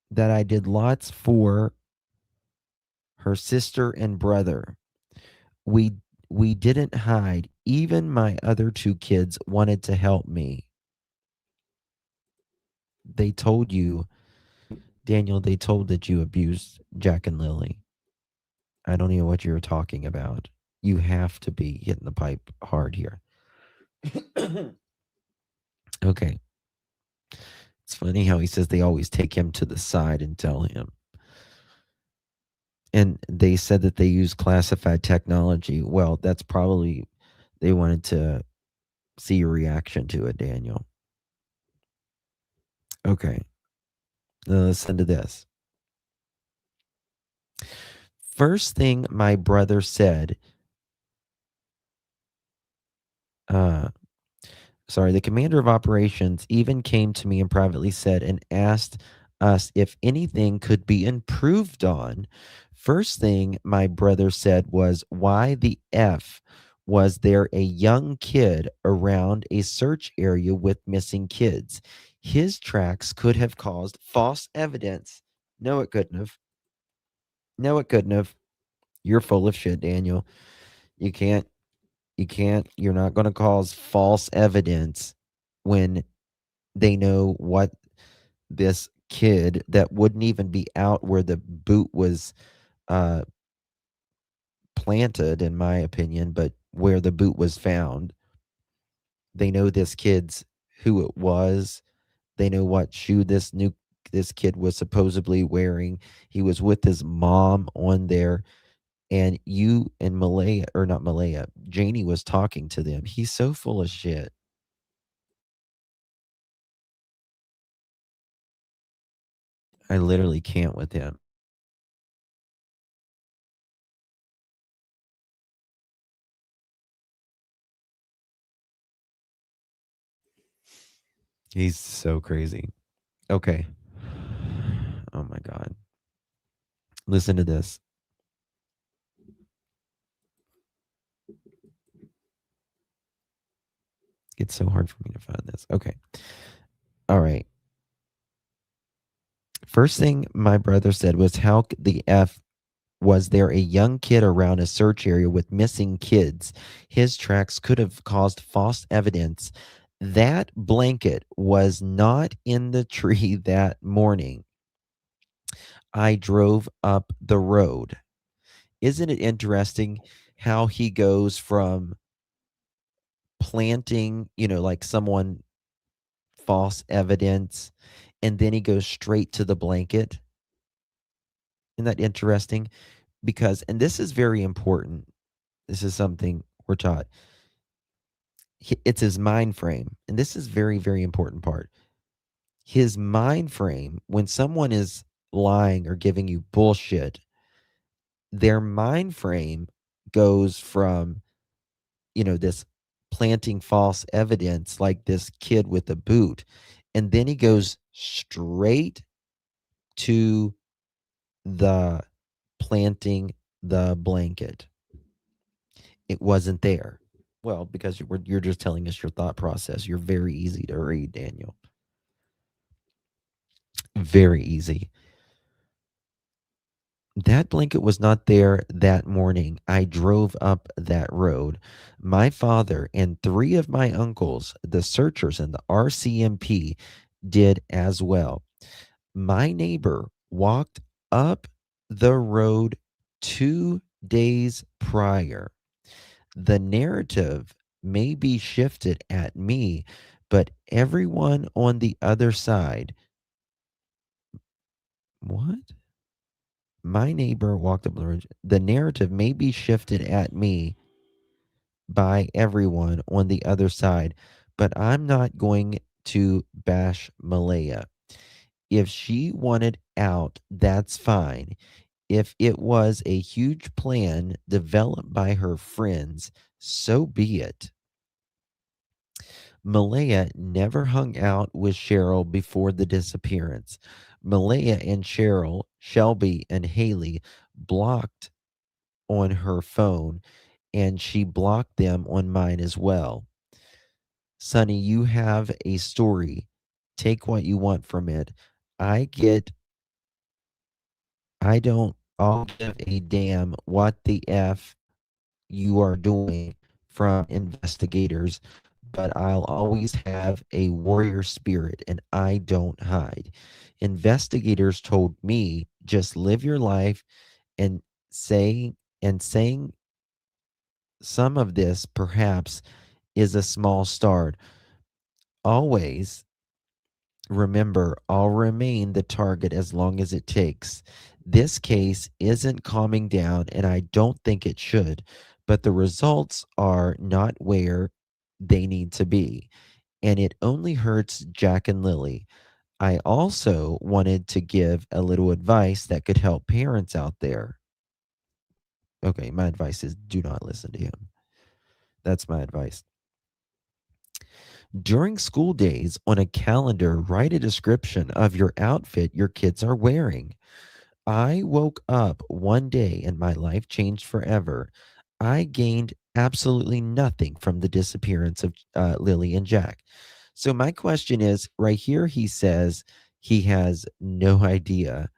S1: that I did lots for her sister and brother. We we didn't hide. Even my other two kids wanted to help me. They told you, Daniel, they told that you abused Jack and Lily. I don't know what you're talking about. You have to be hitting the pipe hard here. Okay. It's funny how he says they always take him to the side and tell him. And they said that they use classified technology. Well, that's probably, they wanted to see your reaction to it, Daniel. Okay. Now listen to this. First thing my brother said, the commander of operations even came to me and privately said and asked us if anything could be improved on. First thing my brother said was, why the F was there a young kid around a search area with missing kids? His tracks could have caused false evidence. No, it couldn't have. No, it couldn't have. You're full of shit, Daniel. You can't, you're not going to cause false evidence when they know what this kid that wouldn't even be out where the boot was planted, in my opinion, but where the boot was found. They know this kid's who it was. They know what shoe this kid was supposedly wearing. He was with his mom on there. And you and Malaya, or not Malaya, Janie was talking to them. He's so full of shit. I literally can't with him. He's so crazy. Okay. Oh my God. Listen to this. It's so hard for me to find this. Okay. All right. First thing my brother said was, how the F was there a young kid around a search area with missing kids? His tracks could have caused false evidence. That blanket was not in the tree that morning. I drove up the road. Isn't it interesting how he goes from planting, like someone false evidence, and then he goes straight to the blanket? Isn't that interesting? Because, and this is very important, this is something we're taught. It's his mind frame. And this is very, very important part. His mind frame, when someone is lying or giving you bullshit, their mind frame goes from, this planting false evidence, like this kid with the boot, and then he goes straight to the planting the blanket. It wasn't there. Well, because you're just telling us your thought process. You're very easy to read, Daniel. Very easy. That blanket was not there that morning. I drove up that road. My father and 3 of my uncles, the searchers and the RCMP, did as well. My neighbor walked up the road 2 days prior. The narrative may be shifted at me, but everyone on the other side. What? My neighbor walked up the road. The narrative may be shifted at me by everyone on the other side, but I'm not going to bash Malaya. If she wanted out, that's fine. If it was a huge plan developed by her friends, so be it. Malaya never hung out with Cheryl before the disappearance. Malaya and Cheryl, Shelby, and Haley blocked on her phone, and she blocked them on mine as well. Sonny, you have a story. Take what you want from it. I get, I don't, I'll give a damn what the F you are doing from investigators, but I'll always have a warrior spirit and I don't hide. Investigators told me just live your life and saying some of this perhaps is a small start. Always remember, I'll remain the target as long as it takes. This case isn't calming down, and I don't think it should, but the results are not where they need to be, and it only hurts Jack and Lily. I also wanted to give a little advice that could help parents out there. Okay, my advice is do not listen to him. That's my advice. During school days, on a calendar, write a description of your outfit your kids are wearing. I woke up one day and my life changed forever. I gained absolutely nothing from the disappearance of Lily and Jack. So, my question is right here, he says he has no idea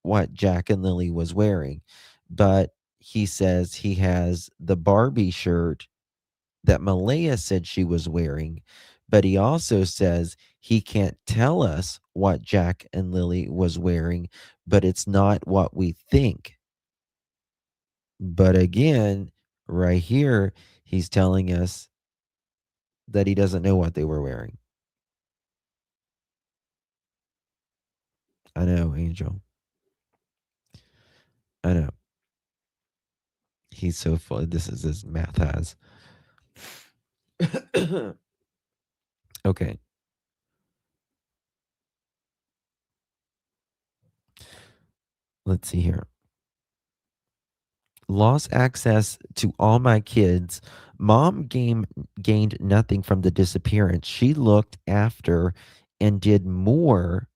S1: what Jack and Lily was wearing, but he says he has the Barbie shirt that Malaya said she was wearing, but he also says he can't tell us what Jack and Lily was wearing, but it's not what we think. But again, right here, he's telling us that he doesn't know what they were wearing. I know, Angel. I know. He's so full. This is his math has. Okay. Let's see here. Lost access to all my kids. Mom gained nothing from the disappearance. She looked after and did more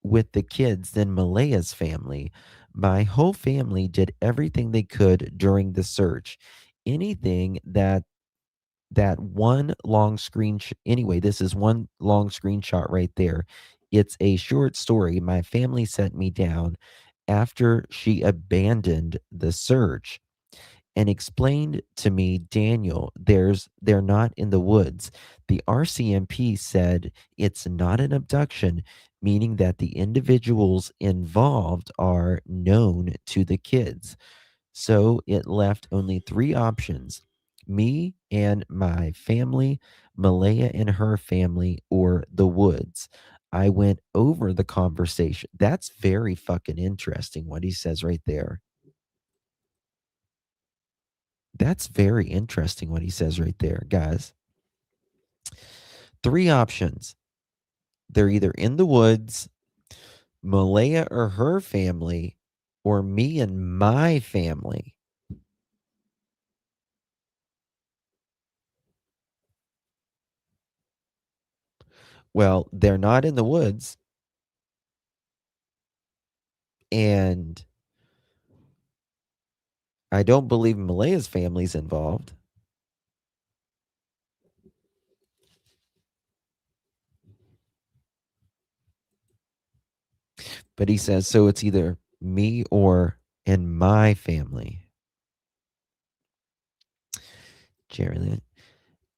S1: with the kids than Malaya's family. My whole family did everything they could during the search. Anything that one long anyway, this is one long screenshot right there. It's a short story. My family sent me down after she abandoned the search and explained to me, Daniel, they're not in the woods. The RCMP said it's not an abduction, meaning that the individuals involved are known to the kids. So it left only 3 options: me and my family, Malaya and her family, or the woods. I went over the conversation. That's very fucking interesting what he says right there. That's very interesting what he says right there, guys. 3 options. They're either in the woods, Malaya or her family, or me and my family. Well, they're not in the woods. And I don't believe Malaya's family's involved. But he says, so it's either me or and my family. Jerry Lynn,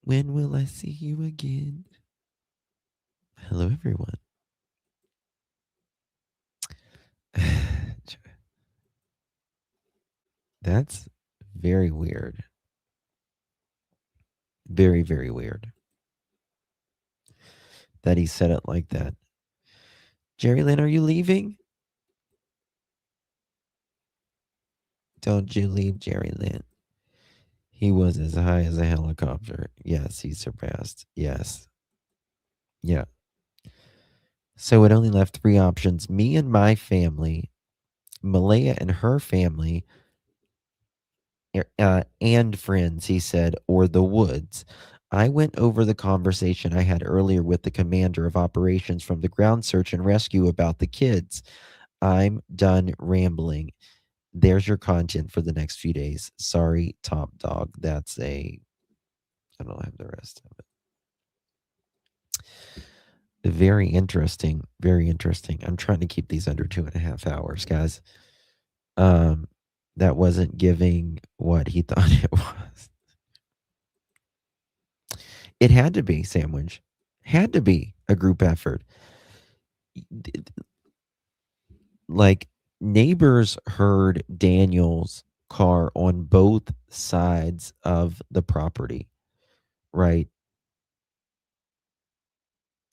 S1: when will I see you again? Hello, everyone. That's very weird. Very, very weird that he said it like that. Jerry Lynn, are you leaving? Don't you leave, Jerry Lynn. He was as high as a helicopter. Yes, he surpassed. Yes. Yeah. So it only left 3 options. Me and my family, Malaya and her family, and friends, he said, or the woods. I went over the conversation I had earlier with the commander of operations from the ground search and rescue about the kids. I'm done rambling. There's your content for the next few days. Sorry, Top Dog. I don't have the rest of it. Very interesting. Very interesting. I'm trying to keep these under 2.5 hours, guys. That wasn't giving what he thought it was. It had to be, Sandwich. Had to be a group effort. Like, neighbors heard Daniel's car on both sides of the property, right?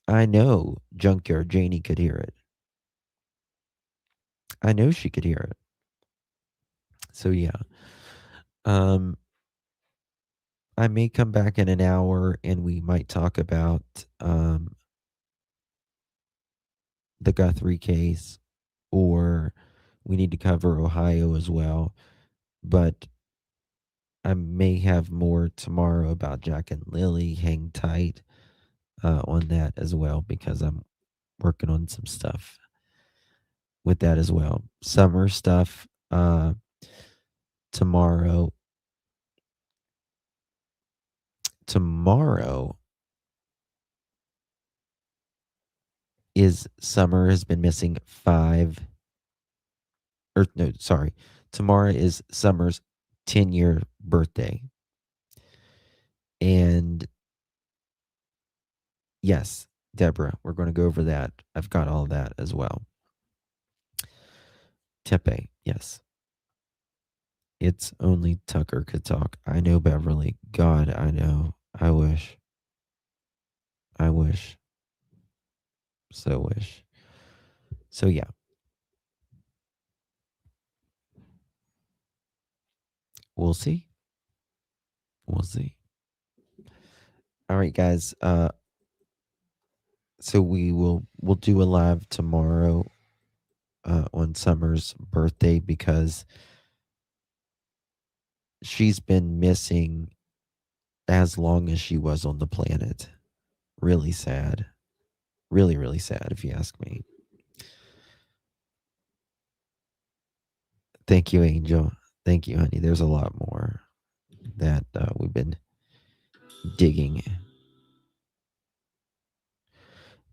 S1: I know Junkyard Janie could hear it. I know she could hear it. So yeah. I may come back in an hour and we might talk about the Guthrie case, or we need to cover Ohio as well. But I may have more tomorrow about Jack and Lily. Hang tight on that as well, because I'm working on some stuff with that as well. Summer stuff tomorrow. Tomorrow is Summer has been missing 5. Or no, sorry. Tomorrow is Summer's 10-year birthday. And yes, Deborah, we're going to go over that. I've got all that as well. Tepe, yes. It's only Tucker could talk. I know, Beverly. God, I know. I wish. I wish. So wish. So yeah. We'll see. We'll see. All right, guys. So we'll do a live tomorrow on Summer's birthday, because she's been missing as long as she was on the planet. Really sad. Really, really sad, if you ask me. Thank you, Angel. Thank you, honey. There's a lot more that we've been digging.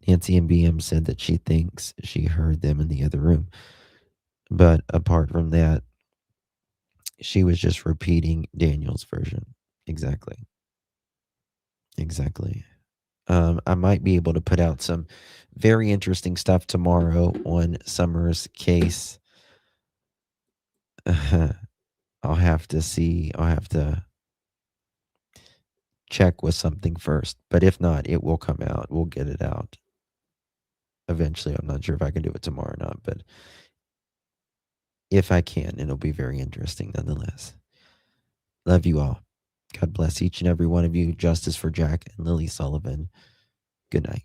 S1: Nancy and BM said that she thinks she heard them in the other room. But apart from that, she was just repeating Daniel's version. Exactly. Exactly. I might be able to put out some very interesting stuff tomorrow on Summer's case. I'll have to see. I'll have to check with something first. But if not, it will come out. We'll get it out eventually. I'm not sure if I can do it tomorrow or not, but if I can, it'll be very interesting nonetheless. Love you all. God bless each and every one of you. Justice for Jack and Lilly Sullivan. Good night.